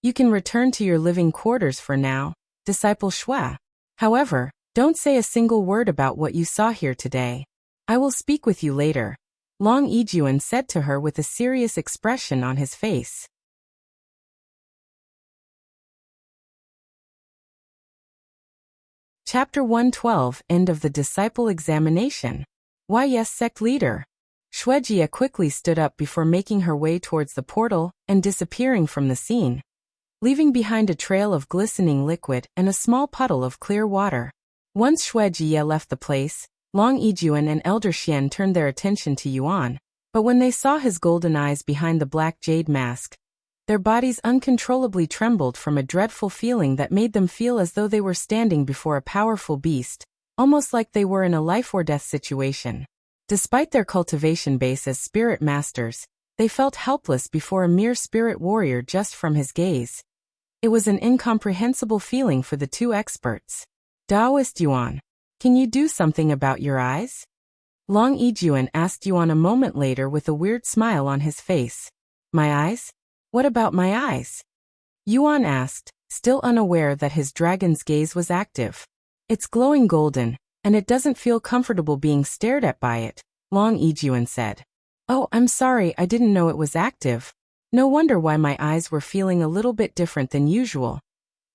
You can return to your living quarters for now, Disciple Shui. However, don't say a single word about what you saw here today. I will speak with you later, Long Yijuan said to her with a serious expression on his face. Chapter 112, End of the Disciple Examination. Why yes, Sect Leader. Shuejia quickly stood up before making her way towards the portal and disappearing from the scene, leaving behind a trail of glistening liquid and a small puddle of clear water. Once Shuejia left the place, Long Yijuan and Elder Xian turned their attention to Yuan, but when they saw his golden eyes behind the black jade mask, their bodies uncontrollably trembled from a dreadful feeling that made them feel as though they were standing before a powerful beast, almost like they were in a life-or-death situation. Despite their cultivation base as spirit masters, they felt helpless before a mere spirit warrior just from his gaze. It was an incomprehensible feeling for the two experts. Taoist Yuan, can you do something about your eyes? Long Yijuan asked Yuan a moment later with a weird smile on his face. My eyes? What about my eyes? Yuan asked, still unaware that his dragon's gaze was active. It's glowing golden, and it doesn't feel comfortable being stared at by it, Long Yijuan said. Oh, I'm sorry, I didn't know it was active. No wonder why my eyes were feeling a little bit different than usual.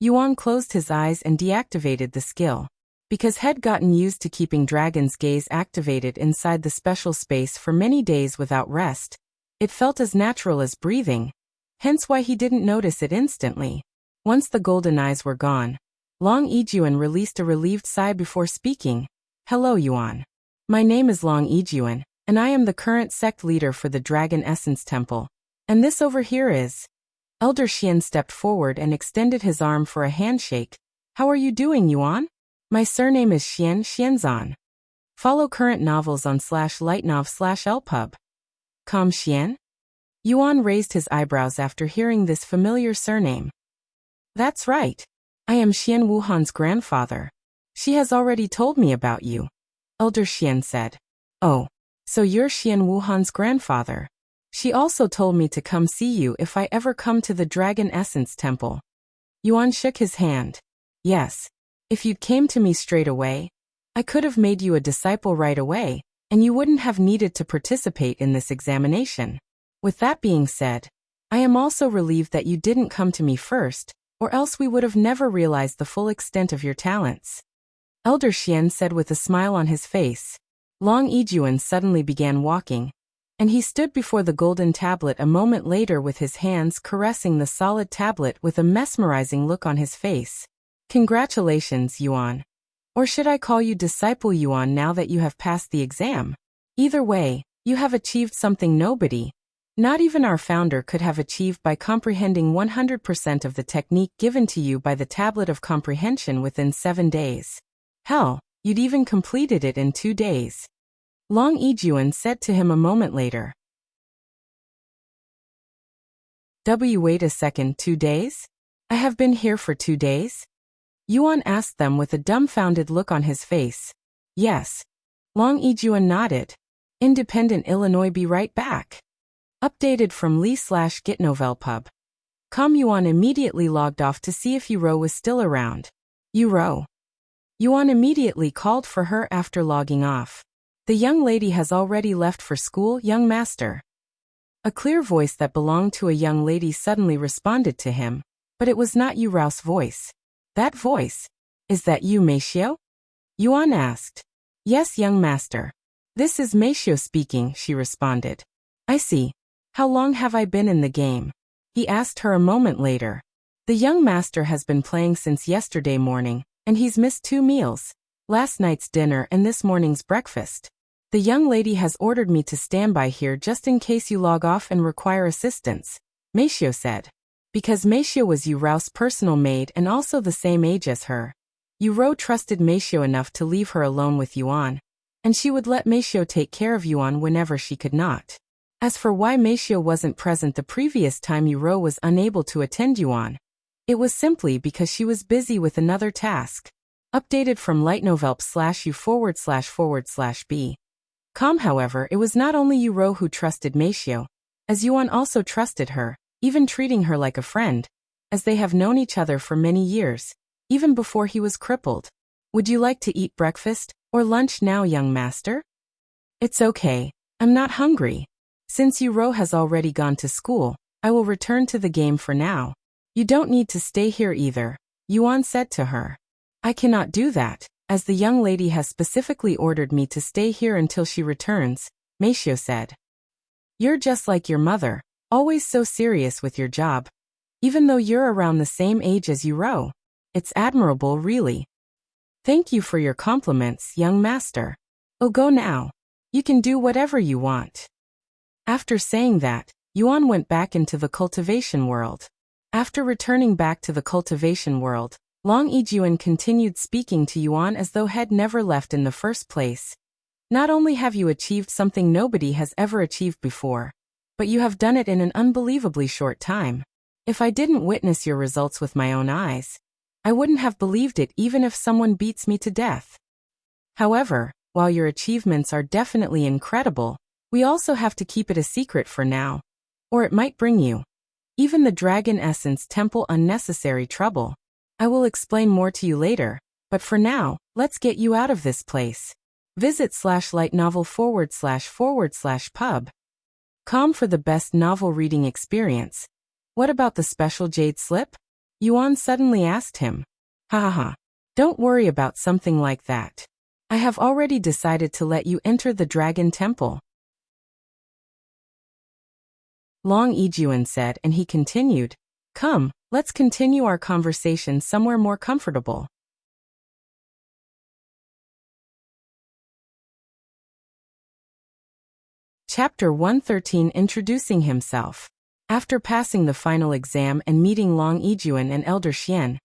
Yuan closed his eyes and deactivated the skill. Because he'd gotten used to keeping Dragon's gaze activated inside the special space for many days without rest, it felt as natural as breathing, hence why he didn't notice it instantly. Once the golden eyes were gone, Long Yijuan released a relieved sigh before speaking. Hello, Yuan. My name is Long Yijuan, and I am the current sect leader for the Dragon Essence Temple. And this over here is... Elder Xian stepped forward and extended his arm for a handshake. How are you doing, Yuan? My surname is Xianzan. Follow current novels on /lightnov/lpub. Xian? Yuan raised his eyebrows after hearing this familiar surname. That's right. I am Xian Wuhan's grandfather. She has already told me about you. Elder Xian said. Oh, so you're Xian Wuhan's grandfather. She also told me to come see you if I ever come to the Dragon Essence Temple. Yuan shook his hand. Yes. If you'd came to me straight away, I could have made you a disciple right away, and you wouldn't have needed to participate in this examination. With that being said, I am also relieved that you didn't come to me first, or else we would have never realized the full extent of your talents. Elder Xian said with a smile on his face. Long Yijuan suddenly began walking, and he stood before the golden tablet a moment later with his hands caressing the solid tablet with a mesmerizing look on his face. Congratulations, Yuan. Or should I call you Disciple Yuan now that you have passed the exam? Either way, you have achieved something nobody, not even our founder, could have achieved by comprehending 100% of the technique given to you by the Tablet of Comprehension within 7 days. Hell, you'd even completed it in 2 days. Long Yijuan said to him a moment later. Wait a second, 2 days? I have been here for 2 days? Yuan asked them with a dumbfounded look on his face. Yes. Long Yijuan nodded. Independent Illinois, be right back. Updated from Lee/GitNovelPub. Yuan immediately logged off to see if Yuro was still around. Yuro. Yuan immediately called for her after logging off. The young lady has already left for school, young master. A clear voice that belonged to a young lady suddenly responded to him, but it was not Yuro's voice. That voice. Is that you, Meishio? Yuan asked. Yes, young master. This is Meishio speaking, she responded. I see. How long have I been in the game? He asked her a moment later. The young master has been playing since yesterday morning, and he's missed 2 meals, last night's dinner and this morning's breakfast. The young lady has ordered me to stand by here just in case you log off and require assistance, Meishio said. Because Meishio was Yuro's personal maid and also the same age as her, Yuro trusted Meishio enough to leave her alone with Yuan, and she would let Meishio take care of Yuan whenever she could not. As for why Meishio wasn't present the previous time Yuro was unable to attend Yuan, it was simply because she was busy with another task. Updated from lightnovelp/u/b. However, it was not only Yuro who trusted Meishio, as Yuan also trusted her, even treating her like a friend, as they have known each other for many years, even before he was crippled. Would you like to eat breakfast or lunch now, young master? It's okay, I'm not hungry. Since Yuro has already gone to school, I will return to the game for now. You don't need to stay here either, Yuan said to her. I cannot do that, as the young lady has specifically ordered me to stay here until she returns, Meishio said. You're just like your mother, always so serious with your job. Even though you're around the same age as Yuro. It's admirable, really. Thank you for your compliments, young master. Oh, go now. You can do whatever you want. After saying that, Yuan went back into the cultivation world. After returning back to the cultivation world, Long Yijuan continued speaking to Yuan as though he'd never left in the first place. Not only have you achieved something nobody has ever achieved before, but you have done it in an unbelievably short time. If I didn't witness your results with my own eyes, I wouldn't have believed it even if someone beats me to death. However, while your achievements are definitely incredible, we also have to keep it a secret for now, or it might bring you, even the Dragon Essence Temple, unnecessary trouble. I will explain more to you later, but for now, let's get you out of this place. Visit /lightnovel/pub Com for the best novel reading experience. What about the special jade slip? Yuan suddenly asked him. Ha ha ha. Don't worry about something like that. I have already decided to let you enter the Dragon Temple. Long Yijuan said, and he continued, Come, let's continue our conversation somewhere more comfortable. Chapter 113 Introducing Himself. After passing the final exam and meeting Long Yijuan and Elder Xian,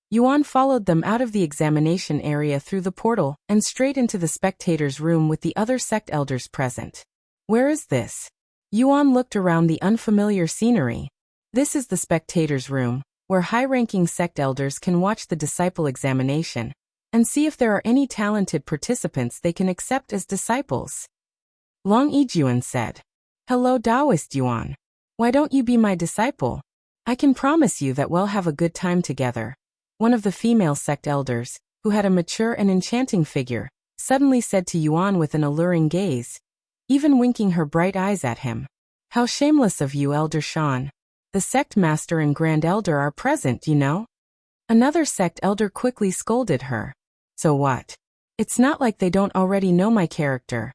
Yuan followed them out of the examination area through the portal and straight into the spectators' room with the other sect elders present. Where is this? Yuan looked around the unfamiliar scenery. This is the spectators' room, where high-ranking sect elders can watch the disciple examination and see if there are any talented participants they can accept as disciples. Long Yijuan said, Hello Taoist Yuan. Why don't you be my disciple? I can promise you that we'll have a good time together. One of the female sect elders, who had a mature and enchanting figure, suddenly said to Yuan with an alluring gaze, even winking her bright eyes at him. How shameless of you, Elder Shan. The sect master and grand elder are present, you know? Another sect elder quickly scolded her. So what? It's not like they don't already know my character.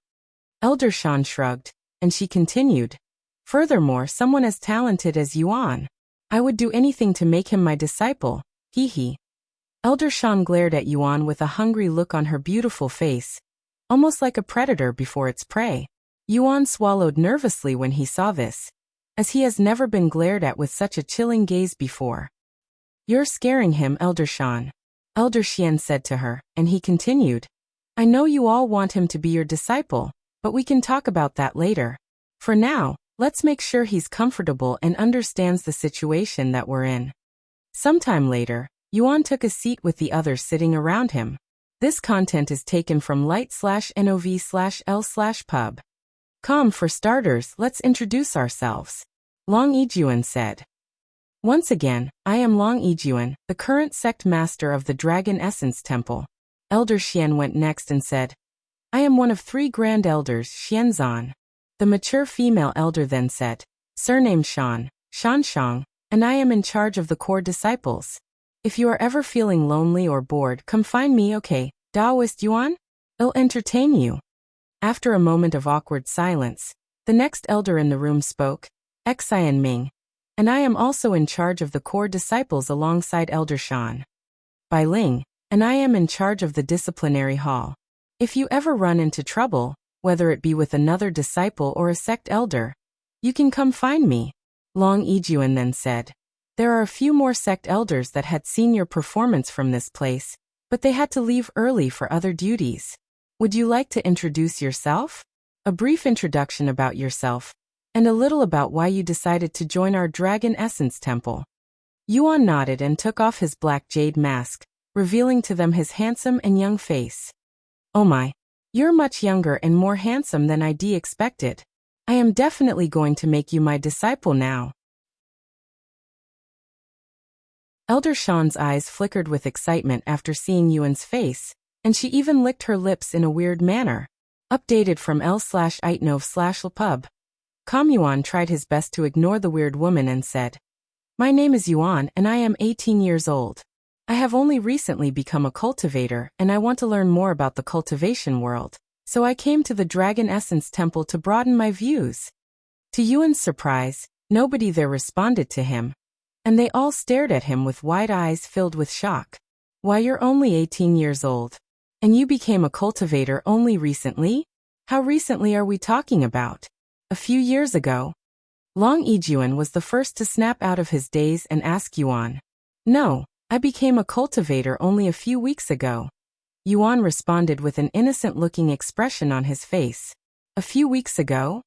Elder Shan shrugged, and she continued. Furthermore, someone as talented as Yuan. I would do anything to make him my disciple. Hee hee. Elder Shan glared at Yuan with a hungry look on her beautiful face, almost like a predator before its prey. Yuan swallowed nervously when he saw this, as he has never been glared at with such a chilling gaze before. You're scaring him, Elder Shan. Elder Xian said to her, and he continued. I know you all want him to be your disciple, but we can talk about that later. For now, let's make sure he's comfortable and understands the situation that we're in. Sometime later, Yuan took a seat with the others sitting around him. This content is taken from light/nov/l/pub. Come, for starters, let's introduce ourselves. Long Yijuan said. Once again, I am Long Yijuan, the current sect master of the Dragon Essence Temple. Elder Xian went next and said, I am one of 3 grand elders, Xianzan. The mature female elder then said, Surname Shan, Shanshang, and I am in charge of the core disciples. If you are ever feeling lonely or bored, come find me, okay, Taoist Yuan? I'll entertain you. After a moment of awkward silence, the next elder in the room spoke, Xian Ming, and I am also in charge of the core disciples alongside Elder Shan. Bai Ling, and I am in charge of the disciplinary hall. If you ever run into trouble, whether it be with another disciple or a sect elder, you can come find me. Long Yijuan then said, There are a few more sect elders that had seen your performance from this place, but they had to leave early for other duties. Would you like to introduce yourself? A brief introduction about yourself, and a little about why you decided to join our Dragon Essence Temple. Yuan nodded and took off his black jade mask, revealing to them his handsome and young face. Oh my, you're much younger and more handsome than I'd expected. I am definitely going to make you my disciple now. Elder Shan's eyes flickered with excitement after seeing Yuan's face, and she even licked her lips in a weird manner. Updated from l/itnov/lpub. Yuan tried his best to ignore the weird woman and said, My name is Yuan and I am 18 years old. I have only recently become a cultivator and I want to learn more about the cultivation world, so I came to the Dragon Essence Temple to broaden my views. To Yuan's surprise, nobody there responded to him, and they all stared at him with wide eyes filled with shock. Why, you're only 18 years old. And you became a cultivator only recently? How recently are we talking about? A few years ago? Long Yijuan was the first to snap out of his daze and ask Yuan. No, I became a cultivator only a few weeks ago. Yuan responded with an innocent-looking expression on his face. A few weeks ago?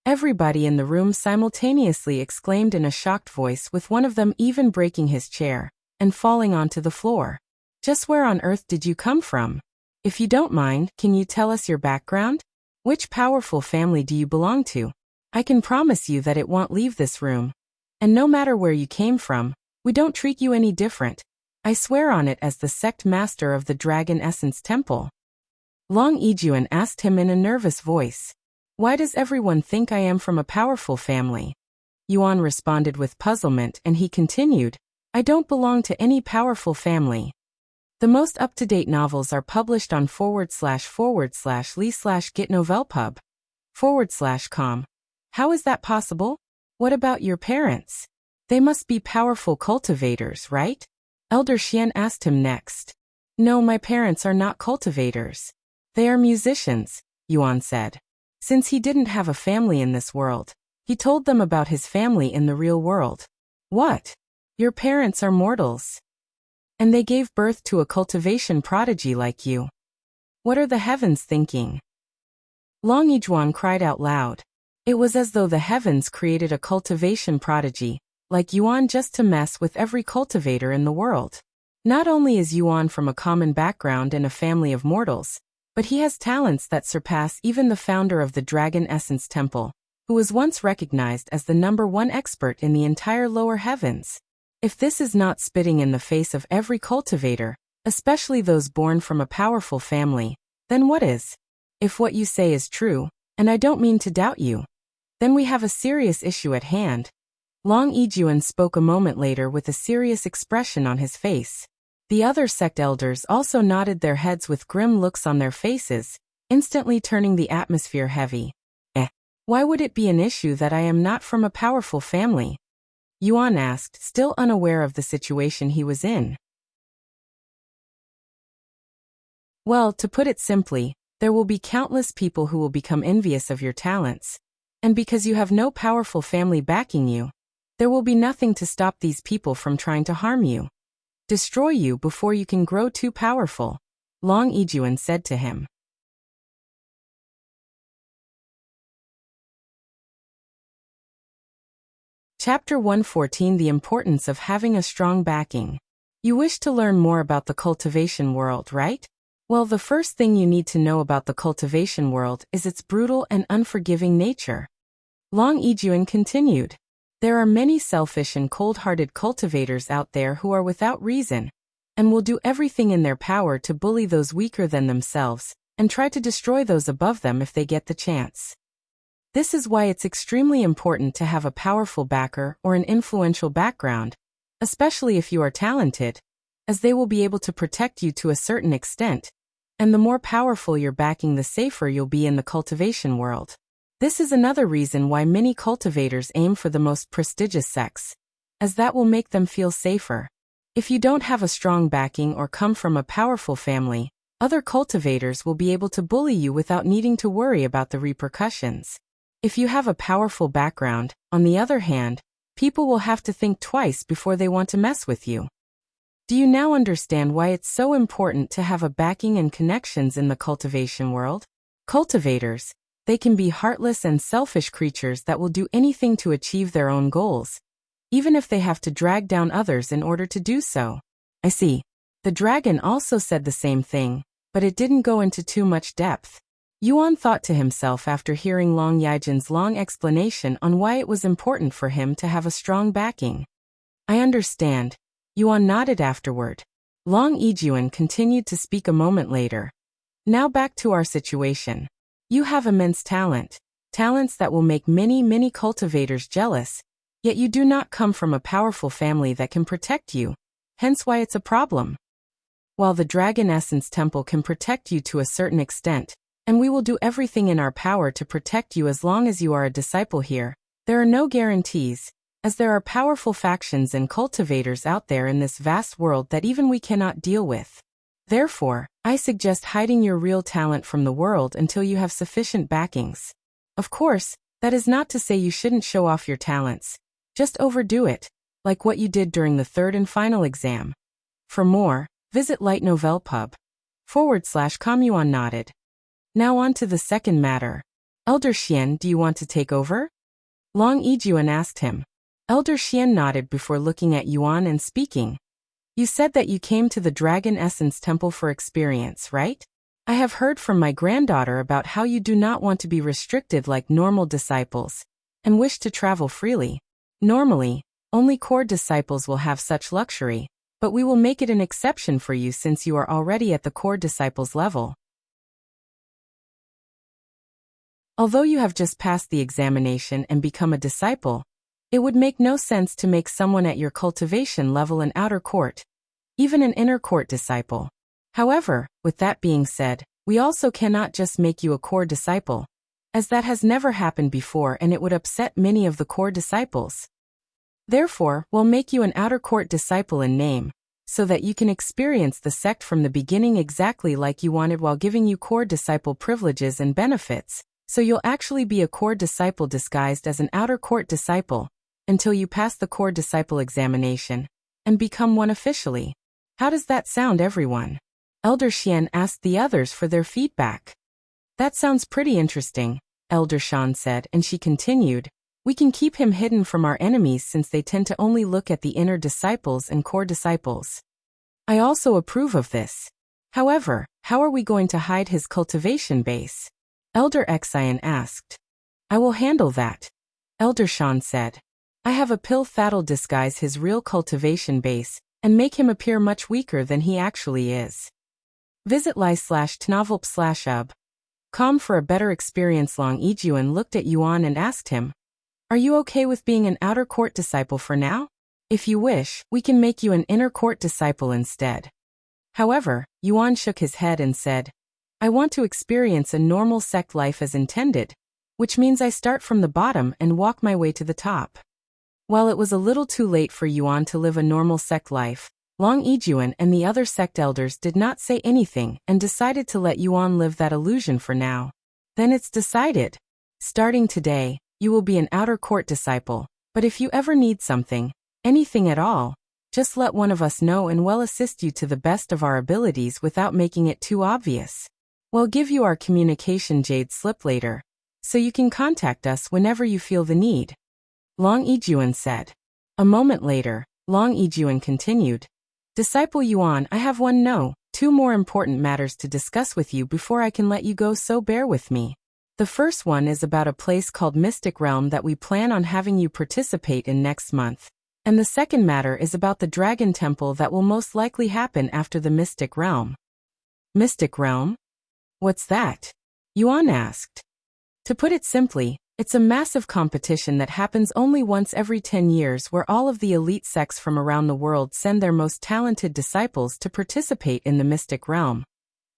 Everybody in the room simultaneously exclaimed in a shocked voice, with one of them even breaking his chair and falling onto the floor. Just where on earth did you come from? If you don't mind, can you tell us your background? Which powerful family do you belong to? I can promise you that it won't leave this room. And no matter where you came from, we don't treat you any different. I swear on it as the sect master of the Dragon Essence Temple. Long Yijuan asked him in a nervous voice. Why does everyone think I am from a powerful family? Yuan responded with puzzlement and he continued, I don't belong to any powerful family. The most up-to-date novels are published on //lee/gitnovelpub/com. How is that possible? What about your parents? They must be powerful cultivators, right? Elder Xian asked him next. No, my parents are not cultivators. They are musicians, Yuan said. Since he didn't have a family in this world, he told them about his family in the real world. What? Your parents are mortals. And they gave birth to a cultivation prodigy like you. What are the heavens thinking? Long Yizhuan cried out loud. It was as though the heavens created a cultivation prodigy, like Yuan, just to mess with every cultivator in the world. Not only is Yuan from a common background and a family of mortals, but he has talents that surpass even the founder of the Dragon Essence Temple, who was once recognized as the #1 expert in the entire lower heavens. If this is not spitting in the face of every cultivator, especially those born from a powerful family, then what is? If what you say is true, and I don't mean to doubt you, then we have a serious issue at hand. Long Yizhuan spoke a moment later with a serious expression on his face. The other sect elders also nodded their heads with grim looks on their faces, instantly turning the atmosphere heavy. Why would it be an issue that I am not from a powerful family? Yuan asked, still unaware of the situation he was in. Well, to put it simply, there will be countless people who will become envious of your talents. And because you have no powerful family backing you, there will be nothing to stop these people from trying to harm you. Destroy you before you can grow too powerful, Long Yizhuan said to him. Chapter 114: The Importance of Having a Strong Backing. You wish to learn more about the cultivation world, right? Well, the first thing you need to know about the cultivation world is its brutal and unforgiving nature. Long Yizhuan continued. There are many selfish and cold-hearted cultivators out there who are without reason, and will do everything in their power to bully those weaker than themselves, and try to destroy those above them if they get the chance. This is why it's extremely important to have a powerful backer or an influential background, especially if you are talented, as they will be able to protect you to a certain extent, and the more powerful your backing, the safer you'll be in the cultivation world. This is another reason why many cultivators aim for the most prestigious sects, as that will make them feel safer. If you don't have a strong backing or come from a powerful family, other cultivators will be able to bully you without needing to worry about the repercussions. If you have a powerful background, on the other hand, people will have to think twice before they want to mess with you. Do you now understand why it's so important to have a backing and connections in the cultivation world? Cultivators, they can be heartless and selfish creatures that will do anything to achieve their own goals, even if they have to drag down others in order to do so. I see. The dragon also said the same thing, but it didn't go into too much depth. Yuan thought to himself after hearing Long Yizhuan's long explanation on why it was important for him to have a strong backing. I understand. Yuan nodded afterward. Long Yizhuan continued to speak a moment later. Now back to our situation. You have immense talents that will make many cultivators jealous, yet you do not come from a powerful family that can protect you, hence why it's a problem. While the Dragon Essence Temple can protect you to a certain extent, and we will do everything in our power to protect you as long as you are a disciple here, there are no guarantees, as there are powerful factions and cultivators out there in this vast world that even we cannot deal with. Therefore, I suggest hiding your real talent from the world until you have sufficient backings. Of course, that is not to say you shouldn't show off your talents. Just overdo it, like what you did during the third and final exam. For more, visit lightnovelpub.com. Yuan nodded. Now on to the second matter. Elder Xian, do you want to take over? Long Yizhuan asked him. Elder Xian nodded before looking at Yuan and speaking. You said that you came to the Dragon Essence Temple for experience, right? I have heard from my granddaughter about how you do not want to be restricted like normal disciples, and wish to travel freely. Normally, only core disciples will have such luxury, but we will make it an exception for you since you are already at the core disciples level. Although you have just passed the examination and become a disciple, it would make no sense to make someone at your cultivation level an outer court, even an inner court disciple. However, with that being said, we also cannot just make you a core disciple, as that has never happened before and it would upset many of the core disciples. Therefore, we'll make you an outer court disciple in name, so that you can experience the sect from the beginning exactly like you wanted while giving you core disciple privileges and benefits, so you'll actually be a core disciple disguised as an outer court disciple, until you pass the core disciple examination, and become one officially. How does that sound, everyone? Elder Xian asked the others for their feedback. That sounds pretty interesting, Elder Shan said, and she continued, we can keep him hidden from our enemies since they tend to only look at the inner disciples and core disciples. I also approve of this. However, how are we going to hide his cultivation base? Elder Xian asked. I will handle that, Elder Shan said. I have a pill that'll disguise his real cultivation base and make him appear much weaker than he actually is. Visit li/tnovelp/ub.com for a better experience. Long Yijuan looked at Yuan and asked him, are you okay with being an outer court disciple for now? If you wish, we can make you an inner court disciple instead. However, Yuan shook his head and said, I want to experience a normal sect life as intended, which means I start from the bottom and walk my way to the top. While it was a little too late for Yuan to live a normal sect life, Long Yijuan and the other sect elders did not say anything and decided to let Yuan live that illusion for now. Then it's decided. Starting today, you will be an outer court disciple, but if you ever need something, anything at all, just let one of us know and we'll assist you to the best of our abilities without making it too obvious. We'll give you our communication jade slip later, so you can contact us whenever you feel the need. Long Yijuan said. A moment later, Long Yijuan continued. Disciple Yuan, I have two more important matters to discuss with you before I can let you go, so bear with me. The first one is about a place called Mystic Realm that we plan on having you participate in next month. And the second matter is about the Dragon Temple that will most likely happen after the Mystic Realm. Mystic Realm? What's that? Yuan asked. To put it simply, it's a massive competition that happens only once every 10 years where all of the elite sects from around the world send their most talented disciples to participate in the Mystic Realm.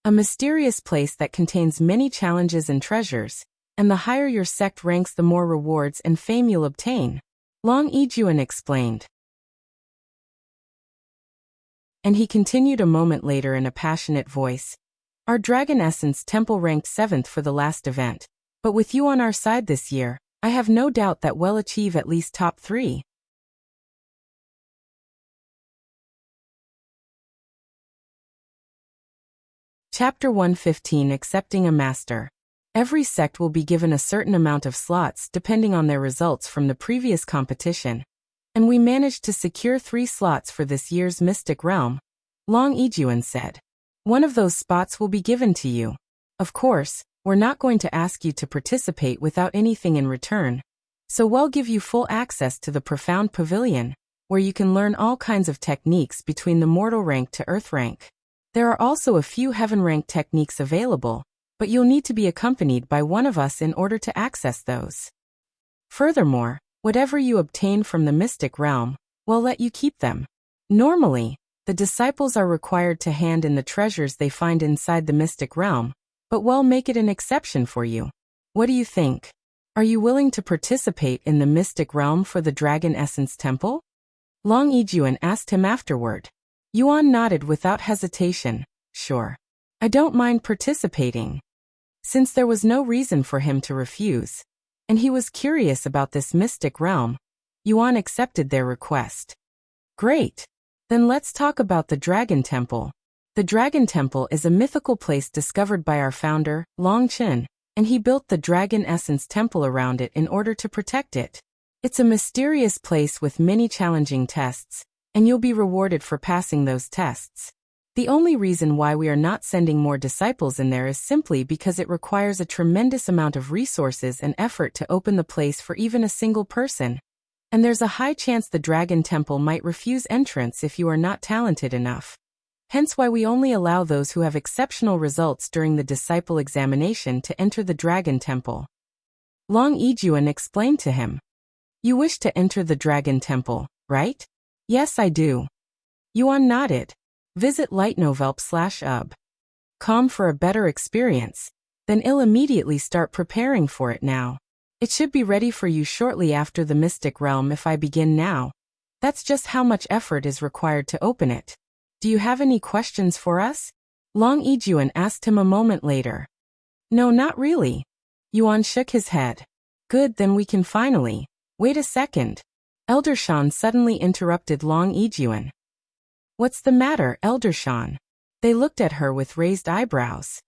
A mysterious place that contains many challenges and treasures, and the higher your sect ranks the more rewards and fame you'll obtain, Long Yijuan explained. And he continued a moment later in a passionate voice. Our Dragon Essence Temple ranked 7th for the last event, but with you on our side this year, I have no doubt that we'll achieve at least top 3. Chapter 115 Accepting a Master. Every sect will be given a certain amount of slots depending on their results from the previous competition, and we managed to secure 3 slots for this year's Mystic Realm, Long Yijuan said. One of those spots will be given to you. Of course, we're not going to ask you to participate without anything in return, so we'll give you full access to the Profound Pavilion, where you can learn all kinds of techniques between the mortal rank to earth rank. There are also a few heaven rank techniques available, but you'll need to be accompanied by one of us in order to access those. Furthermore, whatever you obtain from the Mystic Realm, we'll let you keep them. Normally, the disciples are required to hand in the treasures they find inside the Mystic Realm, but we'll make it an exception for you. What do you think? Are you willing to participate in the Mystic Realm for the Dragon Essence Temple? Long Yijuan asked him afterward. Yuan nodded without hesitation. Sure. I don't mind participating. Since there was no reason for him to refuse, and he was curious about this Mystic Realm, Yuan accepted their request. Great. Then let's talk about the Dragon Temple. The Dragon Temple is a mythical place discovered by our founder, Long Qin, and he built the Dragon Essence Temple around it in order to protect it. It's a mysterious place with many challenging tests, and you'll be rewarded for passing those tests. The only reason why we are not sending more disciples in there is simply because it requires a tremendous amount of resources and effort to open the place for even a single person. And there's a high chance the Dragon Temple might refuse entrance if you are not talented enough. Hence why we only allow those who have exceptional results during the disciple examination to enter the Dragon Temple. Long Ijuan explained to him. You wish to enter the Dragon Temple, right? Yes, I do. Yuan nodded. Visit lightnovelp/ub.com for a better experience. Then I'll immediately start preparing for it now. It should be ready for you shortly after the Mystic Realm if I begin now. That's just how much effort is required to open it. Do you have any questions for us? Long Ijuan asked him a moment later. No, not really. Yuan shook his head. Good, then we can finally. Wait a second. Elder Shan suddenly interrupted Long Ijuan. What's the matter, Elder Shan? They looked at her with raised eyebrows.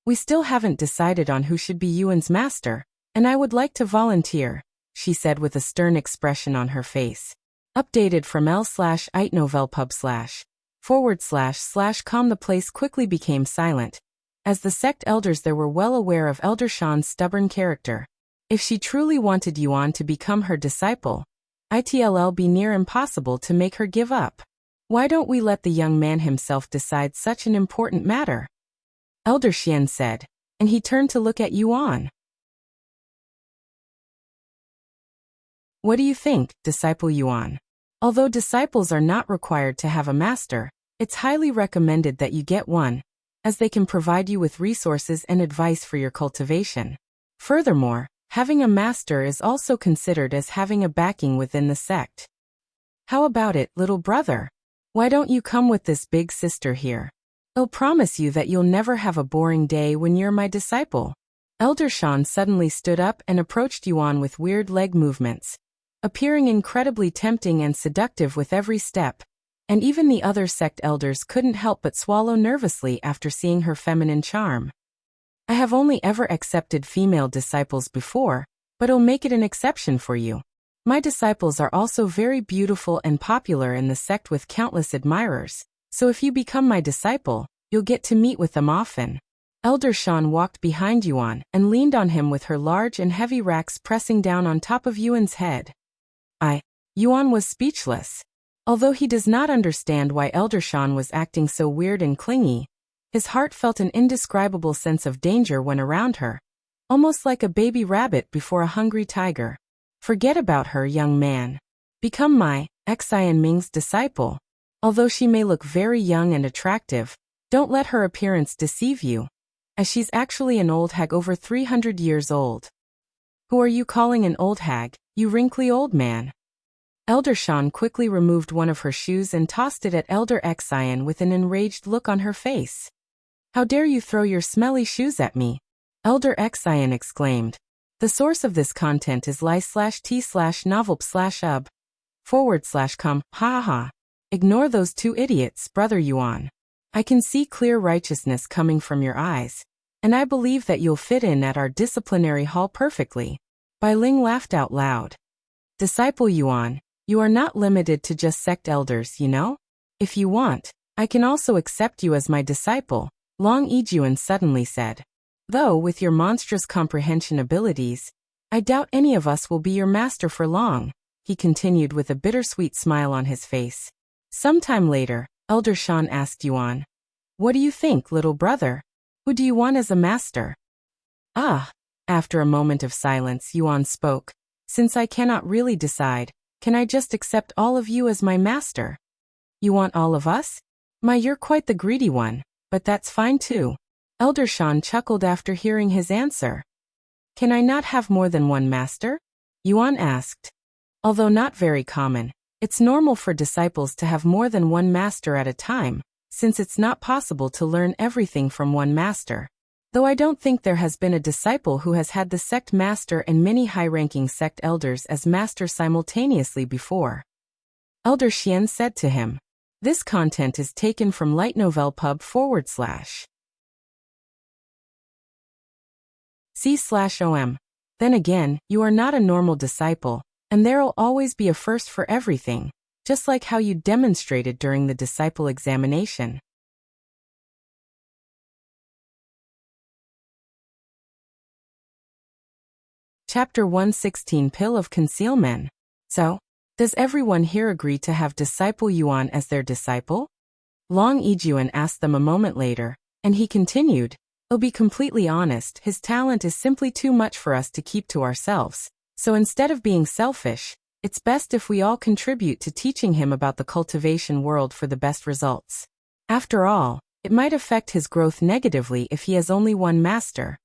We still haven't decided on who should be Yuan's master, and I would like to volunteer, she said with a stern expression on her face. Updated from l/itnovelpub//com. The place quickly became silent. As the sect elders there were well aware of Elder Shan's stubborn character. If she truly wanted Yuan to become her disciple, it'll be near impossible to make her give up. Why don't we let the young man himself decide such an important matter? Elder Xian said, and he turned to look at Yuan. What do you think, Disciple Yuan? Although disciples are not required to have a master, it's highly recommended that you get one, as they can provide you with resources and advice for your cultivation. Furthermore, having a master is also considered as having a backing within the sect. How about it, little brother? Why don't you come with this big sister here? I'll promise you that you'll never have a boring day when you're my disciple. Elder Shan suddenly stood up and approached Yuan with weird leg movements, appearing incredibly tempting and seductive with every step, and even the other sect elders couldn't help but swallow nervously after seeing her feminine charm. I have only ever accepted female disciples before, but I'll make it an exception for you. My disciples are also very beautiful and popular in the sect with countless admirers, so if you become my disciple, you'll get to meet with them often. Elder Shan walked behind Yuan and leaned on him with her large and heavy racks pressing down on top of Yuan's head. Yuan was speechless. Although he does not understand why Elder Shan was acting so weird and clingy, his heart felt an indescribable sense of danger when around her, almost like a baby rabbit before a hungry tiger. Forget about her, young man. Become my Xian Ming's disciple. Although she may look very young and attractive, don't let her appearance deceive you, as she's actually an old hag over 300 years old. Who are you calling an old hag, you wrinkly old man? Elder Shan quickly removed one of her shoes and tossed it at Elder Xian with an enraged look on her face. How dare you throw your smelly shoes at me? Elder Xian exclaimed. The source of this content is li/t/novelp/ub/com. Ha ha. Ignore those two idiots, Brother Yuan. I can see clear righteousness coming from your eyes, and I believe that you'll fit in at our disciplinary hall perfectly. Bai Ling laughed out loud. Disciple Yuan, you are not limited to just sect elders, you know? If you want, I can also accept you as my disciple, Long Ijuan suddenly said. Though with your monstrous comprehension abilities, I doubt any of us will be your master for long, he continued with a bittersweet smile on his face. Sometime later, Elder Shan asked Yuan, what do you think, little brother? Who do you want as a master? After a moment of silence, Yuan spoke. Since I cannot really decide, can I just accept all of you as my master? You want all of us? You're quite the greedy one, but that's fine too. Elder Shan chuckled after hearing his answer. Can I not have more than one master? Yuan asked. Although not very common, it's normal for disciples to have more than one master at a time, since it's not possible to learn everything from one master. Though I don't think there has been a disciple who has had the sect master and many high-ranking sect elders as master simultaneously before. Elder Xian said to him. This content is taken from lightnovelpub/c/om. Then again, you are not a normal disciple, and there'll always be a first for everything, just like how you demonstrated during the disciple examination. Chapter 116 Pill of Concealmen. So, does everyone here agree to have Disciple Yuan as their disciple? Long Ijuan asked them a moment later, and he continued, I'll be completely honest, his talent is simply too much for us to keep to ourselves. So instead of being selfish, it's best if we all contribute to teaching him about the cultivation world for the best results. After all, it might affect his growth negatively if he has only one master.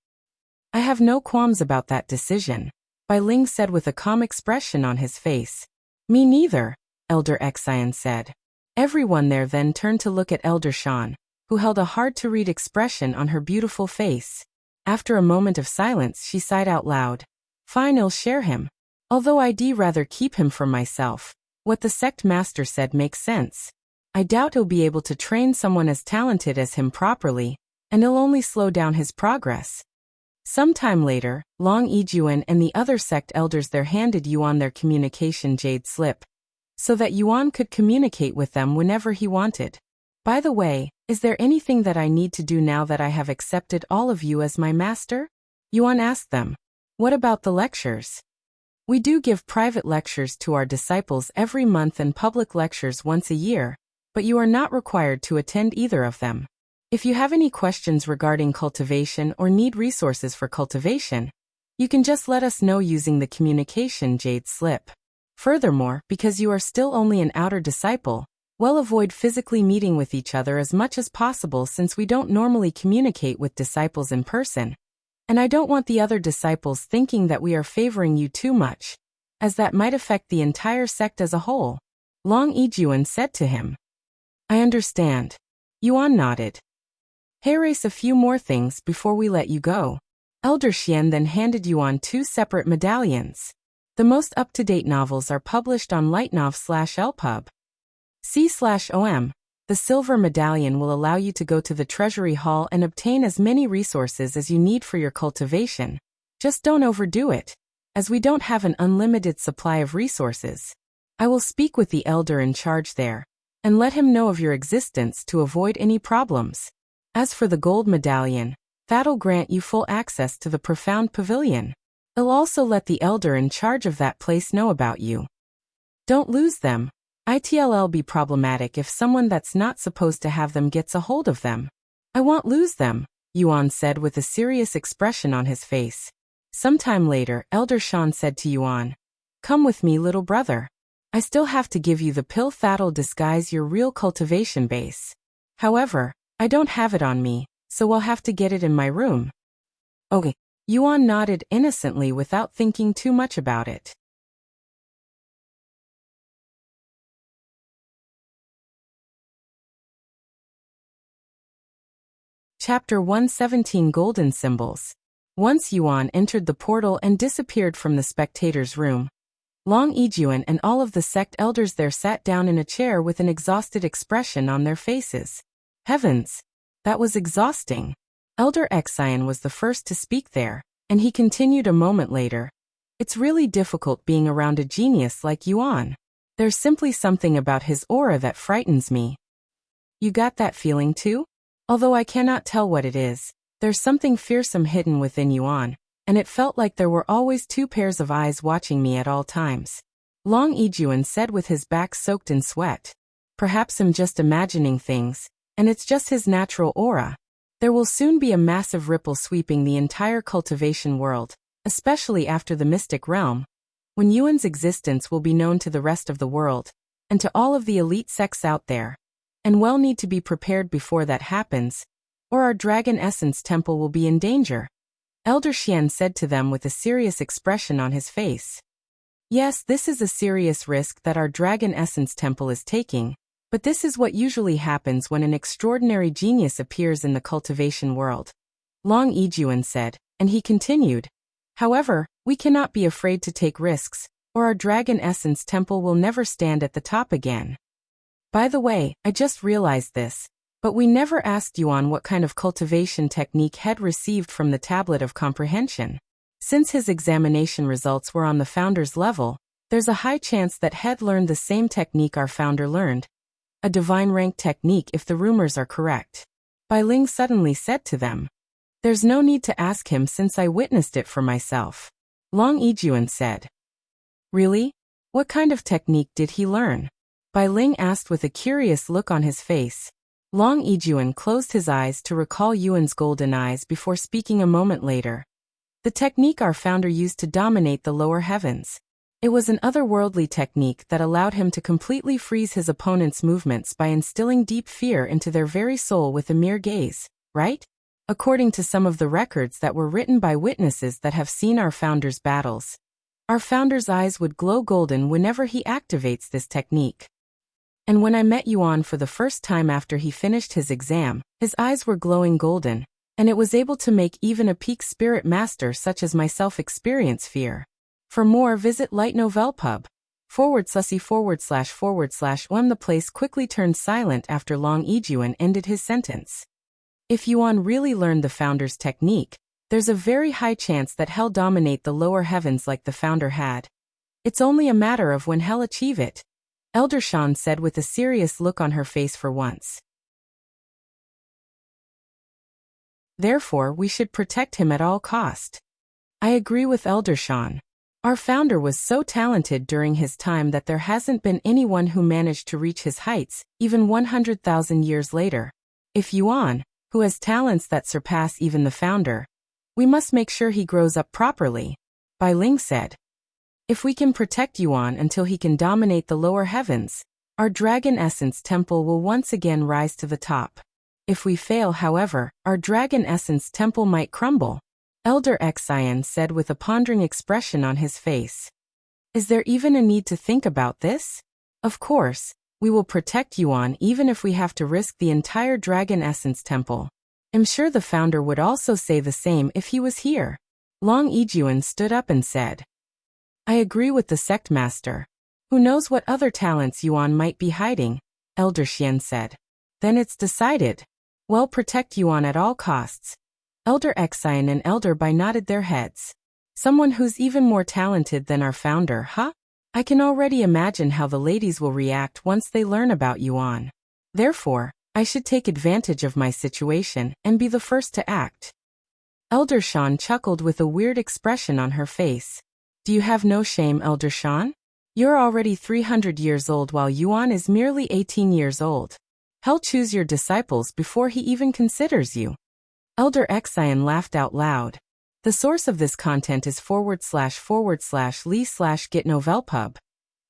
I have no qualms about that decision, Bai Ling said with a calm expression on his face. Me neither, Elder Xian said. Everyone there then turned to look at Elder Shan, who held a hard-to-read expression on her beautiful face. After a moment of silence, she sighed out loud. Fine, I'll share him. Although I'd rather keep him for myself. What the sect master said makes sense. I doubt he'll be able to train someone as talented as him properly, and it'll only slow down his progress. Sometime later, Long Yijuan and the other sect elders there handed Yuan their communication jade slip, so that Yuan could communicate with them whenever he wanted. By the way, is there anything that I need to do now that I have accepted all of you as my master? Yuan asked them. What about the lectures? We do give private lectures to our disciples every month and public lectures once a year, but you are not required to attend either of them. If you have any questions regarding cultivation or need resources for cultivation, you can just let us know using the communication jade slip. Furthermore, because you are still only an outer disciple, we'll avoid physically meeting with each other as much as possible since we don't normally communicate with disciples in person. And I don't want the other disciples thinking that we are favoring you too much, as that might affect the entire sect as a whole. Long Yijuan said to him. I understand. Yuan nodded. Hey, erase a few more things before we let you go. Elder Xian then handed Yuan 2 separate medallions. The most up-to-date novels are published on Lightnov/LPub. C/OM. The silver medallion will allow you to go to the treasury hall and obtain as many resources as you need for your cultivation. Just don't overdo it, as we don't have an unlimited supply of resources. I will speak with the elder in charge there, and let him know of your existence to avoid any problems. As for the gold medallion, that'll grant you full access to the profound pavilion. It'll also let the elder in charge of that place know about you. Don't lose them. It'll be problematic if someone that's not supposed to have them gets a hold of them. I won't lose them, Yuan said with a serious expression on his face. Sometime later, Elder Shan said to Yuan, Come with me, little brother. I still have to give you the pill that'll disguise your real cultivation base. However, I don't have it on me, so we'll have to get it in my room. Okay. Yuan nodded innocently without thinking too much about it. Chapter 117 Golden Symbols. Once Yuan entered the portal and disappeared from the spectators' room, Long Yijuan and all of the sect elders there sat down in a chair with an exhausted expression on their faces. Heavens! That was exhausting. Elder Xian was the first to speak there, and he continued a moment later. It's really difficult being around a genius like Yuan. There's simply something about his aura that frightens me. You got that feeling too? Although I cannot tell what it is, there's something fearsome hidden within Yuan, and it felt like there were always 2 pairs of eyes watching me at all times. Long Yijuan said with his back soaked in sweat. Perhaps I'm just imagining things, and it's just his natural aura. There will soon be a massive ripple sweeping the entire cultivation world, especially after the mystic realm, when Yuan's existence will be known to the rest of the world, and to all of the elite sects out there. And we'll need to be prepared before that happens, or our Dragon Essence Temple will be in danger. Elder Xian said to them with a serious expression on his face. Yes, this is a serious risk that our Dragon Essence Temple is taking, but this is what usually happens when an extraordinary genius appears in the cultivation world. Long Yijuan said, and he continued. However, we cannot be afraid to take risks, or our Dragon Essence Temple will never stand at the top again. By the way, I just realized this, but we never asked Yuan what kind of cultivation technique had received from the Tablet of Comprehension. Since his examination results were on the founder's level, there's a high chance that Head learned the same technique our founder learned. A divine rank technique if the rumors are correct. Bai Ling suddenly said to them. There's no need to ask him since I witnessed it for myself. Long Yijuan said. Really? What kind of technique did he learn? Bai Ling asked with a curious look on his face. Long Yijuan closed his eyes to recall Yuan's golden eyes before speaking a moment later. The technique our founder used to dominate the lower heavens. It was an otherworldly technique that allowed him to completely freeze his opponent's movements by instilling deep fear into their very soul with a mere gaze, right? According to some of the records that were written by witnesses that have seen our founder's battles, our founder's eyes would glow golden whenever he activates this technique. And when I met Yuan for the first time after he finished his exam, his eyes were glowing golden, and it was able to make even a peak spirit master such as myself experience fear. For more, visit lightnovelpub. // The place quickly turned silent after Long Yijuan ended his sentence. If Yuan really learned the founder's technique, there's a very high chance that hell dominate the lower heavens like the founder had. It's only a matter of when hell achieve it, Elder Shan said with a serious look on her face for once. Therefore, we should protect him at all cost. I agree with Elder Shan. Our founder was so talented during his time that there hasn't been anyone who managed to reach his heights, even 100,000 years later. If Yuan, who has talents that surpass even the founder, we must make sure he grows up properly, Bai Ling said. If we can protect Yuan until he can dominate the lower heavens, our Dragon Essence Temple will once again rise to the top. If we fail, however, our Dragon Essence Temple might crumble, Elder Xian said with a pondering expression on his face. Is there even a need to think about this? Of course, we will protect Yuan even if we have to risk the entire Dragon Essence Temple. I'm sure the founder would also say the same if he was here. Long Yijuan stood up and said, I agree with the sect master. Who knows what other talents Yuan might be hiding, Elder Xian said. Then it's decided. Well, protect Yuan at all costs. Elder Xian and Elder Bai nodded their heads. Someone who's even more talented than our founder, huh? I can already imagine how the ladies will react once they learn about Yuan. Therefore, I should take advantage of my situation and be the first to act. Elder Shan chuckled with a weird expression on her face. Do you have no shame, Elder Shan? You're already 300 years old while Yuan is merely 18 years old. Hell, choose your disciples before he even considers you. Elder Xian laughed out loud. The source of this content is / /Lee/Gitnovelpub.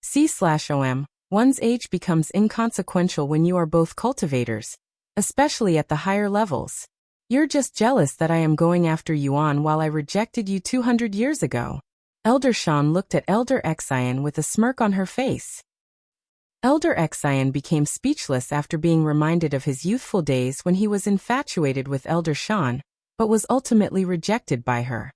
C/OM. One's age becomes inconsequential when you are both cultivators, especially at the higher levels. You're just jealous that I am going after Yuan while I rejected you 200 years ago. Elder Shan looked at Elder Xian with a smirk on her face. Elder Xian became speechless after being reminded of his youthful days when he was infatuated with Elder Shan, but was ultimately rejected by her.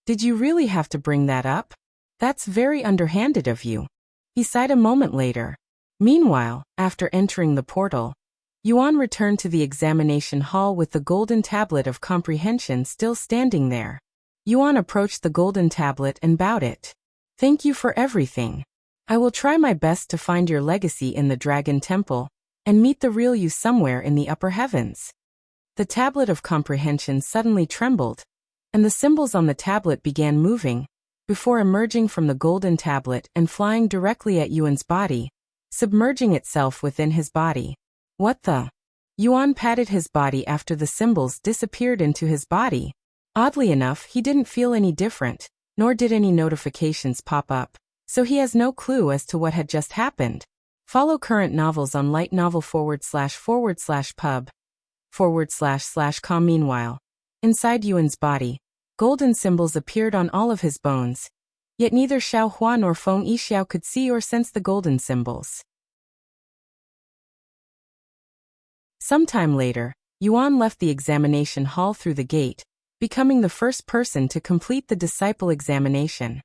Did you really have to bring that up? That's very underhanded of you. He sighed a moment later. Meanwhile, after entering the portal, Yuan returned to the examination hall with the golden tablet of comprehension still standing there. Yuan approached the golden tablet and bowed it. Thank you for everything. I will try my best to find your legacy in the Dragon Temple, and meet the real you somewhere in the upper heavens. The tablet of comprehension suddenly trembled, and the symbols on the tablet began moving, before emerging from the golden tablet and flying directly at Yuan's body, submerging itself within his body. What the? Yuan patted his body after the symbols disappeared into his body. Oddly enough, he didn't feel any different, nor did any notifications pop up, so he has no clue as to what had just happened. Follow current novels on lightnovel // pub // Meanwhile, inside Yuan's body, golden symbols appeared on all of his bones, yet neither Xiao Hua nor Feng Yixiao could see or sense the golden symbols. Sometime later, Yuan left the examination hall through the gate, becoming the first person to complete the disciple examination.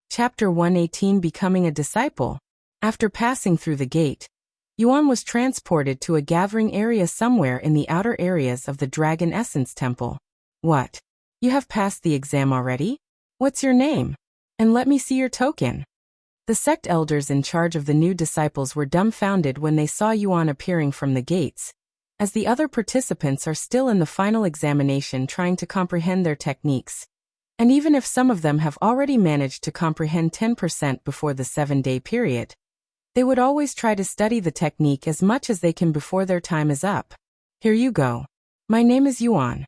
Chapter 118 Becoming a Disciple. After passing through the gate, Yuan was transported to a gathering area somewhere in the outer areas of the Dragon Essence Temple. What? You have passed the exam already? What's your name? And let me see your token. The sect elders in charge of the new disciples were dumbfounded when they saw Yuan appearing from the gates, as the other participants are still in the final examination trying to comprehend their techniques. And even if some of them have already managed to comprehend 10% before the 7-day period, they would always try to study the technique as much as they can before their time is up. Here you go. My name is Yuan.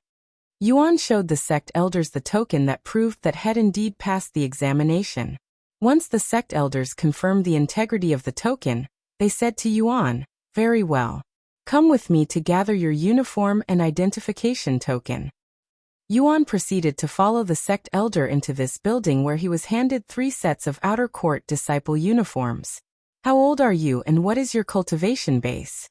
Yuan showed the sect elders the token that proved that had indeed passed the examination. Once the sect elders confirmed the integrity of the token, they said to Yuan, "Very well. Come with me to gather your uniform and identification token." Yuan proceeded to follow the sect elder into this building where he was handed 3 sets of outer court disciple uniforms. "How old are you and what is your cultivation base?"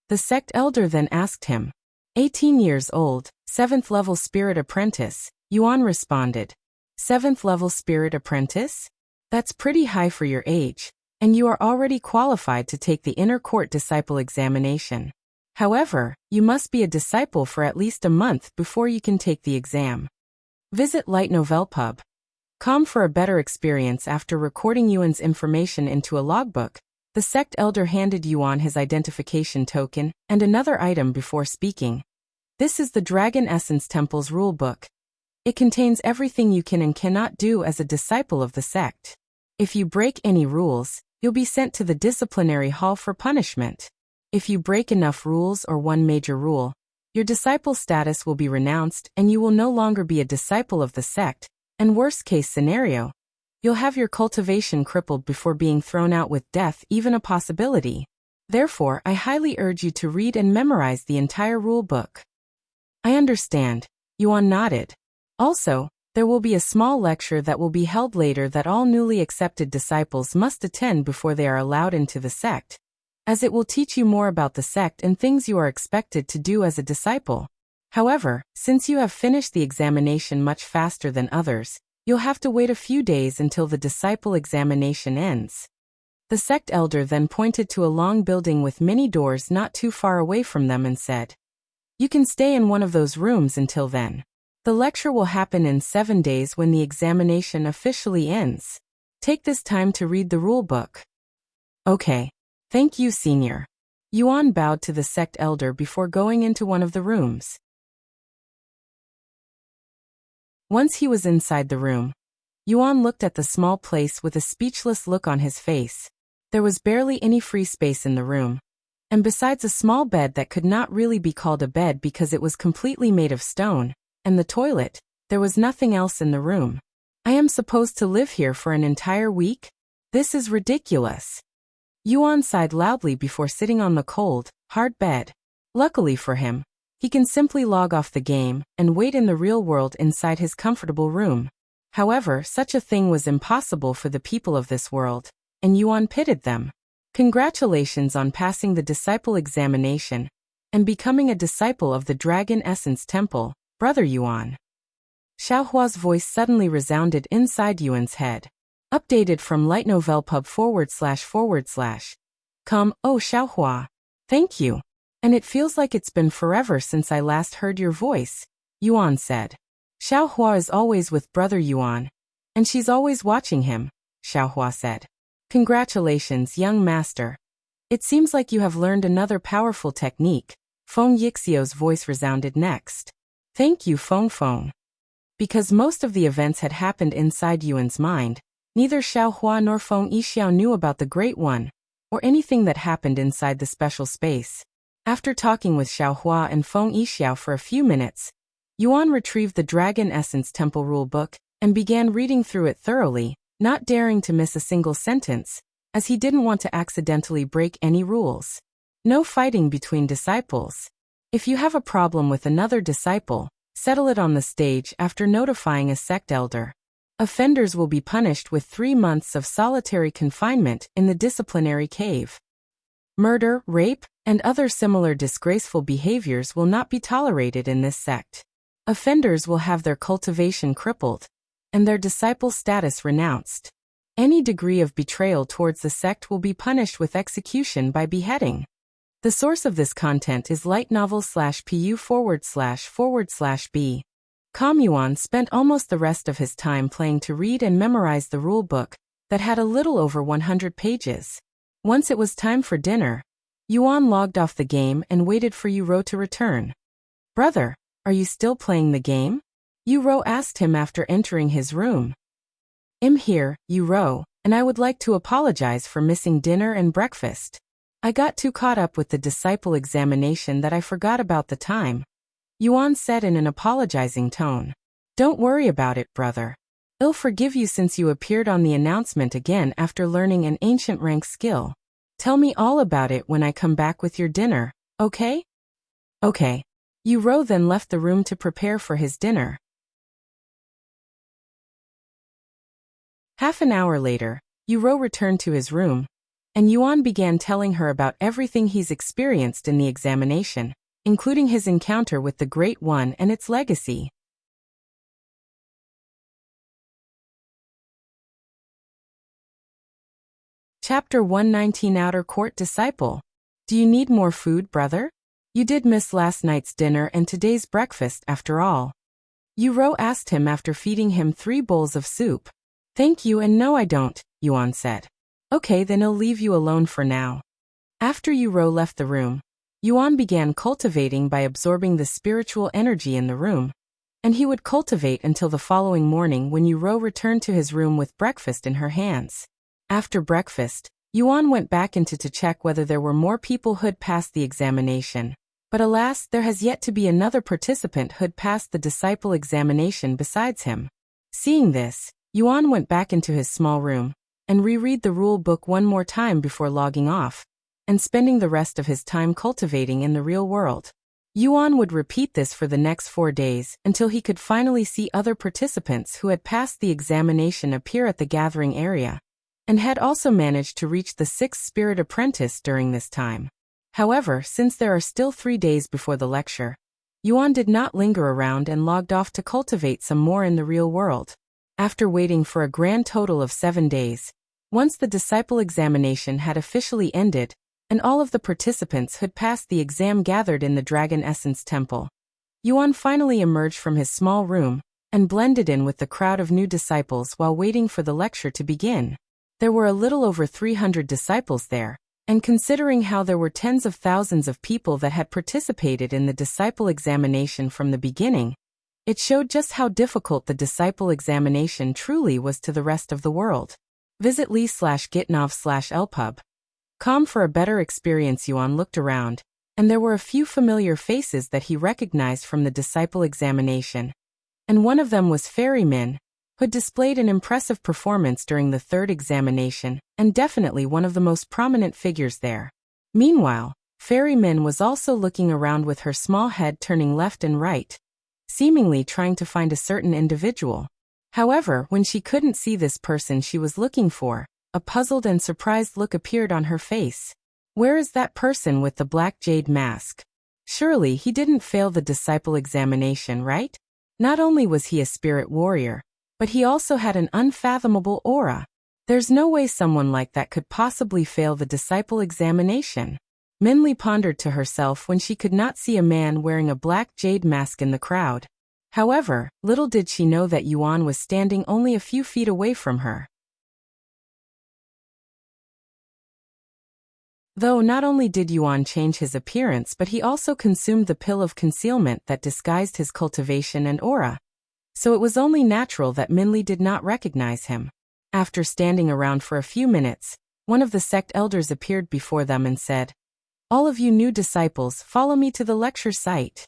The sect elder then asked him. 18 years old, 7th level spirit apprentice, Yuan responded. 7th level spirit apprentice? That's pretty high for your age, and you are already qualified to take the inner court disciple examination. However, you must be a disciple for at least a month before you can take the exam. Visit lightnovelpub.com for a better experience. After recording Yuan's information into a logbook, the sect elder handed Yuan his identification token and another item before speaking. "This is the Dragon Essence Temple's rulebook. It contains everything you can and cannot do as a disciple of the sect. If you break any rules, you'll be sent to the disciplinary hall for punishment. If you break enough rules or one major rule, your disciple status will be renounced and you will no longer be a disciple of the sect, and worst case scenario, you'll have your cultivation crippled before being thrown out with death, even a possibility. Therefore, I highly urge you to read and memorize the entire rule book." "I understand," Yuan nodded. "Also, there will be a small lecture that will be held later that all newly accepted disciples must attend before they are allowed into the sect, as it will teach you more about the sect and things you are expected to do as a disciple. However, since you have finished the examination much faster than others, you'll have to wait a few days until the disciple examination ends." The sect elder then pointed to a long building with many doors not too far away from them and said, "You can stay in one of those rooms until then. The lecture will happen in 7 days when the examination officially ends. Take this time to read the rule book." "Okay. Thank you, senior." Yuan bowed to the sect elder before going into one of the rooms. Once he was inside the room, Yuan looked at the small place with a speechless look on his face. There was barely any free space in the room, and besides a small bed that could not really be called a bed because it was completely made of stone, and the toilet, there was nothing else in the room. "I am supposed to live here for an entire week? This is ridiculous." Yuan sighed loudly before sitting on the cold, hard bed. Luckily for him, he can simply log off the game and wait in the real world inside his comfortable room. However, such a thing was impossible for the people of this world, and Yuan pitied them. "Congratulations on passing the disciple examination and becoming a disciple of the Dragon Essence Temple, Brother Yuan." Xiaohua's voice suddenly resounded inside Yuan's head. Updated from lightnovelpub //. "Oh Xiaohua. Thank you. And it feels like it's been forever since I last heard your voice," Yuan said. "Xiaohua is always with Brother Yuan, and she's always watching him," Xiaohua said. "Congratulations, young master. It seems like you have learned another powerful technique," Feng Yixio's voice resounded next. "Thank you, Feng." Because most of the events had happened inside Yuan's mind, neither Xiaohua nor Feng Yixiao knew about the Great One, or anything that happened inside the special space. After talking with Xiaohua and Feng Yixiao for a few minutes, Yuan retrieved the Dragon Essence Temple rulebook and began reading through it thoroughly, not daring to miss a single sentence, as he didn't want to accidentally break any rules. No fighting between disciples. If you have a problem with another disciple, settle it on the stage after notifying a sect elder. Offenders will be punished with 3 months of solitary confinement in the disciplinary cave. Murder, rape, and other similar disgraceful behaviors will not be tolerated in this sect. Offenders will have their cultivation crippled, and their disciple status renounced. Any degree of betrayal towards the sect will be punished with execution by beheading. The source of this content is lightnovel/pu//b. Yuan spent almost the rest of his time playing to read and memorize the rule book that had a little over 100 pages. Once it was time for dinner, Yuan logged off the game and waited for Yuro to return. "Brother, are you still playing the game?" Yu asked him after entering his room. I'm here, Yu, and I would like to apologize for missing dinner and breakfast. I got too caught up with the disciple examination that I forgot about the time. Yuan said in an apologizing tone. Don't worry about it, brother. I'll forgive you since you appeared on the announcement again after learning an ancient rank skill. Tell me all about it when I come back with your dinner, okay? Okay. Yu then left the room to prepare for his dinner. Half an hour later, Yu returned to his room, and Yuan began telling her about everything he's experienced in the examination, including his encounter with the Great One and its legacy. Chapter 119 Outer Court Disciple. Do you need more food, brother? You did miss last night's dinner and today's breakfast after all. Yu asked him after feeding him 3 bowls of soup. Thank you and no I don't, Yuan said. Okay, then I'll leave you alone for now. After Yu left the room, Yuan began cultivating by absorbing the spiritual energy in the room, and he would cultivate until the following morning when Yu returned to his room with breakfast in her hands. After breakfast, Yuan went back into to check whether there were more people who'd passed the examination, but alas, there has yet to be another participant who'd passed the disciple examination besides him. Seeing this, Yuan went back into his small room and reread the rule book one more time before logging off and spending the rest of his time cultivating in the real world. Yuan would repeat this for the next 4 days until he could finally see other participants who had passed the examination appear at the gathering area and had also managed to reach the 6th spirit apprentice during this time. However, since there are still 3 days before the lecture, Yuan did not linger around and logged off to cultivate some more in the real world. After waiting for a grand total of 7 days, once the disciple examination had officially ended, and all of the participants who'd passed the exam gathered in the Dragon Essence Temple, Yuan finally emerged from his small room and blended in with the crowd of new disciples while waiting for the lecture to begin. There were a little over 300 disciples there, and considering how there were tens of thousands of people that had participated in the disciple examination from the beginning, it showed just how difficult the disciple examination truly was to the rest of the world. Visit li/gitnov/lpub.com for a better experience. Yuan looked around, and there were a few familiar faces that he recognized from the disciple examination, and one of them was Vermilion, who displayed an impressive performance during the 3rd examination, and definitely one of the most prominent figures there. Meanwhile, Vermilion was also looking around with her small head turning left and right, seemingly trying to find a certain individual. However, when she couldn't see this person she was looking for, a puzzled and surprised look appeared on her face. Where is that person with the black jade mask? Surely he didn't fail the disciple examination, right? Not only was he a spirit warrior, but he also had an unfathomable aura. There's no way someone like that could possibly fail the disciple examination. Minli pondered to herself when she could not see a man wearing a black jade mask in the crowd. However, little did she know that Yuan was standing only a few feet away from her. Though not only did Yuan change his appearance, but he also consumed the pill of concealment that disguised his cultivation and aura. So it was only natural that Minli did not recognize him. After standing around for a few minutes, one of the sect elders appeared before them and said, "All of you new disciples, follow me to the lecture site."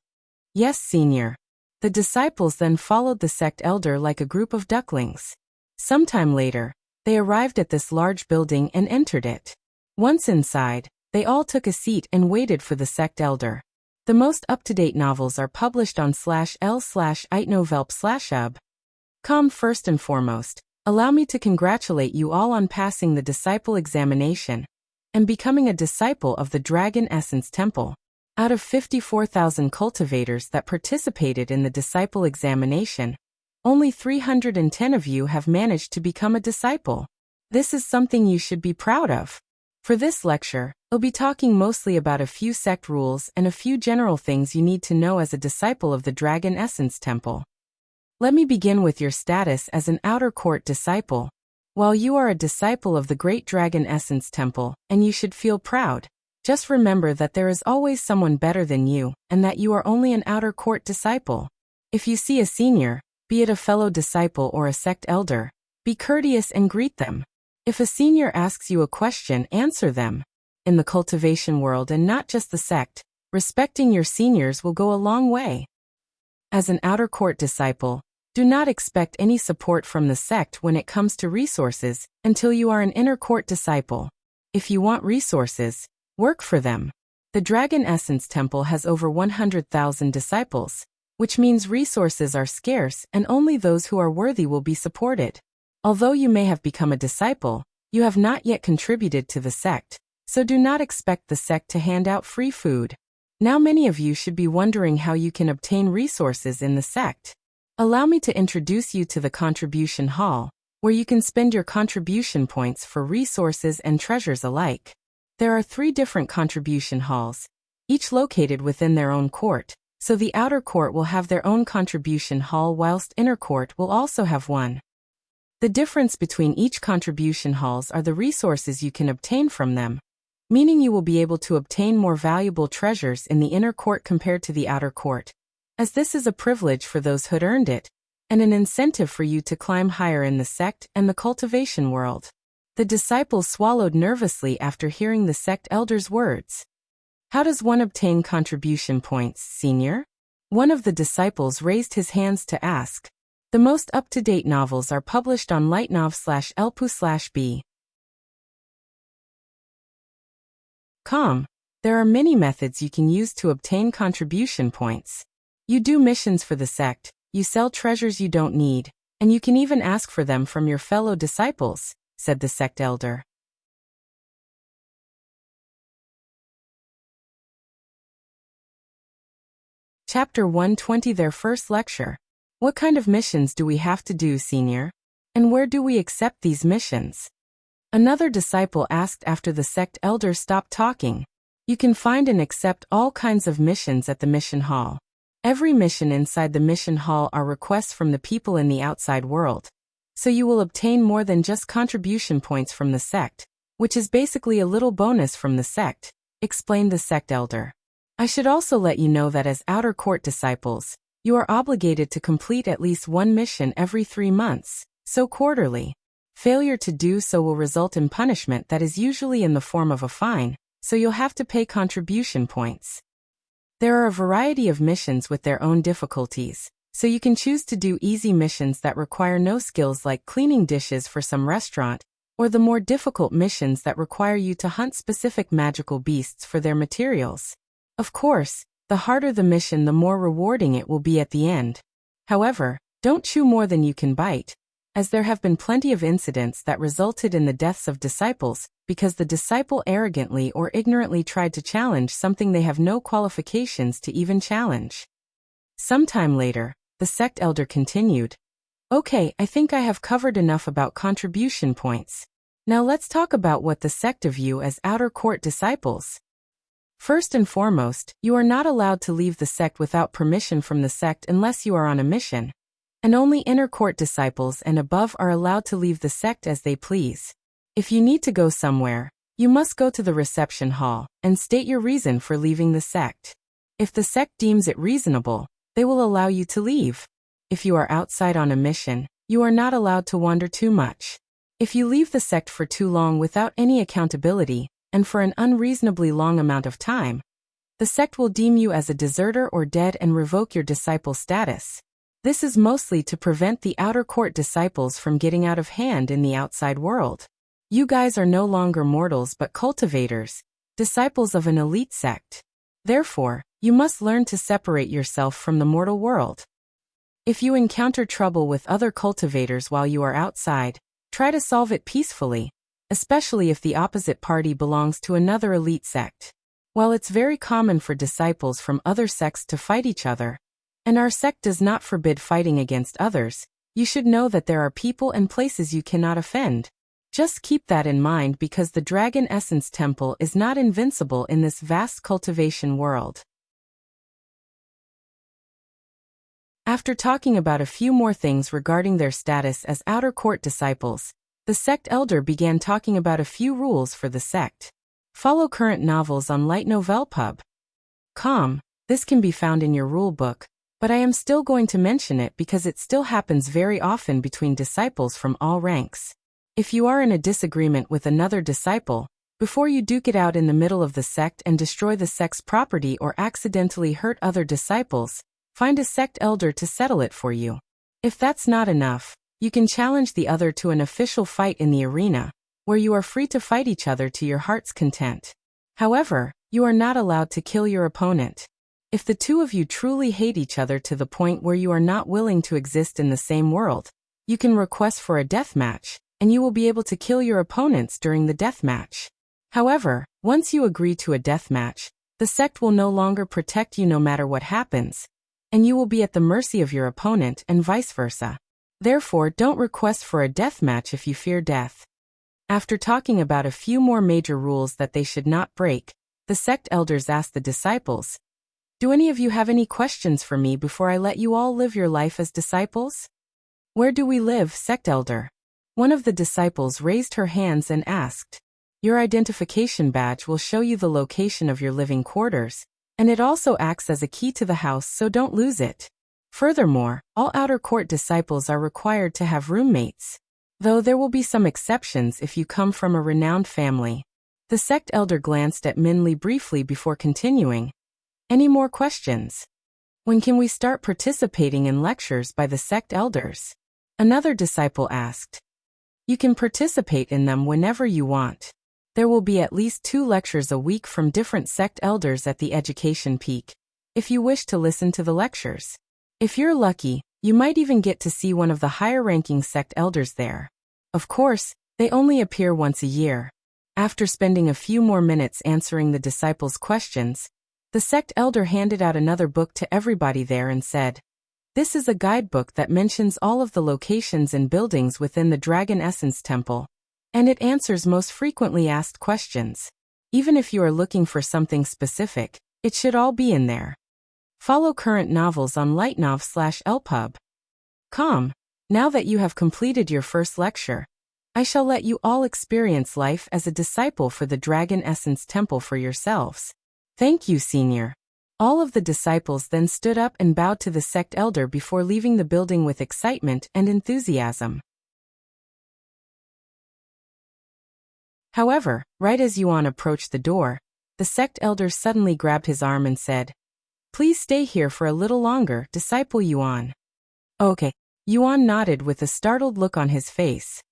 "Yes, senior." The disciples then followed the sect elder like a group of ducklings. Sometime later, they arrived at this large building and entered it. Once inside, they all took a seat and waited for the sect elder. The most up-to-date novels are published on /l/itnovelp/ub.com. First and foremost, allow me to congratulate you all on passing the disciple examination and becoming a disciple of the Dragon Essence Temple. Out of 54,000 cultivators that participated in the disciple examination, only 310 of you have managed to become a disciple. This is something you should be proud of. For this lecture, I'll be talking mostly about a few sect rules and a few general things you need to know as a disciple of the Dragon Essence Temple. Let me begin with your status as an outer court disciple. While you are a disciple of the Great Dragon Essence Temple, and you should feel proud, just remember that there is always someone better than you, and that you are only an outer court disciple. If you see a senior, Be it a fellow disciple or a sect elder, be courteous and greet them. If a senior asks you a question, answer them. In the cultivation world and not just the sect, respecting your seniors will go a long way. As an outer court disciple, do not expect any support from the sect when it comes to resources until you are an inner court disciple. If you want resources, work for them. The Dragon Essence Temple has over 100,000 disciples, which means resources are scarce and only those who are worthy will be supported. Although you may have become a disciple, you have not yet contributed to the sect, so do not expect the sect to hand out free food. Now many of you should be wondering how you can obtain resources in the sect. Allow me to introduce you to the Contribution Hall, where you can spend your contribution points for resources and treasures alike. There are 3 different contribution halls, each located within their own court, so the outer court will have their own contribution hall whilst inner court will also have one. The difference between each contribution halls are the resources you can obtain from them, meaning you will be able to obtain more valuable treasures in the inner court compared to the outer court, as this is a privilege for those who'd earned it, and an incentive for you to climb higher in the sect and the cultivation world. The disciples swallowed nervously after hearing the sect elder's words. How does one obtain contribution points, senior? One of the disciples raised his hands to ask. The most up-to-date novels are published on lightnov/elpu/b. There are many methods you can use to obtain contribution points. You do missions for the sect, you sell treasures you don't need, and you can even ask for them from your fellow disciples, said the sect elder. Chapter 120, their first lecture. What kind of missions do we have to do, senior? And where do we accept these missions? Another disciple asked after the sect elder stopped talking. You can find and accept all kinds of missions at the mission hall. Every mission inside the mission hall are requests from the people in the outside world. So you will obtain more than just contribution points from the sect, which is basically a little bonus from the sect, explained the sect elder. I should also let you know that as outer court disciples, you are obligated to complete at least one mission every 3 months, so quarterly. Failure to do so will result in punishment that is usually in the form of a fine, so you'll have to pay contribution points. There are a variety of missions with their own difficulties, so you can choose to do easy missions that require no skills like cleaning dishes for some restaurant, or the more difficult missions that require you to hunt specific magical beasts for their materials. Of course, the harder the mission, the more rewarding it will be at the end. However, don't chew more than you can bite, as there have been plenty of incidents that resulted in the deaths of disciples because the disciple arrogantly or ignorantly tried to challenge something they have no qualifications to even challenge. Sometime later, the sect elder continued. Okay, I think I have covered enough about contribution points. Now let's talk about what the sect view as outer court disciples. First and foremost, you are not allowed to leave the sect without permission from the sect unless you are on a mission. And only inner court disciples and above are allowed to leave the sect as they please. If you need to go somewhere, you must go to the reception hall and state your reason for leaving the sect. If the sect deems it reasonable, they will allow you to leave. If you are outside on a mission, you are not allowed to wander too much. If you leave the sect for too long without any accountability, and for an unreasonably long amount of time, the sect will deem you as a deserter or dead and revoke your disciple status. This is mostly to prevent the outer court disciples from getting out of hand in the outside world. You guys are no longer mortals but cultivators, disciples of an elite sect. Therefore, you must learn to separate yourself from the mortal world. If you encounter trouble with other cultivators while you are outside, try to solve it peacefully, especially if the opposite party belongs to another elite sect. While it's very common for disciples from other sects to fight each other, and our sect does not forbid fighting against others, you should know that there are people and places you cannot offend. Just keep that in mind because the Dragon Essence Temple is not invincible in this vast cultivation world. After talking about a few more things regarding their status as outer court disciples, the sect elder began talking about a few rules for the sect. Follow current novels on Light Novel Pub. Com. This can be found in your rulebook, But I am still going to mention it because it still happens very often between disciples from all ranks. If you are in a disagreement with another disciple, before you duke it out in the middle of the sect and destroy the sect's property or accidentally hurt other disciples, find a sect elder to settle it for you. If that's not enough, you can challenge the other to an official fight in the arena, where you are free to fight each other to your heart's content. However, you are not allowed to kill your opponent. If the two of you truly hate each other to the point where you are not willing to exist in the same world, you can request for a death match, and you will be able to kill your opponents during the death match. However, once you agree to a death match, the sect will no longer protect you no matter what happens, and you will be at the mercy of your opponent and vice versa. Therefore, don't request for a death match if you fear death. After talking about a few more major rules that they should not break, the sect elders asked the disciples, "Do any of you have any questions for me before I let you all live your life as disciples?" "Where do we live, sect elder?" One of the disciples raised her hands and asked. "Your identification badge will show you the location of your living quarters, and it also acts as a key to the house, so don't lose it. Furthermore, all outer court disciples are required to have roommates, though there will be some exceptions if you come from a renowned family." The sect elder glanced at Minli briefly before continuing. "Any more questions? When can we start participating in lectures by the sect elders?" Another disciple asked. "You can participate in them whenever you want. There will be at least 2 lectures a week from different sect elders at the education peak, if you wish to listen to the lectures. If you're lucky, you might even get to see one of the higher-ranking sect elders there. Of course, they only appear once a year." After spending a few more minutes answering the disciples' questions, the sect elder handed out another book to everybody there and said, "This is a guidebook that mentions all of the locations and buildings within the Dragon Essence Temple, and it answers most frequently asked questions. Even if you are looking for something specific, it should all be in there. Follow current novels on lightnov.lpub.com. Now that you have completed your first lecture, I shall let you all experience life as a disciple for the Dragon Essence Temple for yourselves." "Thank you, Senior." All of the disciples then stood up and bowed to the sect elder before leaving the building with excitement and enthusiasm. However, right as Yuan approached the door, the sect elder suddenly grabbed his arm and said, "Please stay here for a little longer, Disciple Yuan." "Okay." Yuan nodded with a startled look on his face.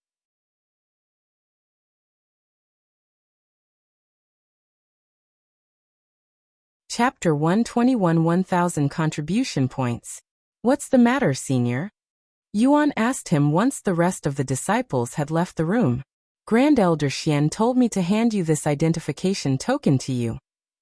Chapter 121 1000 Contribution Points. "What's the matter, Senior?" Yuan asked him once the rest of the disciples had left the room. "Grand Elder Xian told me to hand you this identification token to you,"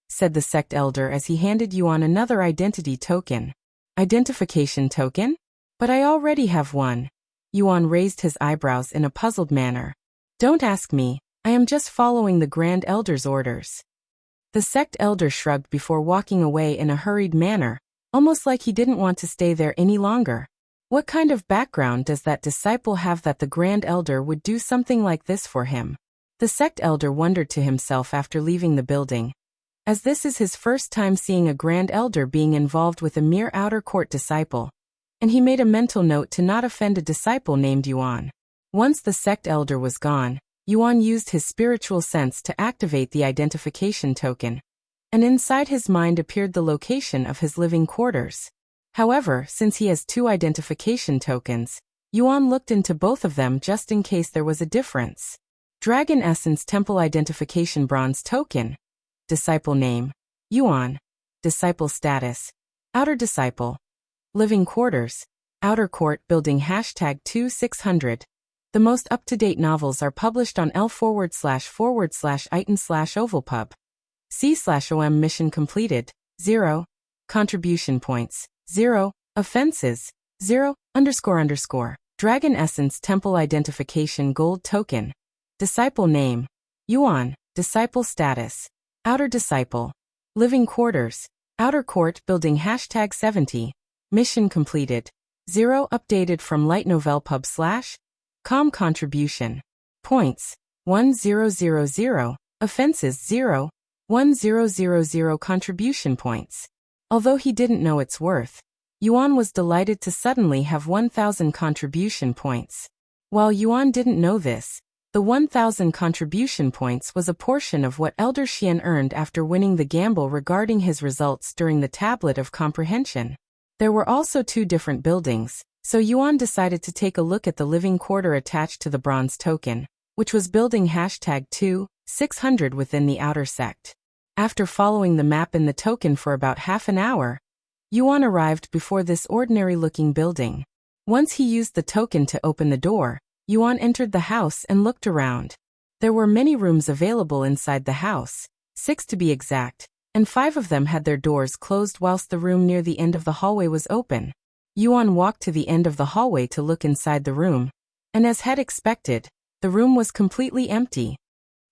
said the sect elder as he handed Yuan another identity token. "Identification token? But I already have one." Yuan raised his eyebrows in a puzzled manner. "Don't ask me, I am just following the Grand Elder's orders." The sect elder shrugged before walking away in a hurried manner, almost like he didn't want to stay there any longer. What kind of background does that disciple have that the Grand Elder would do something like this for him? The sect elder wondered to himself after leaving the building, as this is his first time seeing a Grand Elder being involved with a mere outer court disciple, and he made a mental note to not offend a disciple named Yuan. Once the sect elder was gone, Yuan used his spiritual sense to activate the identification token, and inside his mind appeared the location of his living quarters. However, since he has 2 identification tokens, Yuan looked into both of them just in case there was a difference. Dragon Essence Temple Identification Bronze Token. Disciple Name: Yuan. Disciple Status: Outer Disciple. Living Quarters: Outer Court Building #2600. The most up-to-date novels are published on L//item/ovalpub. C/OM Mission completed, 0. Contribution points, 0. Offenses, 0. __. Dragon Essence Temple Identification Gold Token. Disciple Name: Yuan. Disciple Status: Outer Disciple. Living Quarters: Outer Court Building #70. Mission completed, 0. Updated from lightnovelpub/. Com Contribution points: 1000. Offenses: 0. 1000 contribution points. Although he didn't know its worth, Yuan was delighted to suddenly have 1,000 contribution points. While Yuan didn't know this, the 1,000 contribution points was a portion of what Elder Xian earned after winning the gamble regarding his results during the Tablet of Comprehension. There were also 2 different buildings, so Yuan decided to take a look at the living quarter attached to the bronze token, which was building #2-600 within the outer sect. After following the map in the token for about half an hour, Yuan arrived before this ordinary-looking building. Once he used the token to open the door, Yuan entered the house and looked around. There were many rooms available inside the house, 6 to be exact, and 5 of them had their doors closed whilst the room near the end of the hallway was open. Yuan walked to the end of the hallway to look inside the room, and as had expected, the room was completely empty.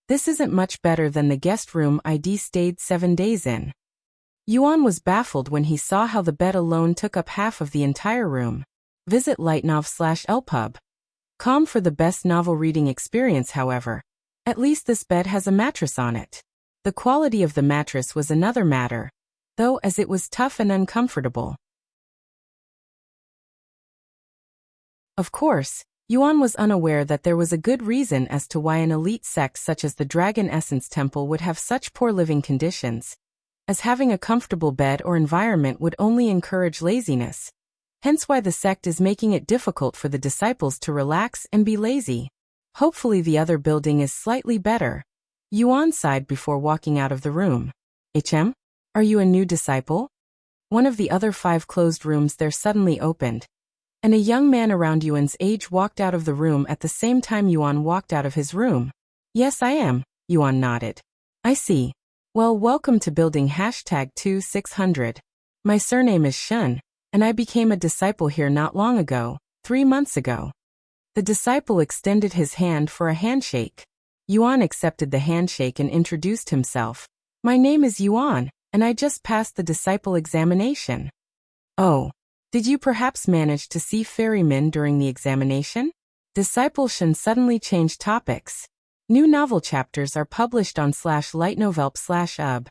This isn't much better than the guest room I'd stayed 7 days in. Yuan was baffled when he saw how the bed alone took up half of the entire room. Visit lightnov.com for the best novel reading experience. However, at least this bed has a mattress on it. The quality of the mattress was another matter, though, as it was tough and uncomfortable. Of course, Yuan was unaware that there was a good reason as to why an elite sect such as the Dragon Essence Temple would have such poor living conditions, as having a comfortable bed or environment would only encourage laziness. Hence why the sect is making it difficult for the disciples to relax and be lazy. Hopefully the other building is slightly better. Yuan sighed before walking out of the room. Are you a new disciple? One of the other 5 closed rooms there suddenly opened, and a young man around Yuan's age walked out of the room at the same time Yuan walked out of his room. Yes, I am, Yuan nodded. I see. Well, welcome to building #2-600. My surname is Shun, and I became a disciple here not long ago, 3 months ago. The disciple extended his hand for a handshake. Yuan accepted the handshake and introduced himself. My name is Yuan, and I just passed the disciple examination. Oh, did you perhaps manage to see ferrymen during the examination? Disciple Shun suddenly changed topics. New novel chapters are published on /lightnovelp/ub.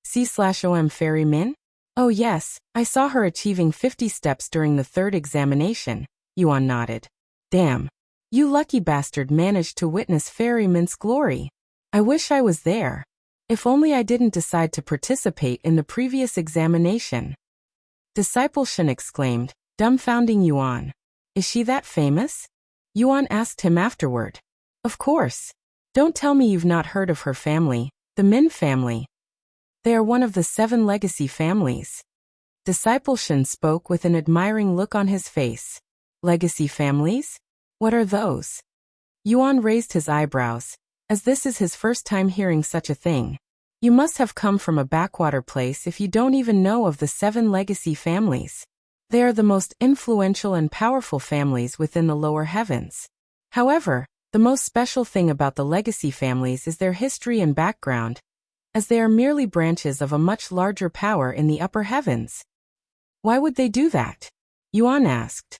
C/om ferrymen? Oh yes, I saw her achieving 50 steps during the 3rd examination, Yuan nodded. Damn. You lucky bastard managed to witness ferrymen's glory. I wish I was there. If only I didn't decide to participate in the previous examination. Disciple Shun exclaimed, dumbfounding Yuan. Is she that famous? Yuan asked him afterward. Of course. Don't tell me you've not heard of her family, the Min family. They are one of the 7 legacy families. Disciple Shun spoke with an admiring look on his face. Legacy families? What are those? Yuan raised his eyebrows, as this is his first time hearing such a thing. You must have come from a backwater place if you don't even know of the 7 legacy families. They are the most influential and powerful families within the lower heavens. However, the most special thing about the legacy families is their history and background, as they are merely branches of a much larger power in the upper heavens. Why would they do that? Yuan asked.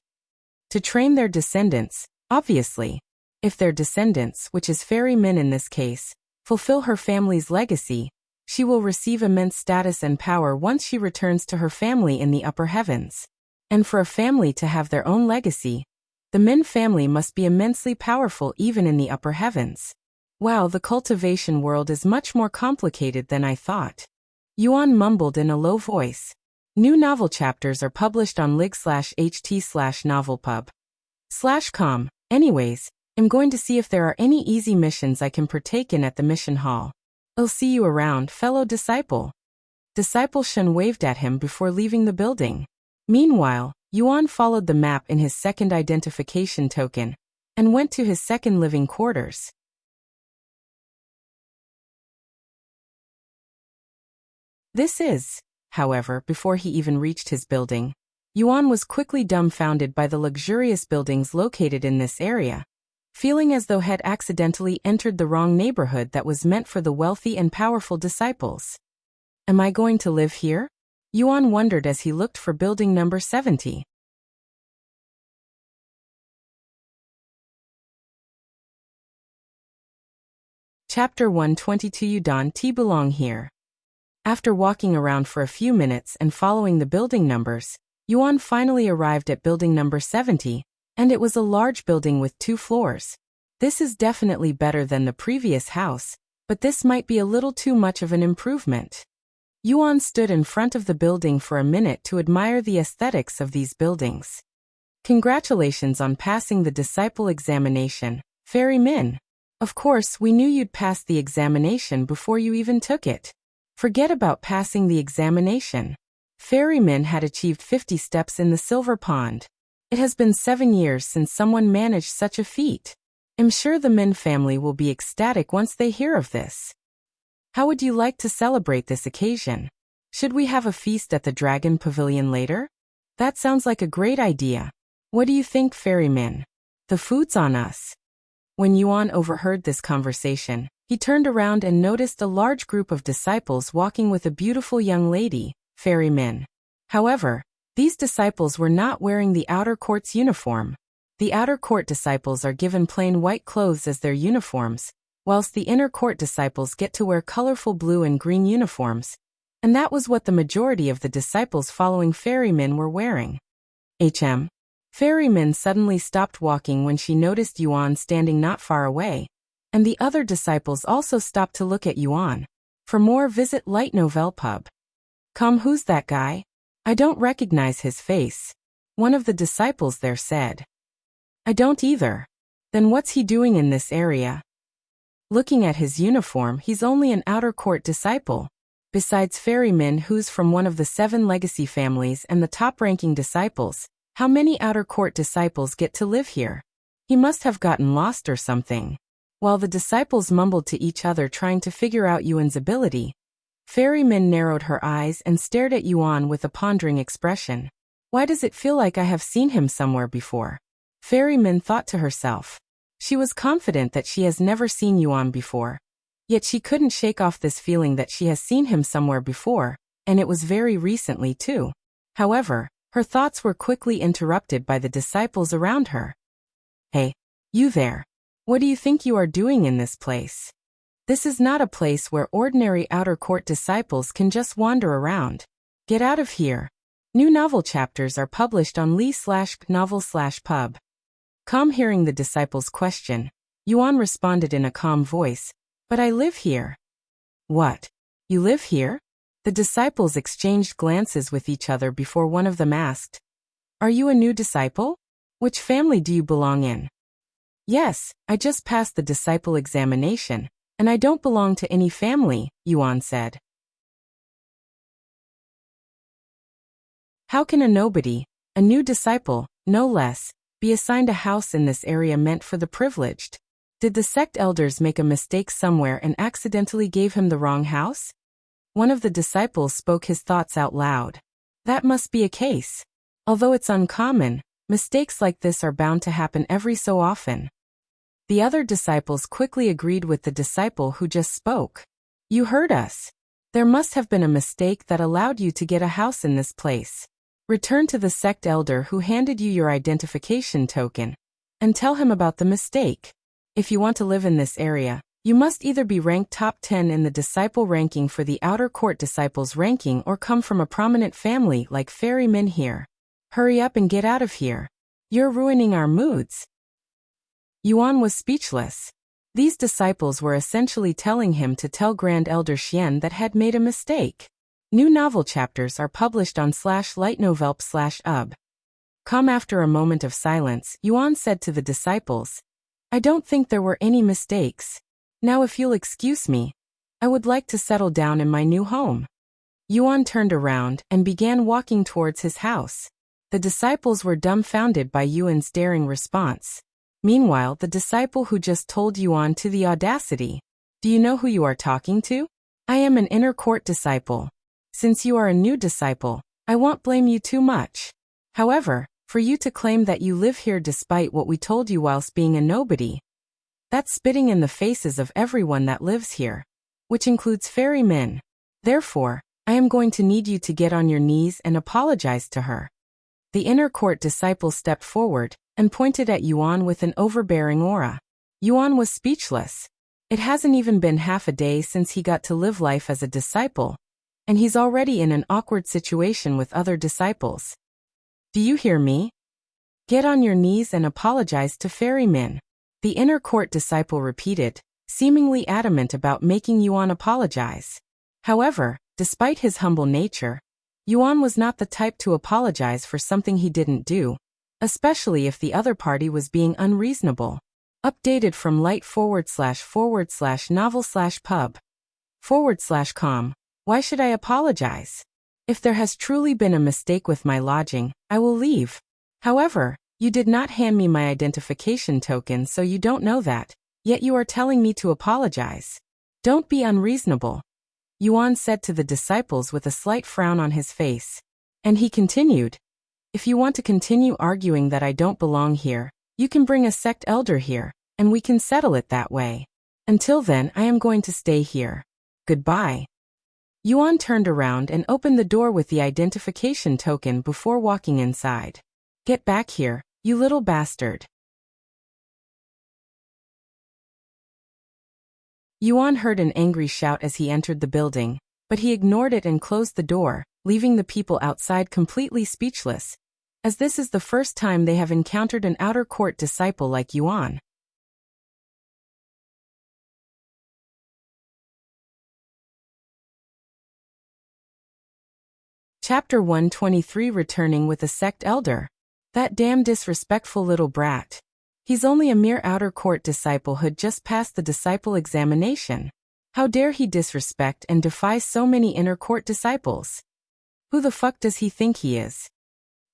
To train their descendants, obviously. If their descendants, which is ferrymen in this case, fulfill her family's legacy, she will receive immense status and power once she returns to her family in the upper heavens. And for a family to have their own legacy, the Min family must be immensely powerful even in the upper heavens. Wow, the cultivation world is much more complicated than I thought. Yuan mumbled in a low voice. New novel chapters are published on lig/ht/novelpub/com. Anyways, I'm going to see if there are any easy missions I can partake in at the mission hall. I'll see you around, fellow disciple. Disciple Shun waved at him before leaving the building. Meanwhile, Yuan followed the map in his second identification token and went to his second living quarters. This is, however, before he even reached his building. Yuan was quickly dumbfounded by the luxurious buildings located in this area, feeling as though had accidentally entered the wrong neighborhood that was meant for the wealthy and powerful disciples. Am I going to live here? Yuan wondered as he looked for building number 70. Chapter 122. You don't belong here. After walking around for a few minutes and following the building numbers, Yuan finally arrived at building number 70, and it was a large building with 2 floors. This is definitely better than the previous house, but this might be a little too much of an improvement. Yuan stood in front of the building for a minute to admire the aesthetics of these buildings. Congratulations on passing the disciple examination, Fairy Min. Of course, we knew you'd pass the examination before you even took it. Forget about passing the examination. Fairy Min had achieved 50 steps in the silver pond. It has been 7 years since someone managed such a feat. I'm sure the Min family will be ecstatic once they hear of this. How would you like to celebrate this occasion? Should we have a feast at the Dragon Pavilion later? That sounds like a great idea. What do you think, Fairy Min? The food's on us. When Yuan overheard this conversation, he turned around and noticed a large group of disciples walking with a beautiful young lady, Fairy Min. However, these disciples were not wearing the outer court's uniform. The outer court disciples are given plain white clothes as their uniforms, whilst the inner court disciples get to wear colorful blue and green uniforms, and that was what the majority of the disciples following Fairy Min were wearing. Fairy Min suddenly stopped walking when she noticed Yuan standing not far away, and the other disciples also stopped to look at Yuan. For more, visit Light Novel Pub. Who's that guy? I don't recognize his face. One of the disciples there said. I don't either. Then what's he doing in this area? Looking at his uniform, he's only an outer court disciple. Besides Fairy Min, who's from one of the 7 legacy families and the top-ranking disciples, how many outer court disciples get to live here? He must have gotten lost or something. While the disciples mumbled to each other trying to figure out Yuan's ability, Fairy Min narrowed her eyes and stared at Yuan with a pondering expression. Why does it feel like I have seen him somewhere before? Fairy Min thought to herself. She was confident that she has never seen Yuan before. Yet she couldn't shake off this feeling that she has seen him somewhere before, and it was very recently too. However, her thoughts were quickly interrupted by the disciples around her. Hey, you there. What do you think you are doing in this place? This is not a place where ordinary outer court disciples can just wander around. Get out of here. New novel chapters are published on Lee/novel/pub. Hearing the disciples' question, Yuan responded in a calm voice, But I live here. What? You live here? The disciples exchanged glances with each other before one of them asked, Are you a new disciple? Which family do you belong in? Yes, I just passed the disciple examination, and I don't belong to any family, Yuan said. How can a nobody, a new disciple, no less, be assigned a house in this area meant for the privileged? Did the sect elders make a mistake somewhere and accidentally gave him the wrong house? One of the disciples spoke his thoughts out loud. That must be a case. Although it's uncommon, mistakes like this are bound to happen every so often. The other disciples quickly agreed with the disciple who just spoke. You heard us. There must have been a mistake that allowed you to get a house in this place. Return to the sect elder who handed you your identification token, and tell him about the mistake. If you want to live in this area, you must either be ranked top 10 in the disciple ranking for the outer court disciples ranking or come from a prominent family like Fairy Min here. Hurry up and get out of here. You're ruining our moods. Yuan was speechless. These disciples were essentially telling him to tell Grand Elder Xian that had made a mistake. New novel chapters are published on /lightnovelp/ub. After a moment of silence, Yuan said to the disciples, I don't think there were any mistakes. Now if you'll excuse me, I would like to settle down in my new home. Yuan turned around and began walking towards his house. The disciples were dumbfounded by Yuan's daring response. Meanwhile, the disciple who just told Yuan to the audacity. Do you know who you are talking to? I am an inner court disciple. Since you are a new disciple, I won't blame you too much. However, for you to claim that you live here despite what we told you whilst being a nobody, that's spitting in the faces of everyone that lives here, which includes Fairy Min. Therefore, I am going to need you to get on your knees and apologize to her. The inner court disciple stepped forward and pointed at Yuan with an overbearing aura. Yuan was speechless. It hasn't even been half a day since he got to live life as a disciple, and he's already in an awkward situation with other disciples. Do you hear me? Get on your knees and apologize to Vermilion. The inner court disciple repeated, seemingly adamant about making Yuan apologize. However, despite his humble nature, Yuan was not the type to apologize for something he didn't do, especially if the other party was being unreasonable. Updated from light//novel/pub/com. Why should I apologize? If there has truly been a mistake with my lodging, I will leave. However, you did not hand me my identification token, so you don't know that, yet you are telling me to apologize. Don't be unreasonable, Yuan said to the disciples with a slight frown on his face. And he continued, if you want to continue arguing that I don't belong here, you can bring a sect elder here, and we can settle it that way. Until then, I am going to stay here. Goodbye. Yuan turned around and opened the door with the identification token before walking inside. Get back here, you little bastard. Yuan heard an angry shout as he entered the building, but he ignored it and closed the door, leaving the people outside completely speechless, as this is the first time they have encountered an outer court disciple like Yuan. Chapter 123. Returning with a sect elder. That damn disrespectful little brat. He's only a mere outer court disciple who'd just passed the disciple examination. How dare he disrespect and defy so many inner court disciples? Who the fuck does he think he is?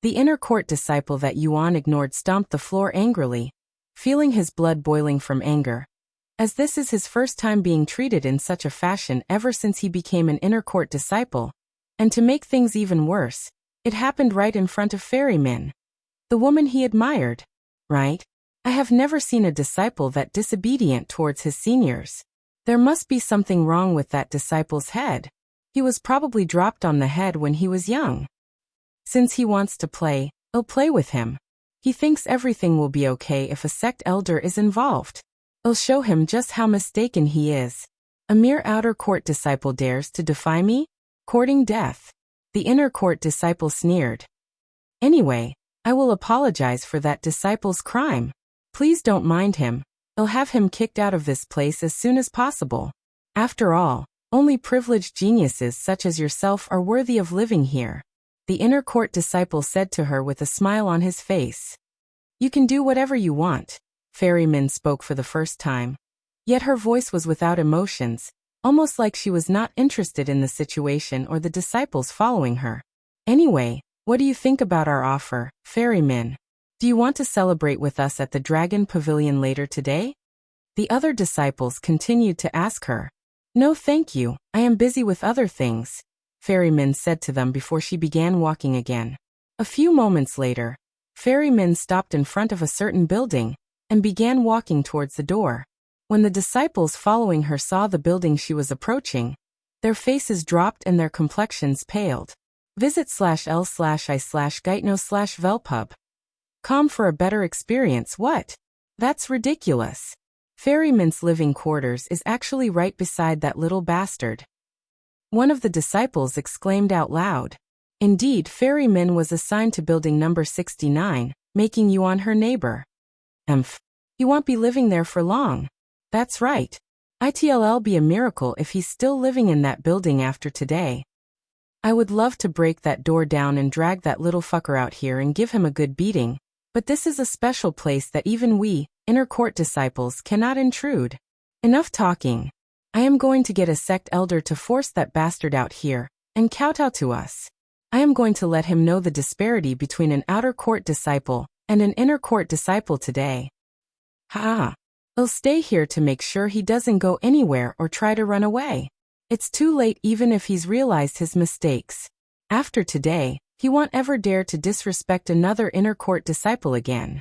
The inner court disciple that Yuan ignored stomped the floor angrily, feeling his blood boiling from anger, as this is his first time being treated in such a fashion ever since he became an inner court disciple. And to make things even worse, it happened right in front of Vermilion, the woman he admired. Right? I have never seen a disciple that disobedient towards his seniors. There must be something wrong with that disciple's head. He was probably dropped on the head when he was young. Since he wants to play, I'll play with him. He thinks everything will be okay if a sect elder is involved. I'll show him just how mistaken he is. A mere outer court disciple dares to defy me? Courting death. The inner court disciple sneered. Anyway, I will apologize for that disciple's crime. Please don't mind him. I'll have him kicked out of this place as soon as possible. After all, only privileged geniuses such as yourself are worthy of living here. The inner court disciple said to her with a smile on his face. You can do whatever you want. Vermilion spoke for the first time. Yet her voice was without emotions, almost like she was not interested in the situation or the disciples following her. Anyway, what do you think about our offer, Vermilion? Do you want to celebrate with us at the Dragon Pavilion later today? The other disciples continued to ask her. No thank you, I am busy with other things, Vermilion said to them before she began walking again. A few moments later, Vermilion stopped in front of a certain building and began walking towards the door. When the disciples following her saw the building she was approaching, their faces dropped and their complexions paled. Visit /l/i/geitno/velpub.com for a better experience. What? That's ridiculous. Vermilion's living quarters is actually right beside that little bastard. One of the disciples exclaimed out loud. Indeed, Vermilion was assigned to building number 69, making Yuan her neighbor. He won't be living there for long. That's right. It'll be a miracle if he's still living in that building after today. I would love to break that door down and drag that little fucker out here and give him a good beating, but this is a special place that even we, inner court disciples, cannot intrude. Enough talking. I am going to get a sect elder to force that bastard out here and kowtow to us. I am going to let him know the disparity between an outer court disciple and an inner court disciple today. Ha! I'll stay here to make sure he doesn't go anywhere or try to run away. It's too late even if he's realized his mistakes. After today, he won't ever dare to disrespect another inner court disciple again.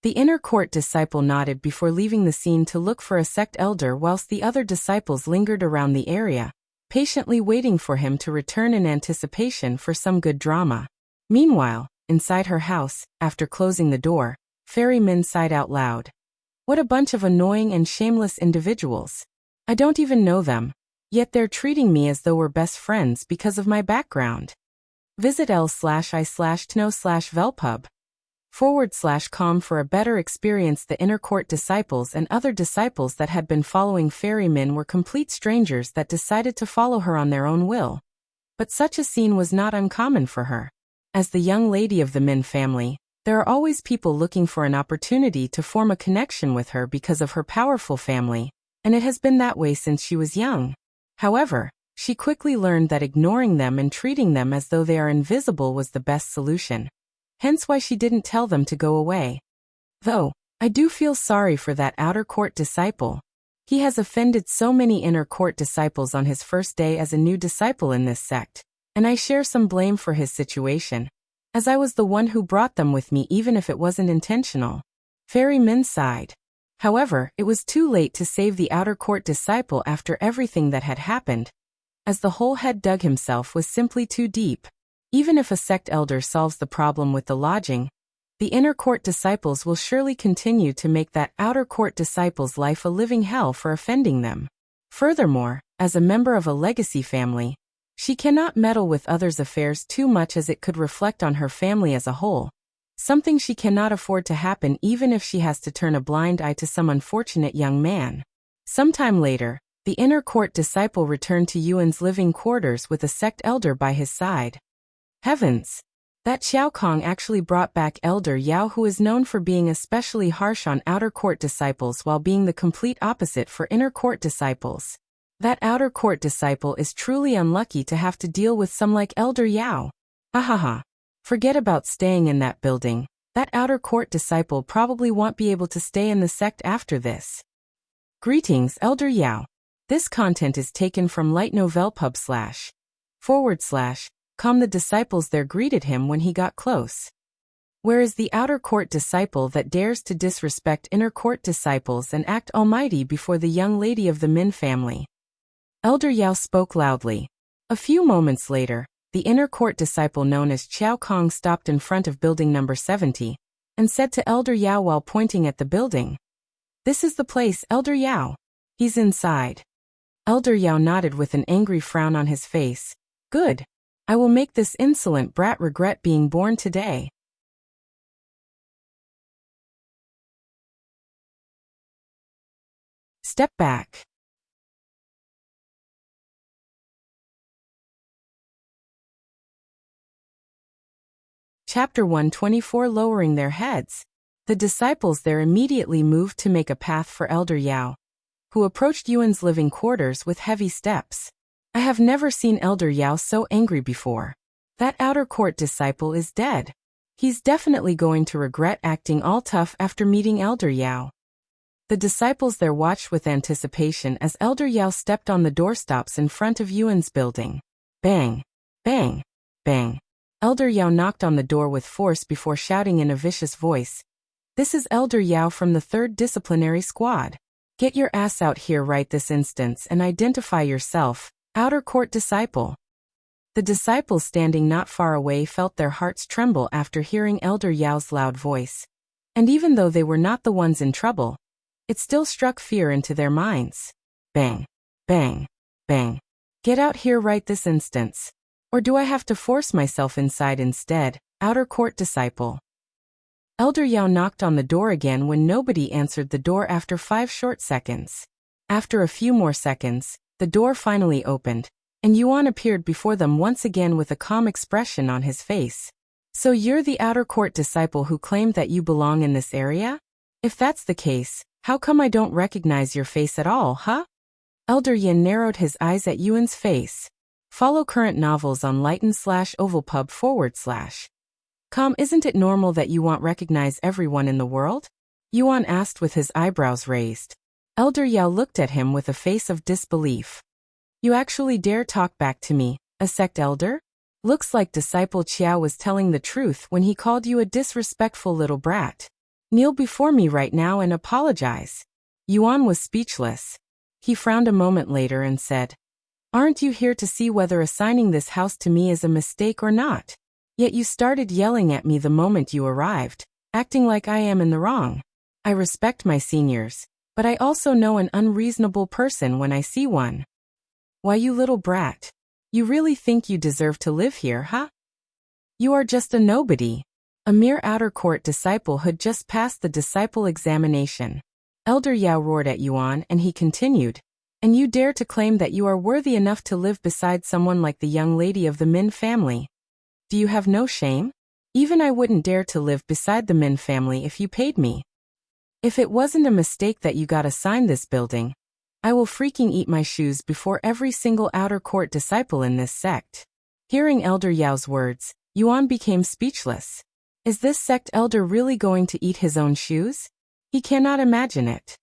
The inner court disciple nodded before leaving the scene to look for a sect elder whilst the other disciples lingered around the area, patiently waiting for him to return in anticipation for some good drama. Meanwhile, inside her house, after closing the door, Vermilion sighed out loud. What a bunch of annoying and shameless individuals. I don't even know them, Yet they're treating me as though we're best friends because of my background. Visit l/i/tno/velpub/com for a better experience. The inner court disciples and other disciples that had been following ferrymen were complete strangers that decided to follow her on their own will. But such a scene was not uncommon for her. As the young lady of the Min family, there are always people looking for an opportunity to form a connection with her because of her powerful family, and it has been that way since she was young. However, she quickly learned that ignoring them and treating them as though they are invisible was the best solution. Hence why she didn't tell them to go away. Though, I do feel sorry for that outer court disciple. He has offended so many inner court disciples on his first day as a new disciple in this sect, and I share some blame for his situation, as I was the one who brought them with me even if it wasn't intentional. Ferryman sighed. However, it was too late to save the outer court disciple after everything that had happened, as the hole head dug himself was simply too deep. Even if a sect elder solves the problem with the lodging, the inner court disciples will surely continue to make that outer court disciple's life a living hell for offending them. Furthermore, as a member of a legacy family, she cannot meddle with others' affairs too much as it could reflect on her family as a whole, something she cannot afford to happen even if she has to turn a blind eye to some unfortunate young man. Sometime later, the inner court disciple returned to Yuan's living quarters with a sect elder by his side. Heavens! That Xiao Kong actually brought back Elder Yao, who is known for being especially harsh on outer court disciples while being the complete opposite for inner court disciples. That outer court disciple is truly unlucky to have to deal with some like Elder Yao. Ahaha. Forget about staying in that building. That outer court disciple probably won't be able to stay in the sect after this. Greetings, Elder Yao. This content is taken from lightnovelpub/com. The disciples there greeted him when he got close. Where is the outer court disciple that dares to disrespect inner court disciples and act almighty before the young lady of the Min family? Elder Yao spoke loudly. A few moments later, the inner court disciple known as Xiao Kong stopped in front of building number 70 and said to Elder Yao while pointing at the building, "This is the place, Elder Yao. He's inside." Elder Yao nodded with an angry frown on his face. Good. I will make this insolent brat regret being born today. Step back. Chapter 124. Lowering their heads. The disciples there immediately moved to make a path for Elder Yao, who approached Yuan's living quarters with heavy steps. I have never seen Elder Yao so angry before. That outer court disciple is dead. He's definitely going to regret acting all tough after meeting Elder Yao. The disciples there watched with anticipation as Elder Yao stepped on the doorstops in front of Yuan's building. Bang! Bang! Bang! Elder Yao knocked on the door with force before shouting in a vicious voice, "This is Elder Yao from the 3rd Disciplinary Squad. Get your ass out here right this instant and identify yourself, outer court disciple." The disciples standing not far away felt their hearts tremble after hearing Elder Yao's loud voice. And even though they were not the ones in trouble, it still struck fear into their minds. Bang! Bang! Bang! Get out here right this instant. Or do I have to force myself inside instead, outer court disciple? Elder Yao knocked on the door again when nobody answered the door after 5 short seconds. After a few more seconds, the door finally opened, and Yuan appeared before them once again with a calm expression on his face. "So you're the outer court disciple who claimed that you belong in this area? If that's the case, how come I don't recognize your face at all, huh?" Elder Yin narrowed his eyes at Yuan's face. Follow current novels on lighten/ovalpub/com. Isn't it normal that you won't recognize everyone in the world? Yuan asked with his eyebrows raised. Elder Yao looked at him with a face of disbelief. "You actually dare talk back to me, a sect elder? Looks like Disciple Qiao was telling the truth when he called you a disrespectful little brat. Kneel before me right now and apologize." Yuan was speechless. He frowned a moment later and said, "Aren't you here to see whether assigning this house to me is a mistake or not? Yet you started yelling at me the moment you arrived, acting like I am in the wrong. I respect my seniors, but I also know an unreasonable person when I see one." Why, you little brat. You really think you deserve to live here, huh? You are just a nobody. A mere outer court disciple who'd just passed the disciple examination. Elder Yao roared at Yuan, and he continued, and you dare to claim that you are worthy enough to live beside someone like the young lady of the Min family? Do you have no shame? Even I wouldn't dare to live beside the Min family if you paid me. If it wasn't a mistake that you got assigned this building, I will freaking eat my shoes before every single outer court disciple in this sect. Hearing Elder Yao's words, Yuan became speechless. Is this sect elder really going to eat his own shoes? He cannot imagine it.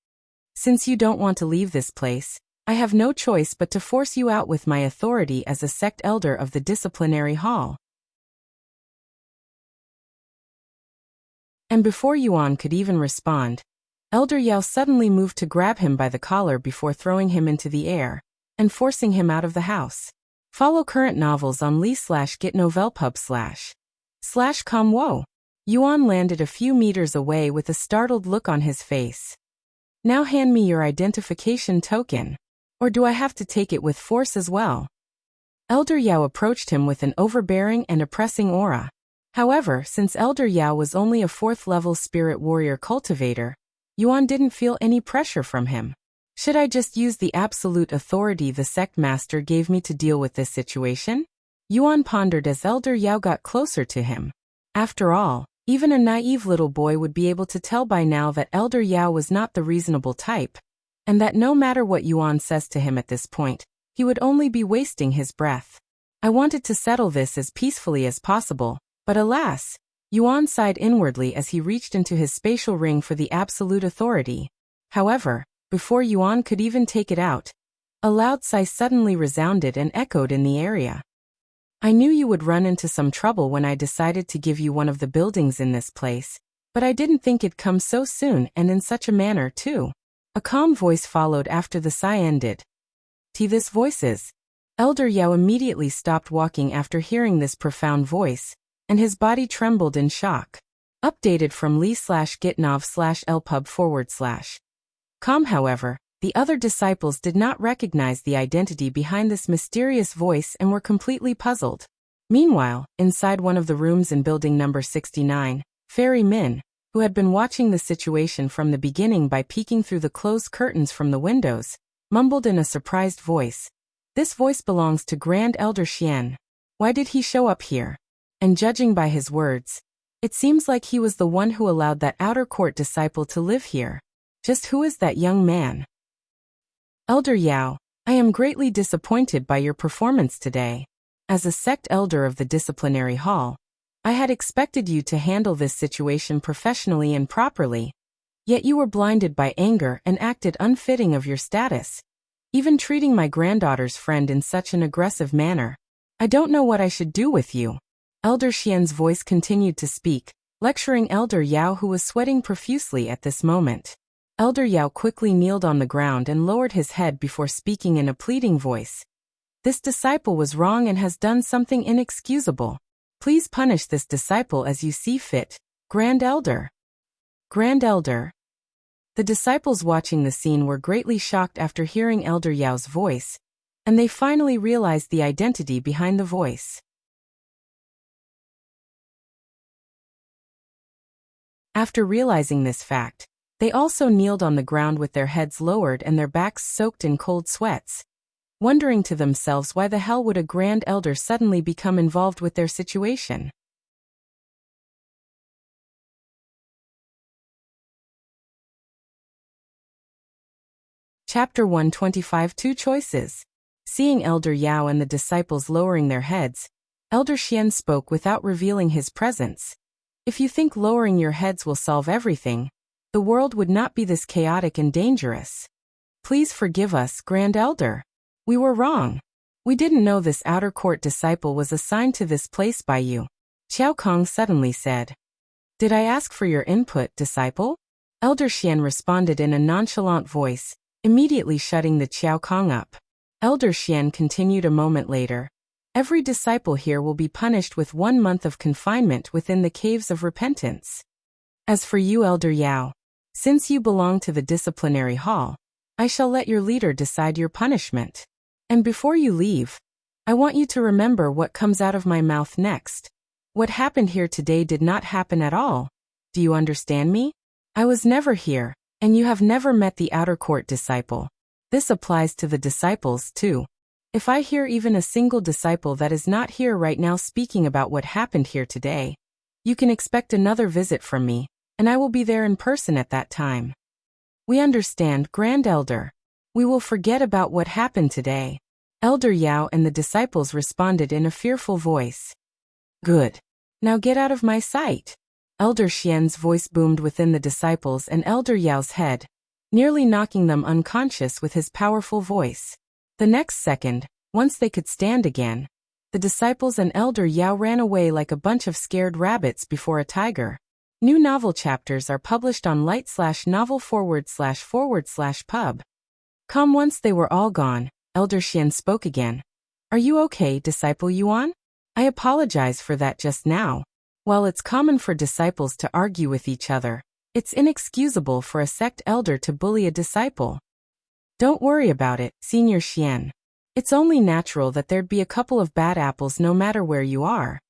Since you don't want to leave this place, I have no choice but to force you out with my authority as a sect elder of the disciplinary hall. And before Yuan could even respond, Elder Yao suddenly moved to grab him by the collar before throwing him into the air and forcing him out of the house. Follow current novels on li/gitnovelpub/com. Yuan landed a few meters away with a startled look on his face. Now hand me your identification token. Or do I have to take it with force as well? Elder Yao approached him with an overbearing and oppressing aura. However, since Elder Yao was only a 4th-level spirit warrior cultivator, Yuan didn't feel any pressure from him. Should I just use the absolute authority the sect master gave me to deal with this situation? Yuan pondered as Elder Yao got closer to him. After all, even a naive little boy would be able to tell by now that Elder Yao was not the reasonable type, and that no matter what Yuan says to him at this point, he would only be wasting his breath. I wanted to settle this as peacefully as possible, but alas, Yuan sighed inwardly as he reached into his spatial ring for the absolute authority. However, before Yuan could even take it out, a loud sigh suddenly resounded and echoed in the area. I knew you would run into some trouble when I decided to give you one of the buildings in this place, but I didn't think it'd come so soon and in such a manner too. A calm voice followed after the sigh ended. This voice is. Elder Yao immediately stopped walking after hearing this profound voice, and his body trembled in shock. Updated from li/gitnov/lpub/com. However, the other disciples did not recognize the identity behind this mysterious voice and were completely puzzled. Meanwhile, inside one of the rooms in building number 69, Fairy Min, who had been watching the situation from the beginning by peeking through the closed curtains from the windows, mumbled in a surprised voice. This voice belongs to Grand Elder Xian. Why did he show up here? And judging by his words, it seems like he was the one who allowed that outer court disciple to live here. Just who is that young man? Elder Yao, I am greatly disappointed by your performance today. As a sect elder of the disciplinary hall, I had expected you to handle this situation professionally and properly. Yet you were blinded by anger and acted unfitting of your status, even treating my granddaughter's friend in such an aggressive manner. I don't know what I should do with you. Elder Xian's voice continued to speak, lecturing Elder Yao, who was sweating profusely at this moment. Elder Yao quickly kneeled on the ground and lowered his head before speaking in a pleading voice. This disciple was wrong and has done something inexcusable. Please punish this disciple as you see fit, Grand Elder. Grand Elder. The disciples watching the scene were greatly shocked after hearing Elder Yao's voice, and they finally realized the identity behind the voice. After realizing this fact, they also kneeled on the ground with their heads lowered and their backs soaked in cold sweats, wondering to themselves why the hell would a Grand Elder suddenly become involved with their situation. Chapter 125 Two Choices. Seeing Elder Yao and the disciples lowering their heads, Elder Xian spoke without revealing his presence. If you think lowering your heads will solve everything, the world would not be this chaotic and dangerous. Please forgive us, Grand Elder. We were wrong. We didn't know this outer court disciple was assigned to this place by you, Qiao Kong suddenly said. Did I ask for your input, disciple? Elder Xian responded in a nonchalant voice, immediately shutting the Qiao Kong up. Elder Xian continued a moment later. Every disciple here will be punished with 1 month of confinement within the Caves of Repentance. As for you, Elder Yao, since you belong to the disciplinary hall, I shall let your leader decide your punishment. And before you leave, I want you to remember what comes out of my mouth next. What happened here today did not happen at all. Do you understand me? I was never here, and you have never met the outer court disciple. This applies to the disciples too. If I hear even a single disciple that is not here right now speaking about what happened here today, you can expect another visit from me, and I will be there in person at that time. We understand, Grand Elder. We will forget about what happened today. Elder Yao and the disciples responded in a fearful voice. Good. Now get out of my sight. Elder Xian's voice boomed within the disciples and Elder Yao's head, nearly knocking them unconscious with his powerful voice. The next second, once they could stand again, the disciples and Elder Yao ran away like a bunch of scared rabbits before a tiger. New novel chapters are published on light/novel//pub. Once they were all gone, Elder Xian spoke again. Are you okay, Disciple Yuan? I apologize for that just now. While it's common for disciples to argue with each other, it's inexcusable for a sect elder to bully a disciple. Don't worry about it, Senior Xian. It's only natural that there'd be a couple of bad apples no matter where you are.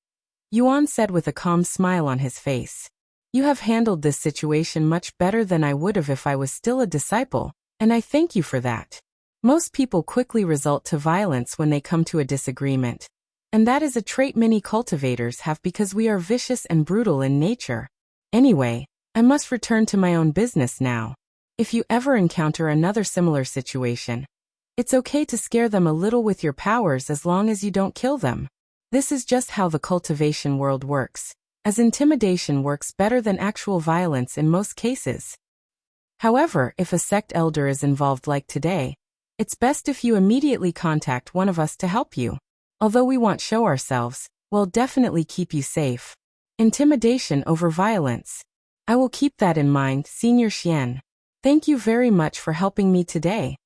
Yuan said with a calm smile on his face. You have handled this situation much better than I would have if I was still a disciple, and I thank you for that. Most people quickly resort to violence when they come to a disagreement. And that is a trait many cultivators have because we are vicious and brutal in nature. Anyway, I must return to my own business now. If you ever encounter another similar situation, it's okay to scare them a little with your powers as long as you don't kill them. This is just how the cultivation world works, as intimidation works better than actual violence in most cases. However, if a sect elder is involved like today, it's best if you immediately contact one of us to help you. Although we won't show ourselves, we'll definitely keep you safe. Intimidation over violence. I will keep that in mind, Senior Xian. Thank you very much for helping me today.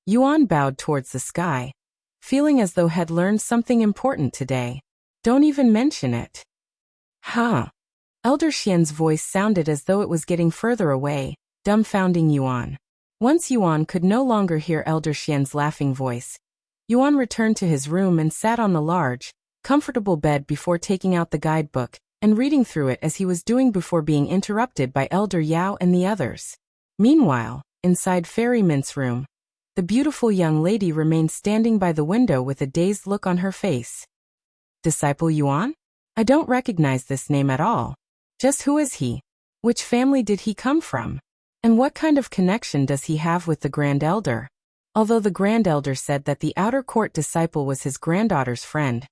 Yuan bowed towards the sky, feeling as though had learned something important today. Don't even mention it. Huh. Elder Xian's voice sounded as though it was getting further away, dumbfounding Yuan. Once Yuan could no longer hear Elder Xian's laughing voice, Yuan returned to his room and sat on the large, comfortable bed before taking out the guidebook and reading through it as he was doing before being interrupted by Elder Yao and the others. Meanwhile, inside Fairy Mint's room, the beautiful young lady remained standing by the window with a dazed look on her face. Disciple Yuan? I don't recognize this name at all. Just who is he? Which family did he come from? And what kind of connection does he have with the Grand Elder? Although the Grand Elder said that the outer court disciple was his granddaughter's friend,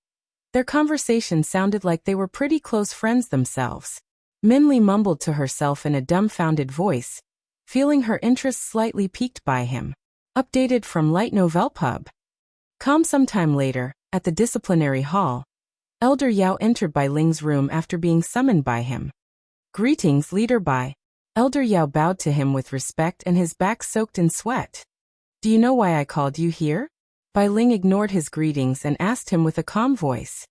their conversation sounded like they were pretty close friends themselves. Minli mumbled to herself in a dumbfounded voice, feeling her interest slightly piqued by him. Updated from Light Novel Pub. Sometime later, at the disciplinary hall, Elder Yao entered Bai Ling's room after being summoned by him. Greetings, Leader Bai. Elder Yao bowed to him with respect and his back soaked in sweat. Do you know why I called you here? Bai Ling ignored his greetings and asked him with a calm voice.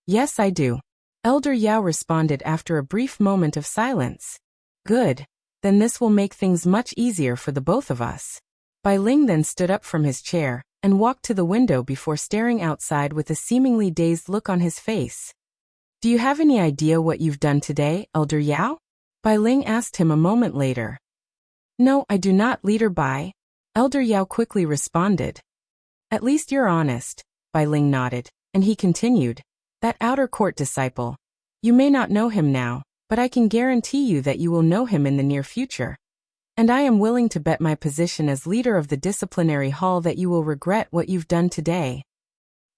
Yes, I do. Elder Yao responded after a brief moment of silence. Good. Then this will make things much easier for the both of us. Bai Ling then stood up from his chair and walked to the window before staring outside with a seemingly dazed look on his face. Do you have any idea what you've done today, Elder Yao? Bai Ling asked him a moment later. No, I do not, Leader Bai. Elder Yao quickly responded. At least you're honest, Bai Ling nodded, and he continued. That outer court disciple. You may not know him now, but I can guarantee you that you will know him in the near future. And I am willing to bet my position as leader of the disciplinary hall that you will regret what you've done today.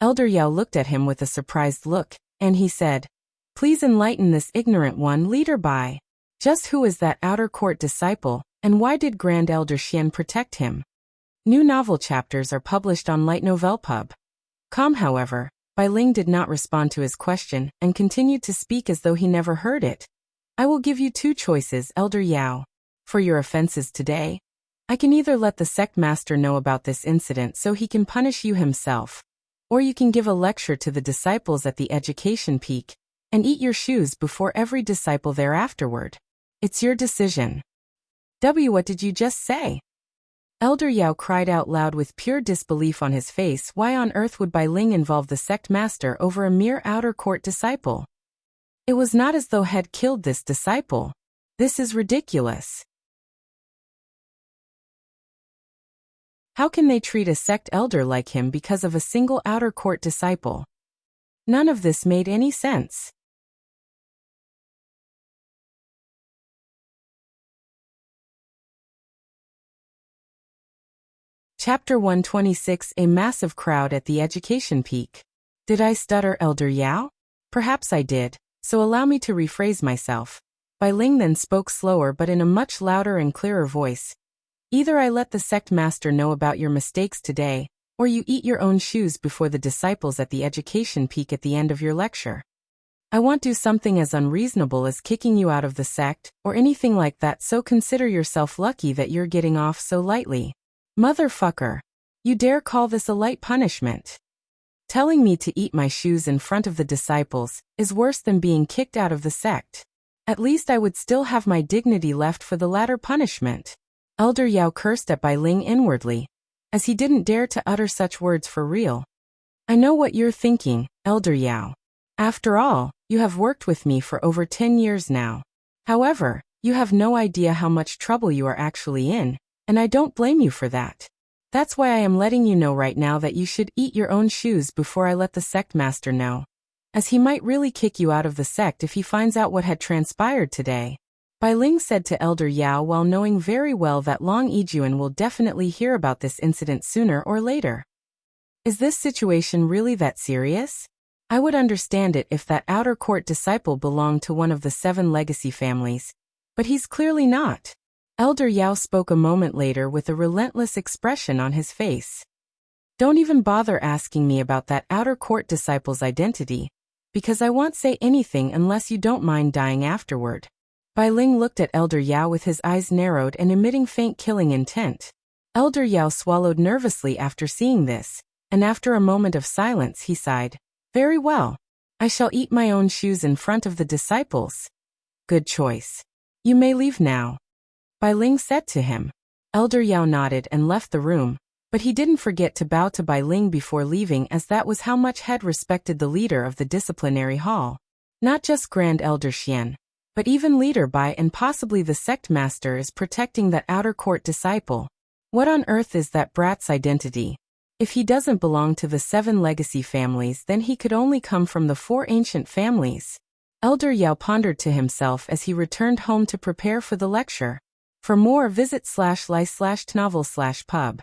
Elder Yao looked at him with a surprised look, and he said, Please enlighten this ignorant one, Leader Bai. Just who is that outer court disciple, and why did Grand Elder Xian protect him? New novel chapters are published on Light Novel Pub. However, Bai Ling did not respond to his question and continued to speak as though he never heard it. I will give you two choices, Elder Yao. For your offenses today, I can either let the sect master know about this incident so he can punish you himself, or you can give a lecture to the disciples at the education peak and eat your shoes before every disciple there afterward. It's your decision. What did you just say? Elder Yao cried out loud with pure disbelief on his face. Why on earth would Bai Ling involve the sect master over a mere outer court disciple? It was not as though had killed this disciple. This is ridiculous. How can they treat a sect elder like him because of a single outer court disciple? None of this made any sense. Chapter 126. A massive crowd at the education peak. Did I stutter, Elder Yao? Perhaps I did, so allow me to rephrase myself. Bai Ling then spoke slower but in a much louder and clearer voice. Either I let the sect master know about your mistakes today, or you eat your own shoes before the disciples at the education peak at the end of your lecture. I won't do something as unreasonable as kicking you out of the sect, or anything like that, so consider yourself lucky that you're getting off so lightly. Motherfucker. You dare call this a light punishment? Telling me to eat my shoes in front of the disciples is worse than being kicked out of the sect. At least I would still have my dignity left for the latter punishment. Elder Yao cursed at Bai Ling inwardly, as he didn't dare to utter such words for real. I know what you're thinking, Elder Yao. After all, you have worked with me for over 10 years now. However, you have no idea how much trouble you are actually in, and I don't blame you for that. That's why I am letting you know right now that you should eat your own shoes before I let the sect master know, as he might really kick you out of the sect if he finds out what had transpired today. Bai Ling said to Elder Yao while knowing very well that Long Yijuan will definitely hear about this incident sooner or later. Is this situation really that serious? I would understand it if that outer court disciple belonged to one of the 7 legacy families, but he's clearly not. Elder Yao spoke a moment later with a relentless expression on his face. Don't even bother asking me about that outer court disciple's identity, because I won't say anything unless you don't mind dying afterward. Bai Ling looked at Elder Yao with his eyes narrowed and emitting faint killing intent. Elder Yao swallowed nervously after seeing this, and after a moment of silence he sighed. Very well. I shall eat my own shoes in front of the disciples. Good choice. You may leave now. Bai Ling said to him. Elder Yao nodded and left the room, but he didn't forget to bow to Bai Ling before leaving, as that was how much Head respected the leader of the disciplinary hall. Not just Grand Elder Xian, but even Leader Bai and possibly the sect master is protecting that outer court disciple. What on earth is that brat's identity? If he doesn't belong to the 7 legacy families, then he could only come from the 4 ancient families. Elder Yao pondered to himself as he returned home to prepare for the lecture. For more, visit /li/tnovel/pub.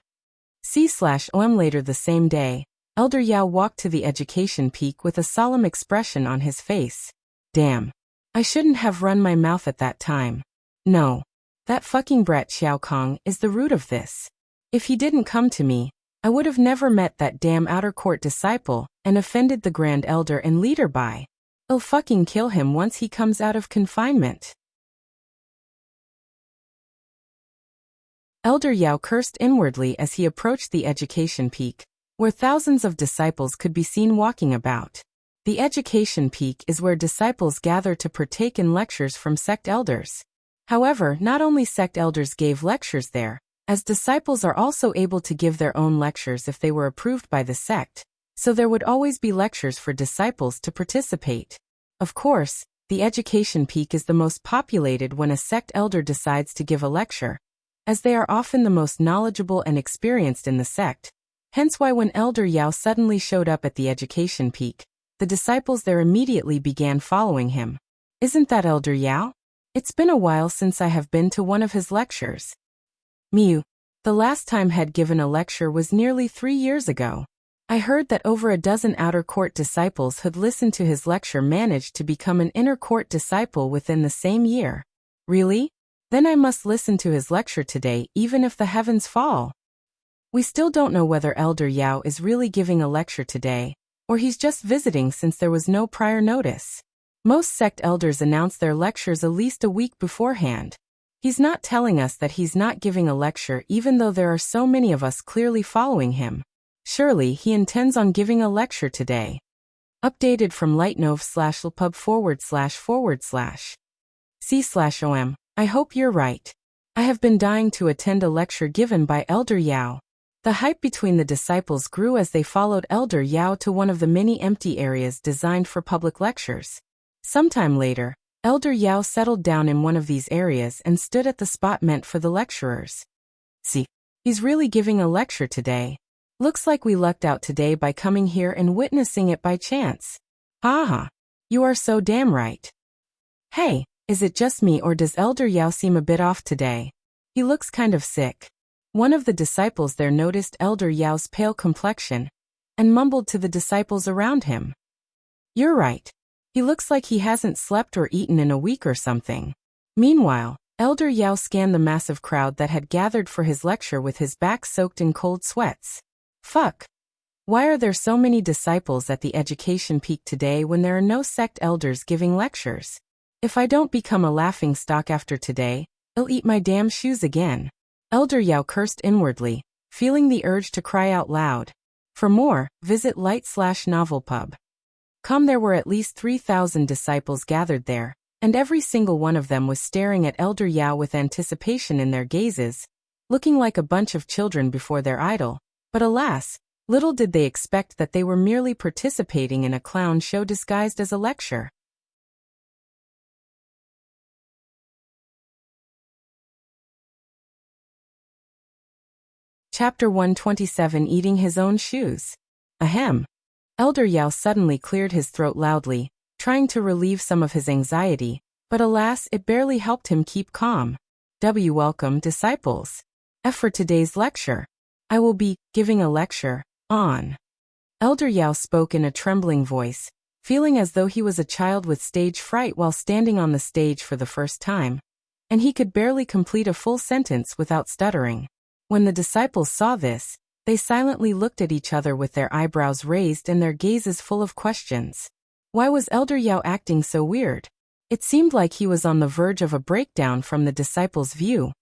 C/om. Later the same day, Elder Yao walked to the education peak with a solemn expression on his face. Damn. I shouldn't have run my mouth at that time. No. That fucking brat Xiao Kong is the root of this. If he didn't come to me, I would have never met that damn outer court disciple and offended the Grand Elder and Leader Bai. I'll fucking kill him once he comes out of confinement. Elder Yao cursed inwardly as he approached the education peak, where thousands of disciples could be seen walking about. The education peak is where disciples gather to partake in lectures from sect elders. However, not only sect elders gave lectures there, as disciples are also able to give their own lectures if they were approved by the sect, so there would always be lectures for disciples to participate. Of course, the education peak is the most populated when a sect elder decides to give a lecture, as they are often the most knowledgeable and experienced in the sect. Hence why when Elder Yao suddenly showed up at the education peak, the disciples there immediately began following him. Isn't that Elder Yao? It's been a while since I have been to one of his lectures. Miu, the last time had given a lecture was nearly 3 years ago. I heard that over a dozen outer court disciples who'd listened to his lecture managed to become an inner court disciple within the same year. Really? Then I must listen to his lecture today even if the heavens fall. We still don't know whether Elder Yao is really giving a lecture today, or he's just visiting since there was no prior notice. Most sect elders announce their lectures at least a week beforehand. He's not telling us that he's not giving a lecture even though there are so many of us clearly following him. Surely he intends on giving a lecture today. Updated from lightnov/lpub // C/om. I hope you're right. I have been dying to attend a lecture given by Elder Yao. The hype between the disciples grew as they followed Elder Yao to one of the many empty areas designed for public lectures. Sometime later, Elder Yao settled down in one of these areas and stood at the spot meant for the lecturers. See, he's really giving a lecture today. Looks like we lucked out today by coming here and witnessing it by chance. Haha, you are so damn right. Hey, is it just me or does Elder Yao seem a bit off today? He looks kind of sick. One of the disciples there noticed Elder Yao's pale complexion and mumbled to the disciples around him. You're right. He looks like he hasn't slept or eaten in a week or something. Meanwhile, Elder Yao scanned the massive crowd that had gathered for his lecture with his back soaked in cold sweats. Fuck. Why are there so many disciples at the education peak today when there are no sect elders giving lectures? If I don't become a laughingstock after today, I'll eat my damn shoes again. Elder Yao cursed inwardly, feeling the urge to cry out loud. For more, visit light/novelpub.com. There were at least 3,000 disciples gathered there, and every single one of them was staring at Elder Yao with anticipation in their gazes, looking like a bunch of children before their idol. But alas, little did they expect that they were merely participating in a clown show disguised as a lecture. Chapter 127, Eating His Own Shoes. Ahem. Elder Yao suddenly cleared his throat loudly, trying to relieve some of his anxiety, but alas, it barely helped him keep calm. Welcome, disciples. For today's lecture, I will be giving a lecture on. Elder Yao spoke in a trembling voice, feeling as though he was a child with stage fright while standing on the stage for the first time, and he could barely complete a full sentence without stuttering. When the disciples saw this, they silently looked at each other with their eyebrows raised and their gazes full of questions. Why was Elder Yao acting so weird? It seemed like he was on the verge of a breakdown from the disciples' view.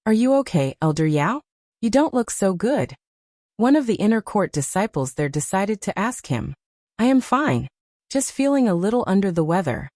Are you okay, Elder Yao? You don't look so good. One of the inner court disciples there decided to ask him. I am fine. Just feeling a little under the weather.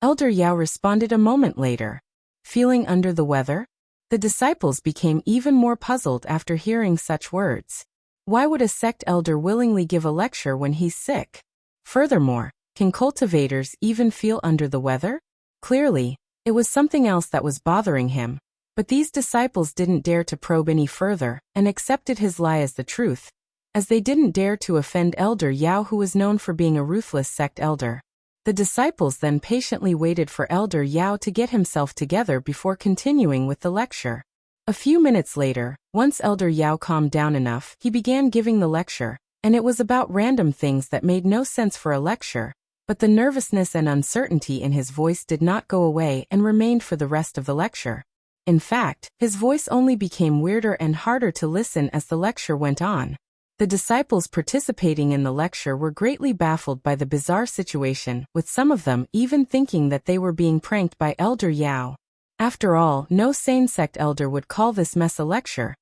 Elder Yao responded a moment later. Feeling under the weather? The disciples became even more puzzled after hearing such words. Why would a sect elder willingly give a lecture when he's sick? Furthermore, can cultivators even feel under the weather? Clearly, it was something else that was bothering him, but these disciples didn't dare to probe any further and accepted his lie as the truth, as they didn't dare to offend Elder Yao, who was known for being a ruthless sect elder. The disciples then patiently waited for Elder Yao to get himself together before continuing with the lecture. A few minutes later, once Elder Yao calmed down enough, he began giving the lecture, and it was about random things that made no sense for a lecture, but the nervousness and uncertainty in his voice did not go away and remained for the rest of the lecture. In fact, his voice only became weirder and harder to listen as the lecture went on. The disciples participating in the lecture were greatly baffled by the bizarre situation, with some of them even thinking that they were being pranked by Elder Yao. After all, no sane sect elder would call this mess a lecture,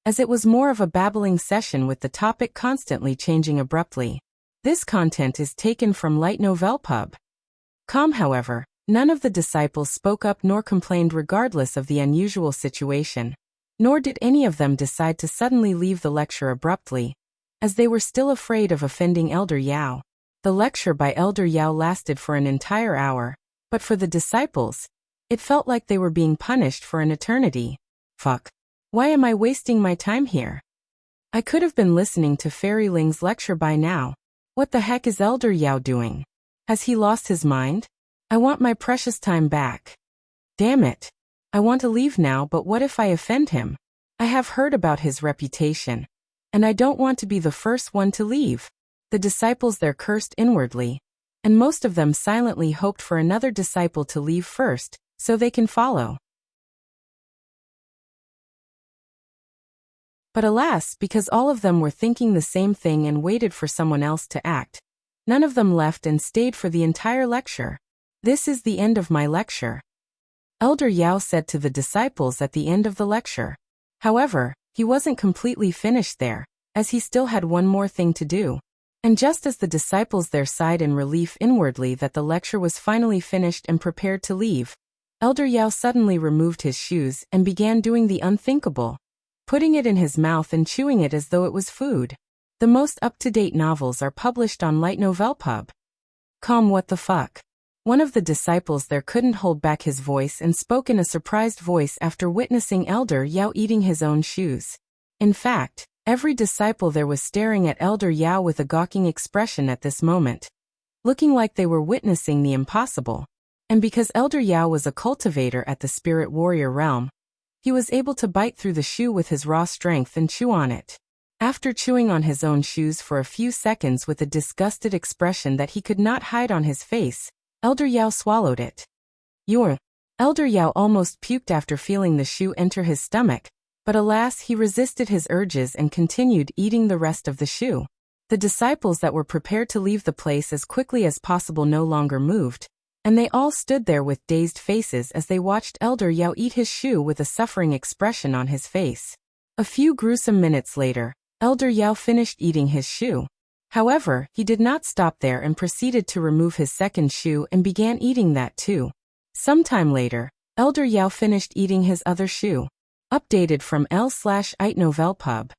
as it was more of a babbling session with the topic constantly changing abruptly. This content is taken from lightnovelpub.com. However, none of the disciples spoke up nor complained regardless of the unusual situation, nor did any of them decide to suddenly leave the lecture abruptly, as they were still afraid of offending Elder Yao. The lecture by Elder Yao lasted for an entire hour, but for the disciples, it felt like they were being punished for an eternity. Fuck. Why am I wasting my time here? I could have been listening to Fairy Ling's lecture by now. What the heck is Elder Yao doing? Has he lost his mind? I want my precious time back. Damn it. I want to leave now, but what if I offend him? I have heard about his reputation, and I don't want to be the first one to leave. The disciples there cursed inwardly, and most of them silently hoped for another disciple to leave first, so they can follow. But alas, because all of them were thinking the same thing and waited for someone else to act, none of them left and stayed for the entire lecture. This is the end of my lecture, Elder Yao said to the disciples at the end of the lecture. However, he wasn't completely finished there, as he still had one more thing to do. And just as the disciples there sighed in relief inwardly that the lecture was finally finished and prepared to leave, Elder Yao suddenly removed his shoes and began doing the unthinkable, putting it in his mouth and chewing it as though it was food. The most up-to-date novels are published on Light Novel Pub. What the fuck? One of the disciples there couldn't hold back his voice and spoke in a surprised voice after witnessing Elder Yao eating his own shoes. In fact, every disciple there was staring at Elder Yao with a gawking expression at this moment, looking like they were witnessing the impossible. And because Elder Yao was a cultivator at the spirit warrior realm, he was able to bite through the shoe with his raw strength and chew on it. After chewing on his own shoes for a few seconds with a disgusted expression that he could not hide on his face, Elder Yao swallowed it. Elder Yao almost puked after feeling the shoe enter his stomach, but alas, he resisted his urges and continued eating the rest of the shoe. The disciples that were prepared to leave the place as quickly as possible no longer moved, and they all stood there with dazed faces as they watched Elder Yao eat his shoe with a suffering expression on his face. A few gruesome minutes later, Elder Yao finished eating his shoe. However, he did not stop there and proceeded to remove his second shoe and began eating that too. Sometime later, Elder Yao finished eating his other shoe. Updated from L/It Novel Pub.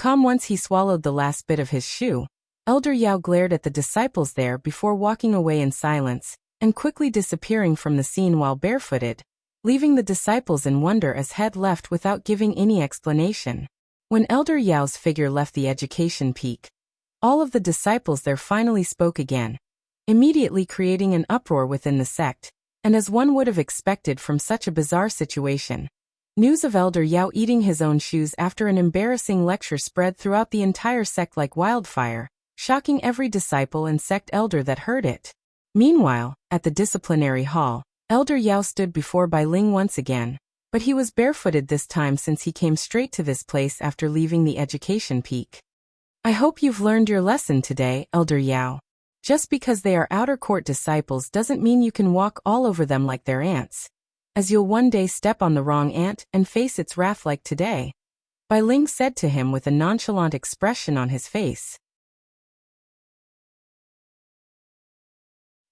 Once he swallowed the last bit of his shoe, Elder Yao glared at the disciples there before walking away in silence, and quickly disappearing from the scene while barefooted, leaving the disciples in wonder as head left without giving any explanation. When Elder Yao's figure left the education peak, all of the disciples there finally spoke again, immediately creating an uproar within the sect, and as one would have expected from such a bizarre situation, news of Elder Yao eating his own shoes after an embarrassing lecture spread throughout the entire sect like wildfire, shocking every disciple and sect elder that heard it. Meanwhile, at the disciplinary hall, Elder Yao stood before Bai Ling once again, but he was barefooted this time since he came straight to this place after leaving the education peak. I hope you've learned your lesson today, Elder Yao. Just because they are outer court disciples doesn't mean you can walk all over them like they're ants, as you'll one day step on the wrong ant and face its wrath like today, Bai Ling said to him with a nonchalant expression on his face.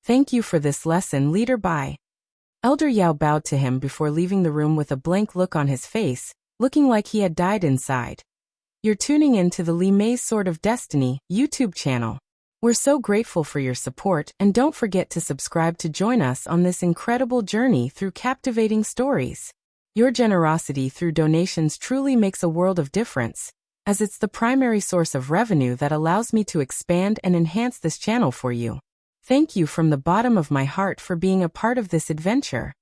Thank you for this lesson, Leader Bai. Elder Yao bowed to him before leaving the room with a blank look on his face, looking like he had died inside. You're tuning in to the Li Mei's Sword of Destiny YouTube channel. We're so grateful for your support, and don't forget to subscribe to join us on this incredible journey through captivating stories. Your generosity through donations truly makes a world of difference, as it's the primary source of revenue that allows me to expand and enhance this channel for you. Thank you from the bottom of my heart for being a part of this adventure.